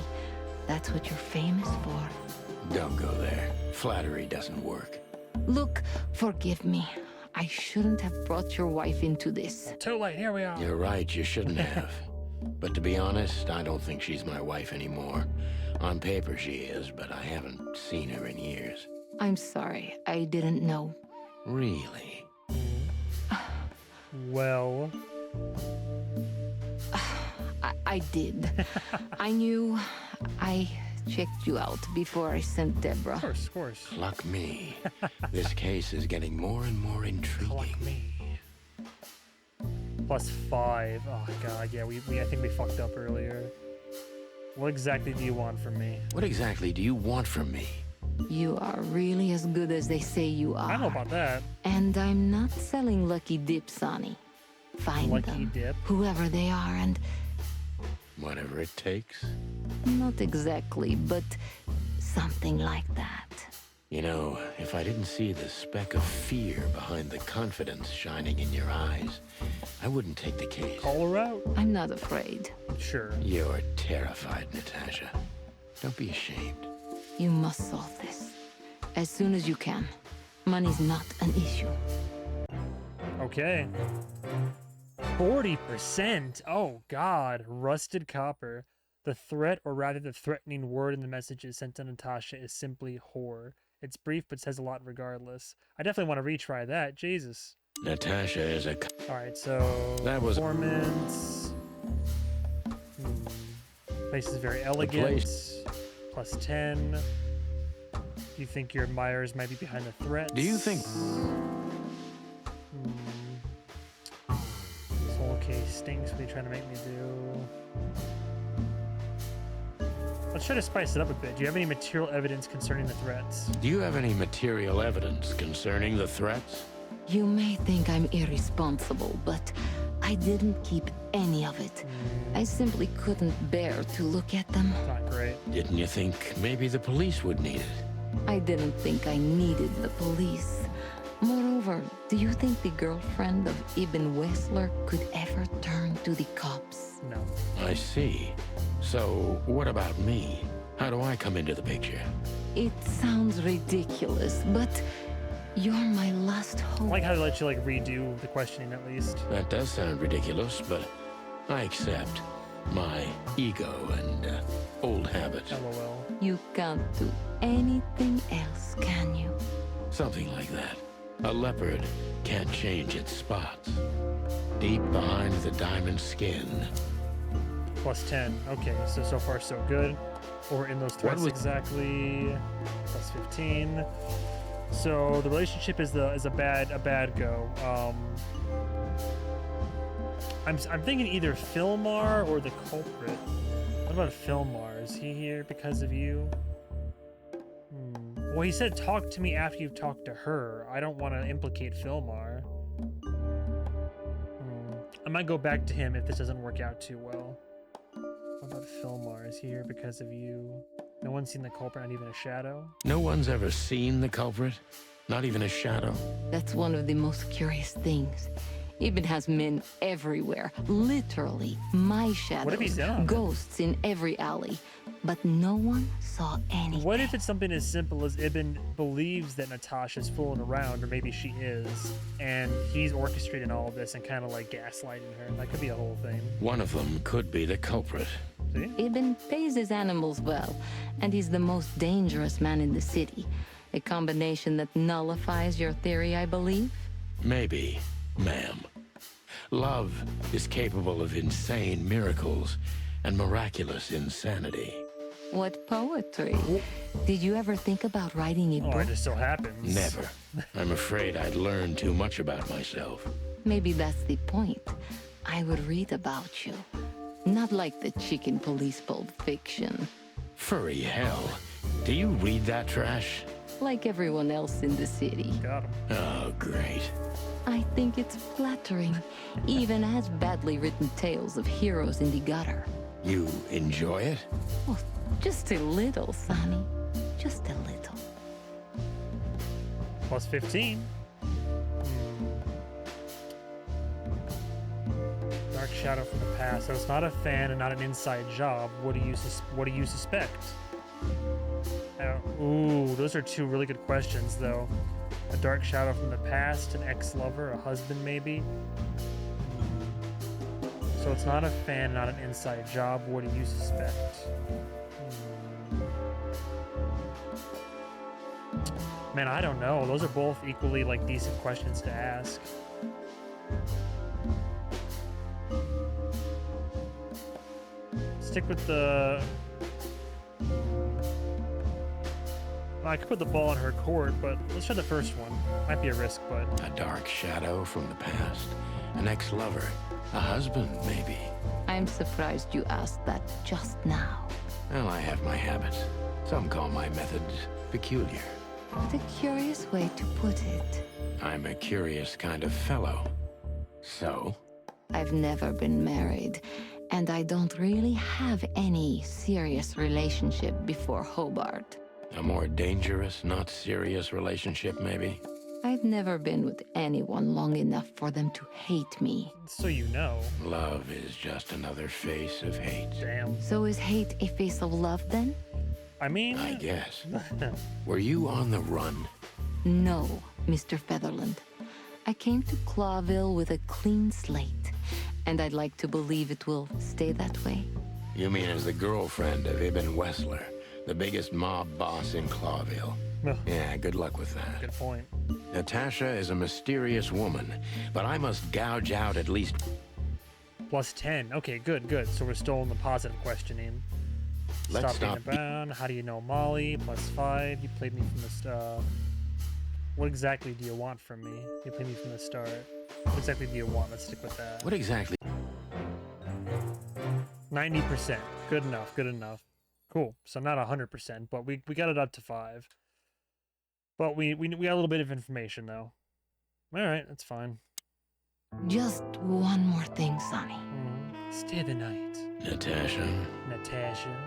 That's what you're famous for. Don't go there. Flattery doesn't work. Look, forgive me. I shouldn't have brought your wife into this. Too late, here we are. You're right, you shouldn't have. But to be honest, I don't think she's my wife anymore. On paper she is, but I haven't seen her in years. I'm sorry, I didn't know. Really? Well... I did. I knew. I checked you out before I sent Deborah. Of course, of course. Luck me. This case is getting more and more intriguing. Luck me. +5. Oh god, yeah, I think we fucked up earlier. What exactly do you want from me? What exactly do you want from me? You are really as good as they say you are. I don't know about that. And I'm not selling lucky dips, Sonny. Find lucky them, dip? whoever they are, and... Whatever it takes? Not exactly, but something like that. You know, if I didn't see the speck of fear behind the confidence shining in your eyes, I wouldn't take the case. Call her out. I'm not afraid. Sure. You're terrified, Natasha. Don't be ashamed. You must solve this. As soon as you can. Money's not an issue. Okay. 40%? Oh god. Rusted copper. The threat, or rather the threatening word in the messages sent to Natasha is simply whore. It's brief but says a lot regardless. I definitely want to retry that. Jesus. Natasha is a... Alright, so... That was... Performance. Place is very elegant. +10. You think your admirers might be behind the threats? Do you think... This whole case stinks. What are you trying to make me do? Let's try to spice it up a bit. Do you have any material evidence concerning the threats? Do you have any material evidence concerning the threats? You may think I'm irresponsible, but I didn't keep any of it. I simply couldn't bear to look at them. Not great. Didn't you think maybe the police would need it? I didn't think I needed the police. Moreover, do you think the girlfriend of Ibn Wessler could ever turn to the cops? No. I see. So, what about me? How do I come into the picture? It sounds ridiculous, but you're my last hope. I like how they let you redo the questioning at least. That does sound ridiculous, but I accept my ego and old habits. LOL. You can't do anything else, can you? Something like that. A leopard can't change its spots. Deep behind the diamond skin. Plus 10. Okay, so far so good. Or in those threats exactly. Plus 15. So the relationship is a bad go. I'm thinking either Filmar or the culprit. What about Filmar? Is he here because of you? Well, he said talk to me after you've talked to her. I don't want to implicate Filmar. I might go back to him if this doesn't work out too well. What about Filmar? Is he here because of you? No one's seen the culprit, not even a shadow? No one's ever seen the culprit? Not even a shadow? That's one of the most curious things. Ibn has men everywhere, literally. My shadows, ghosts in every alley. But no one saw anything. What if it's something as simple as Ibn believes that Natasha's fooling around, or maybe she is, and he's orchestrating all of this and kind of like gaslighting her? That could be a whole thing. One of them could be the culprit. See? Ibn pays his animals well, and he's the most dangerous man in the city. A combination that nullifies your theory, I believe? Maybe, ma'am. Love is capable of insane miracles and miraculous insanity. What poetry. Did you ever think about writing a book? Oh, it just so happens. Never. I'm afraid I'd learned too much about myself. Maybe that's the point. I would read about you. Not like the chicken police Pulp Fiction. Furry hell. Do you read that trash? Like everyone else in the city. Got him. Oh, great. I think it's flattering, even as badly written tales of heroes in the gutter. You enjoy it? Oh, just a little, Sonny. Just a little. Plus 15. Dark shadow from the past. So it's not a fan and not an inside job. What do you suspect? Ooh, those are two really good questions, though. A dark shadow from the past, an ex-lover, a husband, maybe. So it's not a fan, not an inside job. What do you suspect? Man, I don't know. Those are both equally like decent questions to ask. Stick with the... I could put the ball in her court, but let's try the first one. Might be a risk, but... A dark shadow from the past. An ex-lover. A husband, maybe. I'm surprised you asked that just now. Well, I have my habits. Some call my methods peculiar. What a curious way to put it. I'm a curious kind of fellow. So? I've never been married, and I don't really have any serious relationship before Hobart. A more dangerous, not serious relationship, maybe? I've never been with anyone long enough for them to hate me. So you know. Love is just another face of hate. Damn. So is hate a face of love, then? I mean... I guess. Were you on the run? No, Mr. Featherland. I came to Clawville with a clean slate, and I'd like to believe it will stay that way. You mean as the girlfriend of Ibn Wessler, the biggest mob boss in Clawville? Yeah, good luck with that. Good point. Natasha is a mysterious woman, but I must gouge out at least... Plus 10. Okay, good. So we're still in the positive questioning. Let's Stop being abound. How do you know Molly? Plus 5. You played me from the start. What exactly do you want from me? You played me from the start. What exactly do you want? Let's stick with that. What exactly? 90%. Good enough. Cool. So not 100%, but we got it up to 5. But we got a little bit of information, though. All right, that's fine. Just one more thing, Sonny. Stay the night. Natasha.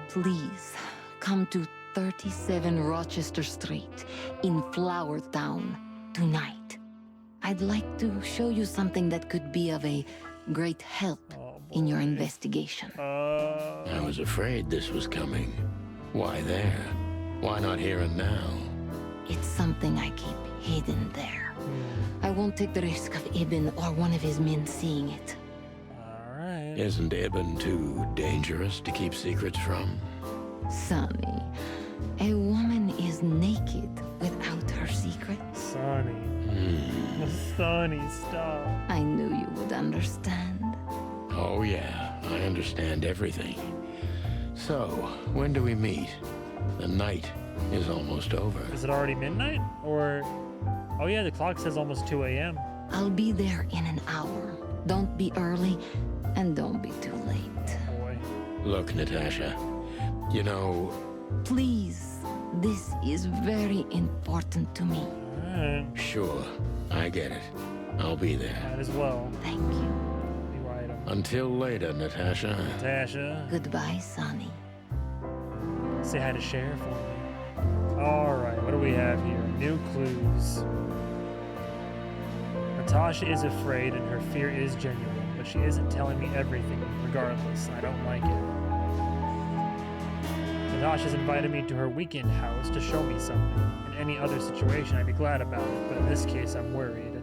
Please, come to 37 Rochester Street in Flower Town tonight. I'd like to show you something that could be of a great help in your investigation. I was afraid this was coming. Why there? Why not here and now? It's something I keep hidden there. I won't take the risk of Ibn or one of his men seeing it. Alright. Isn't Ibn too dangerous to keep secrets from? Sonny, a woman is naked without her secret. Sonny. Sonny, stop. I knew you would understand. Oh, yeah, I understand everything. So, when do we meet? The night is almost over. Is it already midnight? Or... Oh yeah, the clock says almost 2 a.m. I'll be there in an hour. Don't be early, and don't be too late. Boy. Look, Natasha, you know... Please, this is very important to me. Alright. Sure, I get it. I'll be there. Might as well. Thank you. You write 'em. Until later, Natasha. Natasha. Goodbye, Sonny. Say hi to Cher for me. Alright, what do we have here? New clues. Natasha is afraid and her fear is genuine, but she isn't telling me everything regardless. I don't like it. Natasha's invited me to her weekend house to show me something. In any other situation, I'd be glad about it, but in this case, I'm worried.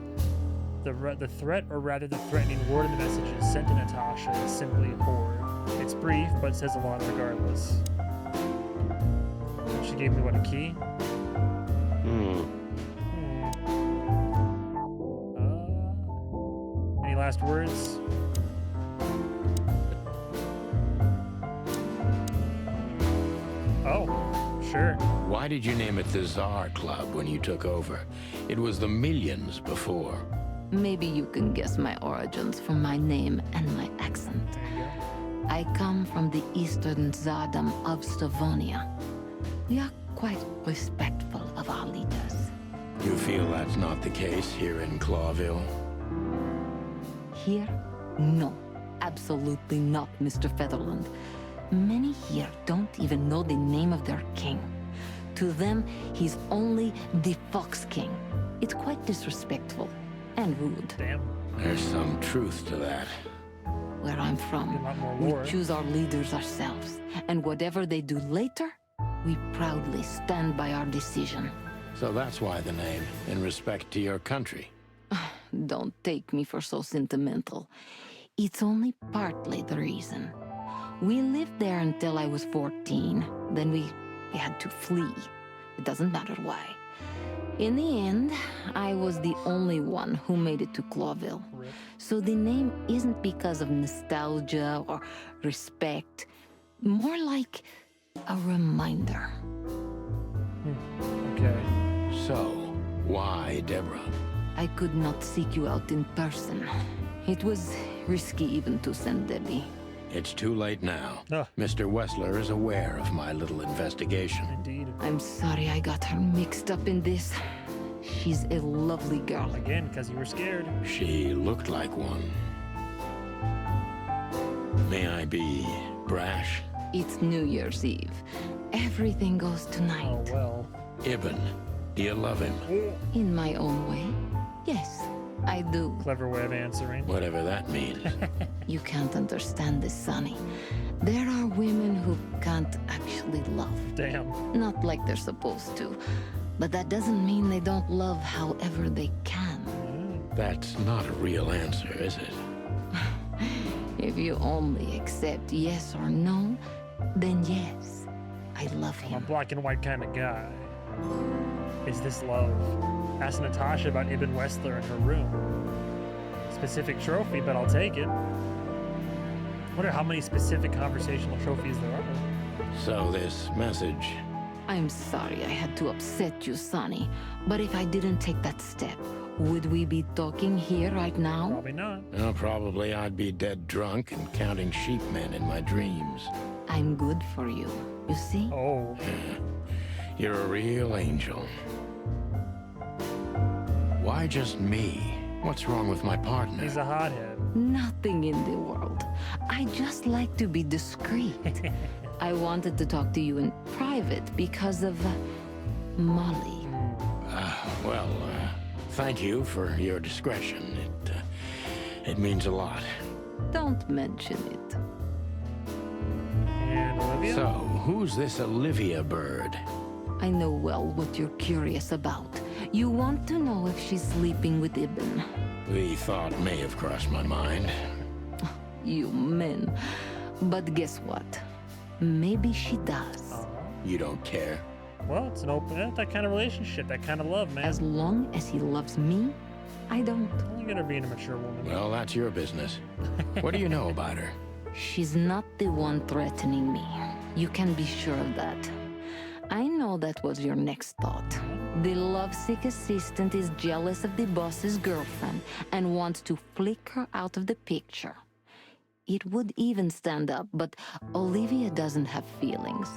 The threat, or rather the threatening word in the messages sent to Natasha is simply horror. It's brief, but says a lot regardless. She gave me, what, a key? Any last words? Oh, sure. Why did you name it the Tsar Club when you took over? It was the Millions before. Maybe you can guess my origins from my name and my accent. I come from the eastern Tsardom of Slavonia. We are quite respectful of our leaders. You feel that's not the case here in Clawville? Here? No. Absolutely not, Mr. Featherland. Many here don't even know the name of their king. To them, he's only the Fox King. It's quite disrespectful and rude. Damn. There's some truth to that. Where I'm from, we choose our leaders ourselves. And whatever they do later, we proudly stand by our decision. So that's why the name, in respect to your country. Don't take me for so sentimental. It's only partly the reason. We lived there until I was 14. Then we had to flee. It doesn't matter why. In the end, I was the only one who made it to Clawville. So the name isn't because of nostalgia or respect. More like a reminder. Okay. So, why Deborah? I could not seek you out in person. It was risky even to send Debbie. It's too late now. Mr. Wessler is aware of my little investigation. Indeed. I'm sorry I got her mixed up in this. She's a lovely girl. Again, because you were scared. She looked like one. May I be brash? It's New Year's Eve. Everything goes tonight. Oh, well. Ibn, do you love him? In my own way, yes, I do. Clever way of answering. Whatever that means. You can't understand this, Sonny. There are women who can't actually love. Damn. Not like they're supposed to. But that doesn't mean they don't love however they can. That's not a real answer, is it? If you only accept yes or no, then yes, I love I'm a him. black and white kind of guy. Is this love? Ask Natasha about Ibn Wessler in her room. Specific trophy, but I'll take it. Wonder how many specific conversational trophies there are. So this message... I'm sorry I had to upset you, Sonny. But if I didn't take that step, would we be talking here right now? Probably not. Well, probably I'd be dead drunk and counting sheepmen in my dreams. I'm good for you, you see? Oh. You're a real angel. Why just me? What's wrong with my partner? He's a hothead. Nothing in the world. I just like to be discreet. I wanted to talk to you in private because of Molly. Thank you for your discretion. It means a lot. Don't mention it. And Olivia? So, who's this Olivia bird? I know well what you're curious about. You want to know if she's sleeping with Ibn. The thought may have crossed my mind. You men. But guess what? Maybe she does. You don't care? Well, it's an open, that kind of relationship, that kind of love, man. As long as he loves me, I don't. You gotta be a mature woman. Well, that's your business. What do you know about her? She's not the one threatening me. You can be sure of that. I know that was your next thought. The lovesick assistant is jealous of the boss's girlfriend and wants to flick her out of the picture. It would even stand up, but Olivia doesn't have feelings.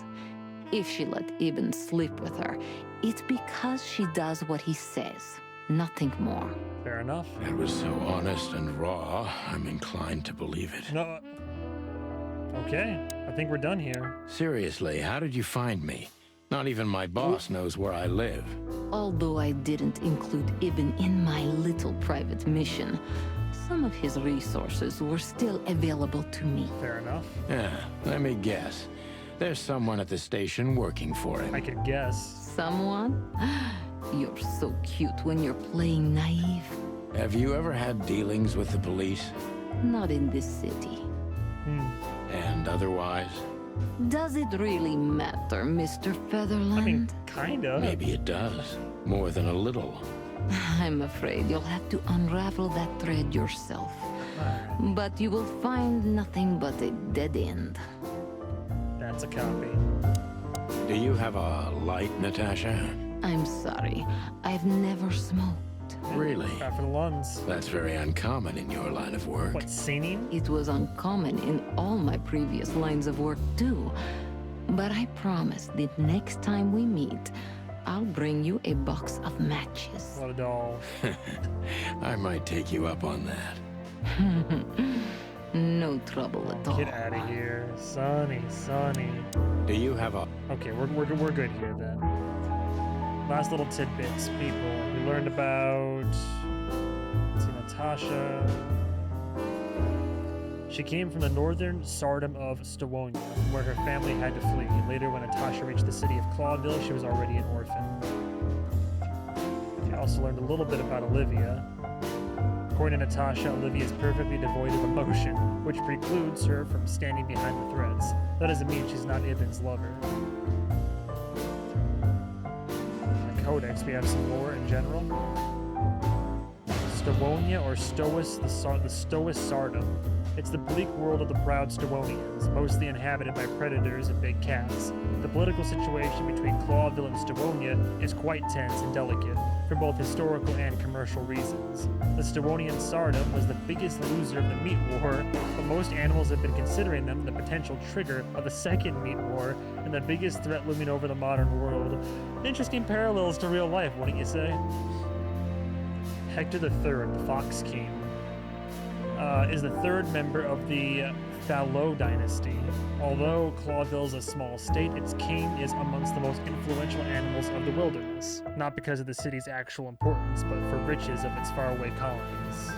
If she let Ibn sleep with her, it's because she does what he says, nothing more. Fair enough. That was so honest and raw, I'm inclined to believe it. No. Okay, I think we're done here. Seriously, how did you find me? Not even my boss knows where I live. Although I didn't include Ibn in my little private mission, some of his resources were still available to me. Fair enough. Yeah, let me guess. There's someone at the station working for him. I could guess. Someone? You're so cute when you're playing naive. Have you ever had dealings with the police? Not in this city. And otherwise? Does it really matter, Mr. Featherland? I mean, kinda. Maybe it does. More than a little. I'm afraid you'll have to unravel that thread yourself. But you will find nothing but a dead end. That's a copy. Do you have a light, Natasha? I'm sorry. I've never smoked. Really? Not for the lungs. That's very uncommon in your line of work. What, singing? It was uncommon in all my previous lines of work, too. But I promise that next time we meet, I'll bring you a box of matches. What a doll. I might take you up on that. No trouble at all. Get out of here. Sonny. Do you have a... Okay, we're good here then. Last little tidbits, people. We learned about... Let's see, Natasha. She came from the northern Tsardom of Stewonia, where her family had to flee. Later, when Natasha reached the city of Clawville, she was already an orphan. We also learned a little bit about Olivia. According to Natasha, Olivia is perfectly devoid of emotion, which precludes her from standing behind the threats. That doesn't mean she's not Ibn's lover. In the Codex, we have some lore in general. Stewonia, or Stois, the Stois Tsardom. It's the bleak world of the proud Stewonians, mostly inhabited by predators and big cats. The political situation between Clawville and Stewonia is quite tense and delicate, for both historical and commercial reasons. The Stewonian Tsardom was the biggest loser of the meat war, but most animals have been considering them the potential trigger of a second meat war, and the biggest threat looming over the modern world. Interesting parallels to real life, wouldn't you say? Hector III, the Fox King, is the third member of the Thallo dynasty. Although Clawville is a small state, its king is amongst the most influential animals of the wilderness, not because of the city's actual importance, but for riches of its faraway colonies.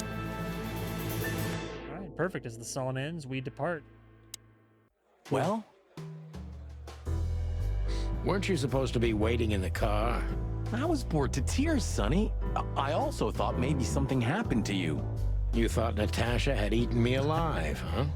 Alright, perfect. As the song ends, we depart. Well? Weren't you supposed to be waiting in the car? I was bored to tears, Sonny. I also thought maybe something happened to you. You thought Natasha had eaten me alive, huh?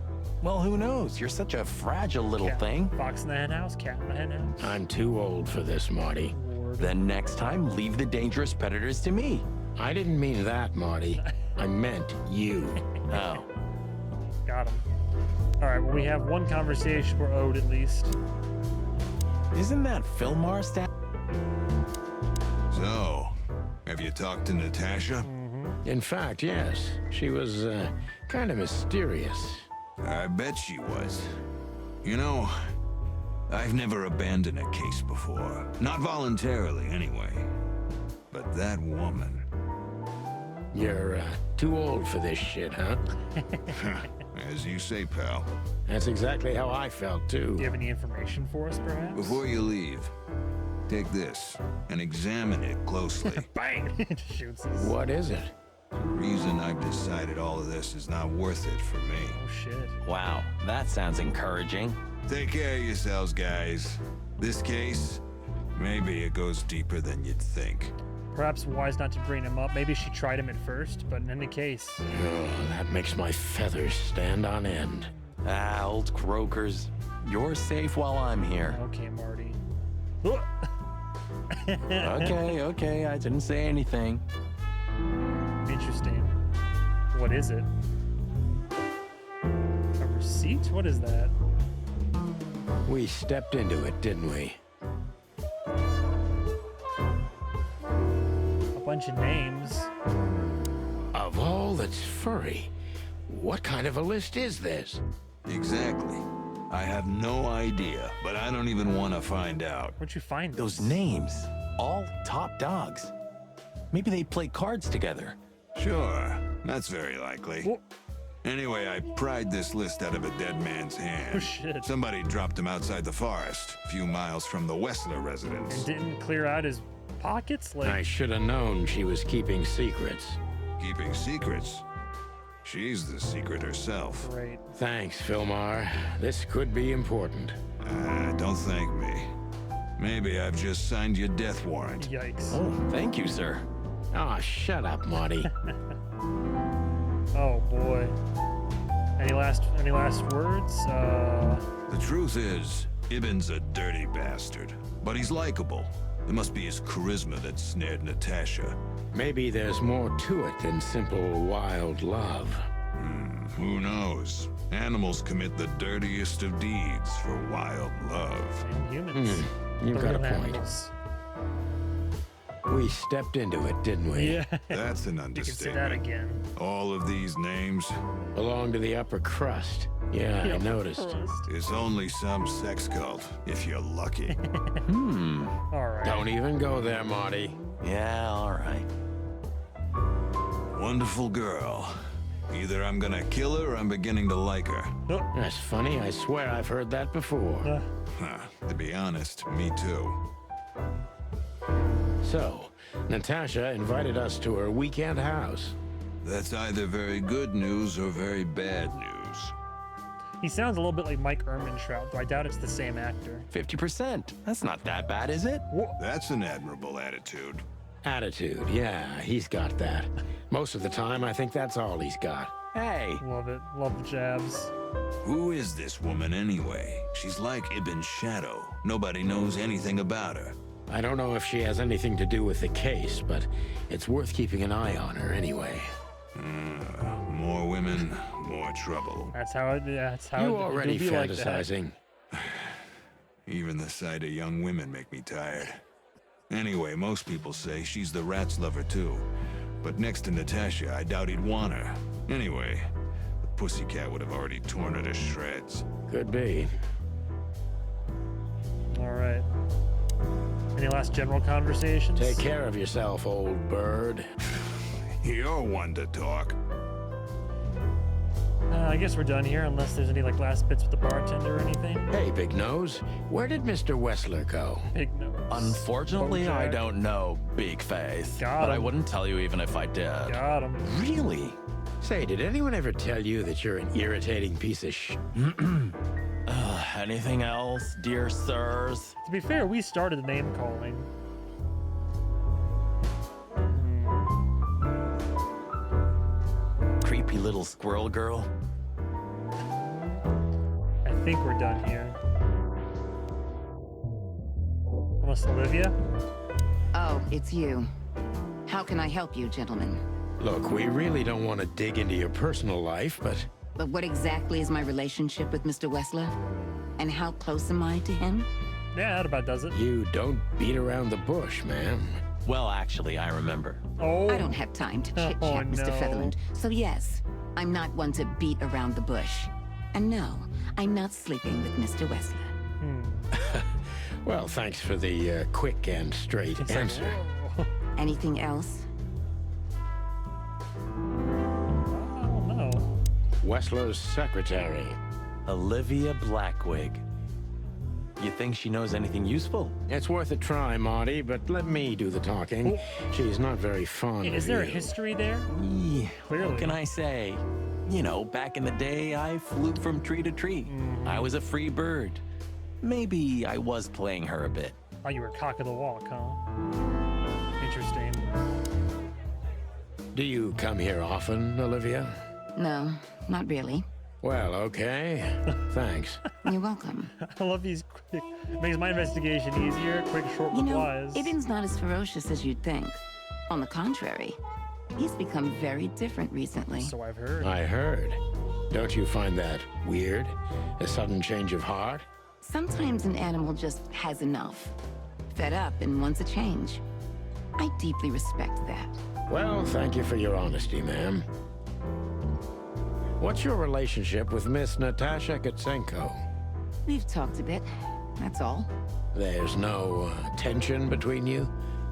Well, who knows? You're such a fragile little thing. Fox in the henhouse, cat in the henhouse. I'm too old for this, Marty. Then next time, leave the dangerous predators to me. I didn't mean that, Marty. I meant you. Oh. Got him. Alright, well, we have one conversation we're owed at least. Isn't that Filmar stat? So, have you talked to Natasha? In fact, yes. She was, kind of mysterious. I bet she was. You know, I've never abandoned a case before. Not voluntarily, anyway. But that woman... You're, too old for this shit, huh? As you say, pal. That's exactly how I felt, too. Do you have any information for us, perhaps? Before you leave, take this and examine it closely. Bang! It shoots us. What is it? The reason I've decided all of this is not worth it for me. Oh, shit. Wow, that sounds encouraging. Take care of yourselves, guys. This case, maybe it goes deeper than you'd think. Perhaps wise not to bring him up. Maybe she tried him at first, but in any case... Oh, that makes my feathers stand on end. Ah, old croakers. You're safe while I'm here. Okay, Marty. Okay, I didn't say anything. Interesting. What is it? A receipt? What is that? We stepped into it, didn't we? A bunch of names. Of all that's furry, what kind of a list is this? Exactly. I have no idea, but I don't even want to find out. Where'd you find those names? All top dogs. Maybe they play cards together. Sure, that's very likely. Anyway, I pried this list out of a dead man's hand. Oh, shit. Somebody dropped him outside the forest, a few miles from the Wessler residence. And didn't clear out his pockets? Like, I should have known she was keeping secrets. Keeping secrets? She's the secret herself. Right. Thanks, Filmar. This could be important. Don't thank me. Maybe I've just signed your death warrant. Yikes. Oh, thank you, sir. Oh, shut up, Marty. Oh boy. Any last words? The truth is, Ibn's a dirty bastard, but he's likable. It must be his charisma that snared Natasha. Maybe there's more to it than simple wild love. Who knows? Animals commit the dirtiest of deeds for wild love. And humans. You've got a Real point. animals. We stepped into it, didn't we? Yeah. That's an You can say understatement. that again. All of these names belong to the upper crust. Yeah, I noticed. It's only some sex cult, if you're lucky. All right. Don't even go there, Marty. Yeah, all right. Wonderful girl. Either I'm gonna kill her or I'm beginning to like her. That's funny. I swear I've heard that before. To be honest, me too. So, Natasha invited us to her weekend house. That's either very good news or very bad news. He sounds a little bit like Mike Ehrmantraut, though I doubt it's the same actor. 50%. That's not that bad, is it? That's an admirable attitude. Attitude, yeah, he's got that. Most of the time, I think that's all he's got. Hey. Love it. Love the jabs. Who is this woman anyway? She's like Ibn's shadow. Nobody knows anything about her. I don't know if she has anything to do with the case, but it's worth keeping an eye on her anyway. More women, more trouble. That's how it. That's how You it already do be like that. fantasizing. Even the sight of young women make me tired. Anyway, most people say she's the rat's lover too. But next to Natasha, I doubt he'd want her. Anyway, the pussycat would have already torn her to shreds. Could be. All right. Any last general conversations? Take care of yourself, old bird. You're one to talk. I guess we're done here, unless there's any like last bits with the bartender or anything. Hey, Big Nose, where did Mr. Wessler go? Big Nose. Unfortunately, I Bojack. don't know, Big Face. Got but I him. wouldn't tell you even if I did. Got him. Really? Say, did anyone ever tell you that you're an irritating piece of sh... Anything else, dear sirs? To be fair, we started the name calling. Creepy little squirrel girl. I think we're done here. Almost Olivia? Oh, it's you. How can I help you, gentlemen? Look, we really don't want to dig into your personal life, but... But what exactly is my relationship with Mr. Wessler? And how close am I to him? Yeah, that about does it. You don't beat around the bush, man. Well, actually, I remember. Oh. I don't have time to chit-chat, Oh, Mr. no. Featherland. So yes, I'm not one to beat around the bush. And no, I'm not sleeping with Mr. Wessler. Well, thanks for the quick and straight answer. Anything else? No. Wessler's secretary. Olivia Blackwig. You think she knows anything useful? It's worth a try, Marty, but let me do the talking. She's not very fond Is of there a you. history there? Yeah, Clearly. what can I say? You know, back in the day, I flew from tree to tree. I was a free bird. Maybe I was playing her a bit. Oh, you were cock of the walk, huh? Interesting. Do you come here often, Olivia? No, not really. Well, okay. Thanks. You're welcome. I love these quick. Makes my investigation easier. Quick, short You know, replies. Ibn's not as ferocious as you'd think. On the contrary, he's become very different recently. So I've heard. I heard. Don't you find that weird? A sudden change of heart? Sometimes an animal just has enough. Fed up and wants a change. I deeply respect that. Well, thank you for your honesty, ma'am. What's your relationship with Miss Natasha Katsenko? We've talked a bit, that's all. There's no tension between you?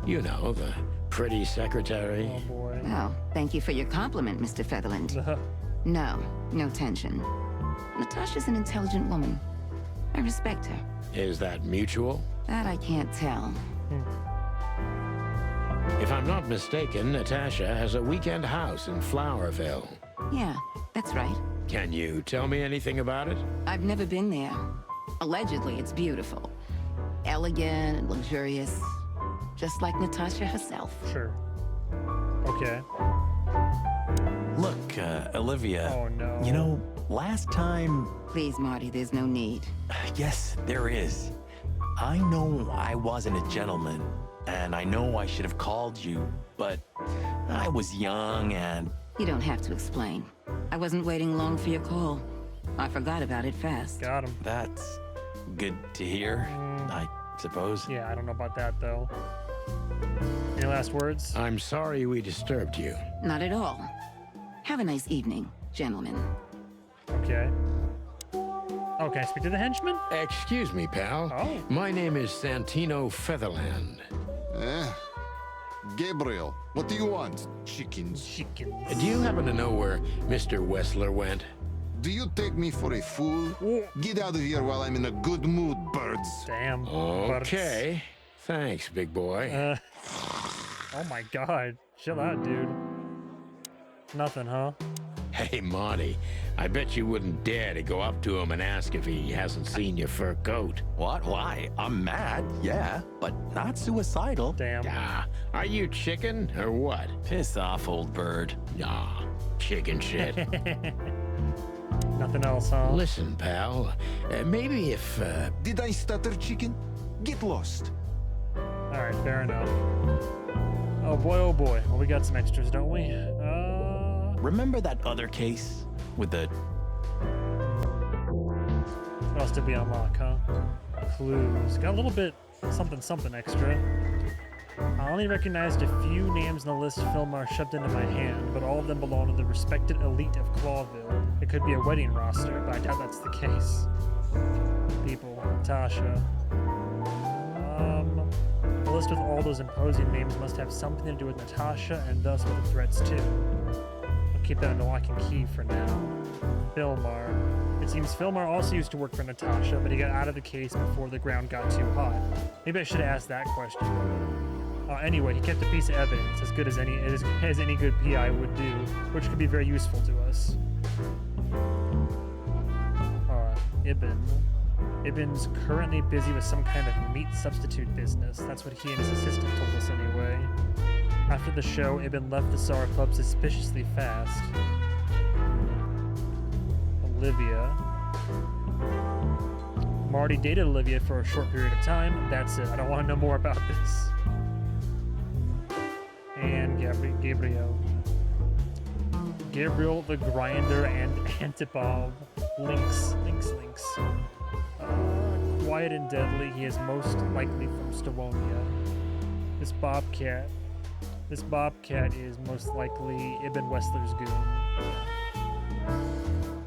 You know, the pretty secretary. Oh, boy. Oh, thank you for your compliment, Mr. Featherland. No, no tension. Natasha's an intelligent woman. I respect her. Is that mutual? That I can't tell. If I'm not mistaken, Natasha has a weekend house in Flowerville. Yeah, that's right. Can you tell me anything about it? I've never been there. Allegedly, it's beautiful. Elegant and luxurious. Just like Natasha herself. Sure. Okay. Look, Olivia. Oh, no. You know, last time... Please, Marty, there's no need. Yes, there is. I know I wasn't a gentleman, and I know I should have called you, but I was young and... You don't have to explain. I wasn't waiting long for your call. I forgot about it fast. Got him. That's good to hear, I suppose. Yeah, I don't know about that, though. Any last words? I'm sorry we disturbed you. Not at all. Have a nice evening, gentlemen. Okay. Oh, can I speak to the henchman? Excuse me, pal. Oh. My name is Santino Featherland. Gabriel, what do you want? Chickens. Chickens. Do you happen to know where Mr. Wessler went? Do you take me for a fool? Get out of here while I'm in a good mood, birds. Damn. Okay. Thanks, big boy. Oh my god. Chill out, dude. Nothing, huh? Hey, Monty, I bet you wouldn't dare to go up to him and ask if he hasn't seen your fur coat. What? Why? I'm mad, yeah, but not suicidal. Damn. Are you chicken or what? Piss off, old bird. Nah, chicken shit. Nothing else, huh? Listen, pal, maybe if... Did I stutter, chicken? Get lost. Alright, fair enough. Oh boy, well, we got some extras, don't we? Remember that other case with the... What else did we unlock, huh? Clues. Got a little bit something extra. I only recognized a few names in the list Fillmar shoved into my hand, but all of them belong to the respected elite of Clawville. It could be a wedding roster, but I doubt that's the case. People. Natasha. The list with all those imposing names must have something to do with Natasha, and thus with the threats too. Keep that under lock and key for now. Fillmar. It seems Fillmar also used to work for Natasha, but he got out of the case before the ground got too hot. Maybe I should have asked that question. Anyway, he kept a piece of evidence, as good as any good PI would do, which could be very useful to us. Ibn. Ibn's currently busy with some kind of meat substitute business. That's what he and his assistant told us anyway. After the show, Ibn left the SAR Club suspiciously fast. Olivia. Marty dated Olivia for a short period of time. That's it. I don't want to know more about this. And Gabriel. Gabriel the Grinder and Antipov. Links. Quiet and deadly. He is most likely from Stavonia. This Bobcat is most likely Ibn Wessler's goon.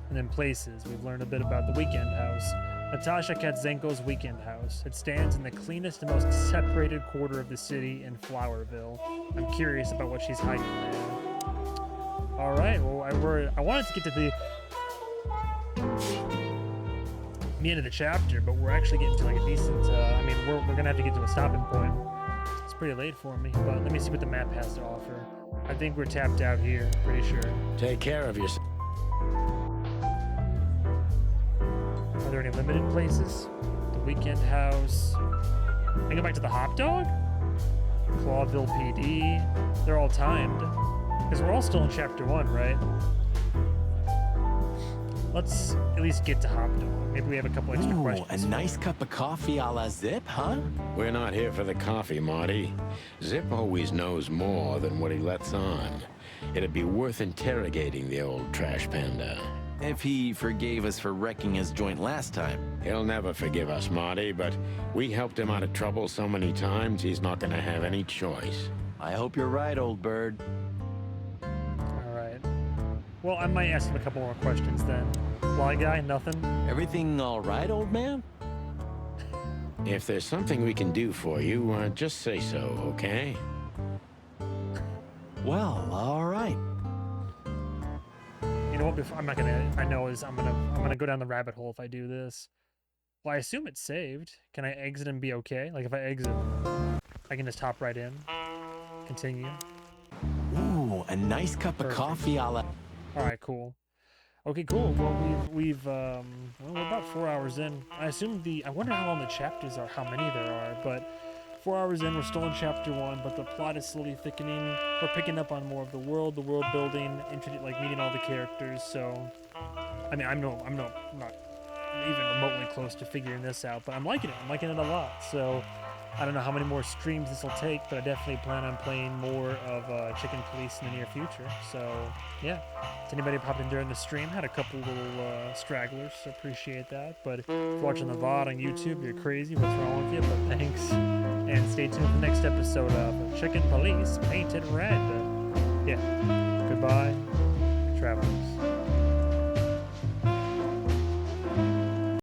And then places. We've learned a bit about the weekend house. Natasha Katzenko's weekend house. It stands in the cleanest and most separated quarter of the city in Flowerville. I'm curious about what she's hiding there. Alright, well, I wanted to get to the end of the chapter, but we're actually getting to like a decent, we're gonna have to get to a stopping point. It's pretty late for me, but let me see what the map has to offer. I think we're tapped out here, pretty sure. Take care of yourself. Are there any limited places? The weekend house. I go back to the hot dog? Clawville PD. They're all timed. Because we're all still in chapter 1, right? let's at least get to Hop Dog. Maybe we have a couple extra Ooh, questions. a nice cup of coffee a la Zip, huh? We're not here for the coffee, Marty. Zip always knows more than what he lets on. It'd be worth interrogating the old trash panda. If he forgave us for wrecking his joint last time. He'll never forgive us, Marty, but we helped him out of trouble so many times, he's not gonna have any choice. I hope you're right, old bird. Alright. Well, I might ask him a couple more questions then. Fly guy, nothing? Everything all right, old man? If there's something we can do for you, just say so, okay? Well, all right. You know what? Before, I'm not gonna. I know is I'm gonna go down the rabbit hole if I do this. Well, I assume it's saved. Can I exit and be okay? Like if I exit, I can just hop right in. Continue. Ooh, a nice cup of coffee a la... All right, cool. Okay, cool. Well, well, we're about 4 hours in. I assume I wonder how long the chapters are, how many there are, but 4 hours in, we're still in chapter 1, but the plot is slowly thickening. We're picking up on more of the world building, like meeting all the characters. So, I mean, I'm not even remotely close to figuring this out, but I'm liking it. I'm liking it a lot. So, I don't know how many more streams this will take, but I definitely plan on playing more of Chicken Police in the near future. So, yeah. If anybody popped in during the stream, had a couple little stragglers, so appreciate that. But if you're watching the VOD on YouTube, you're crazy. What's wrong with you? But thanks. And stay tuned for the next episode of Chicken Police Painted Red. Yeah. Goodbye, travelers.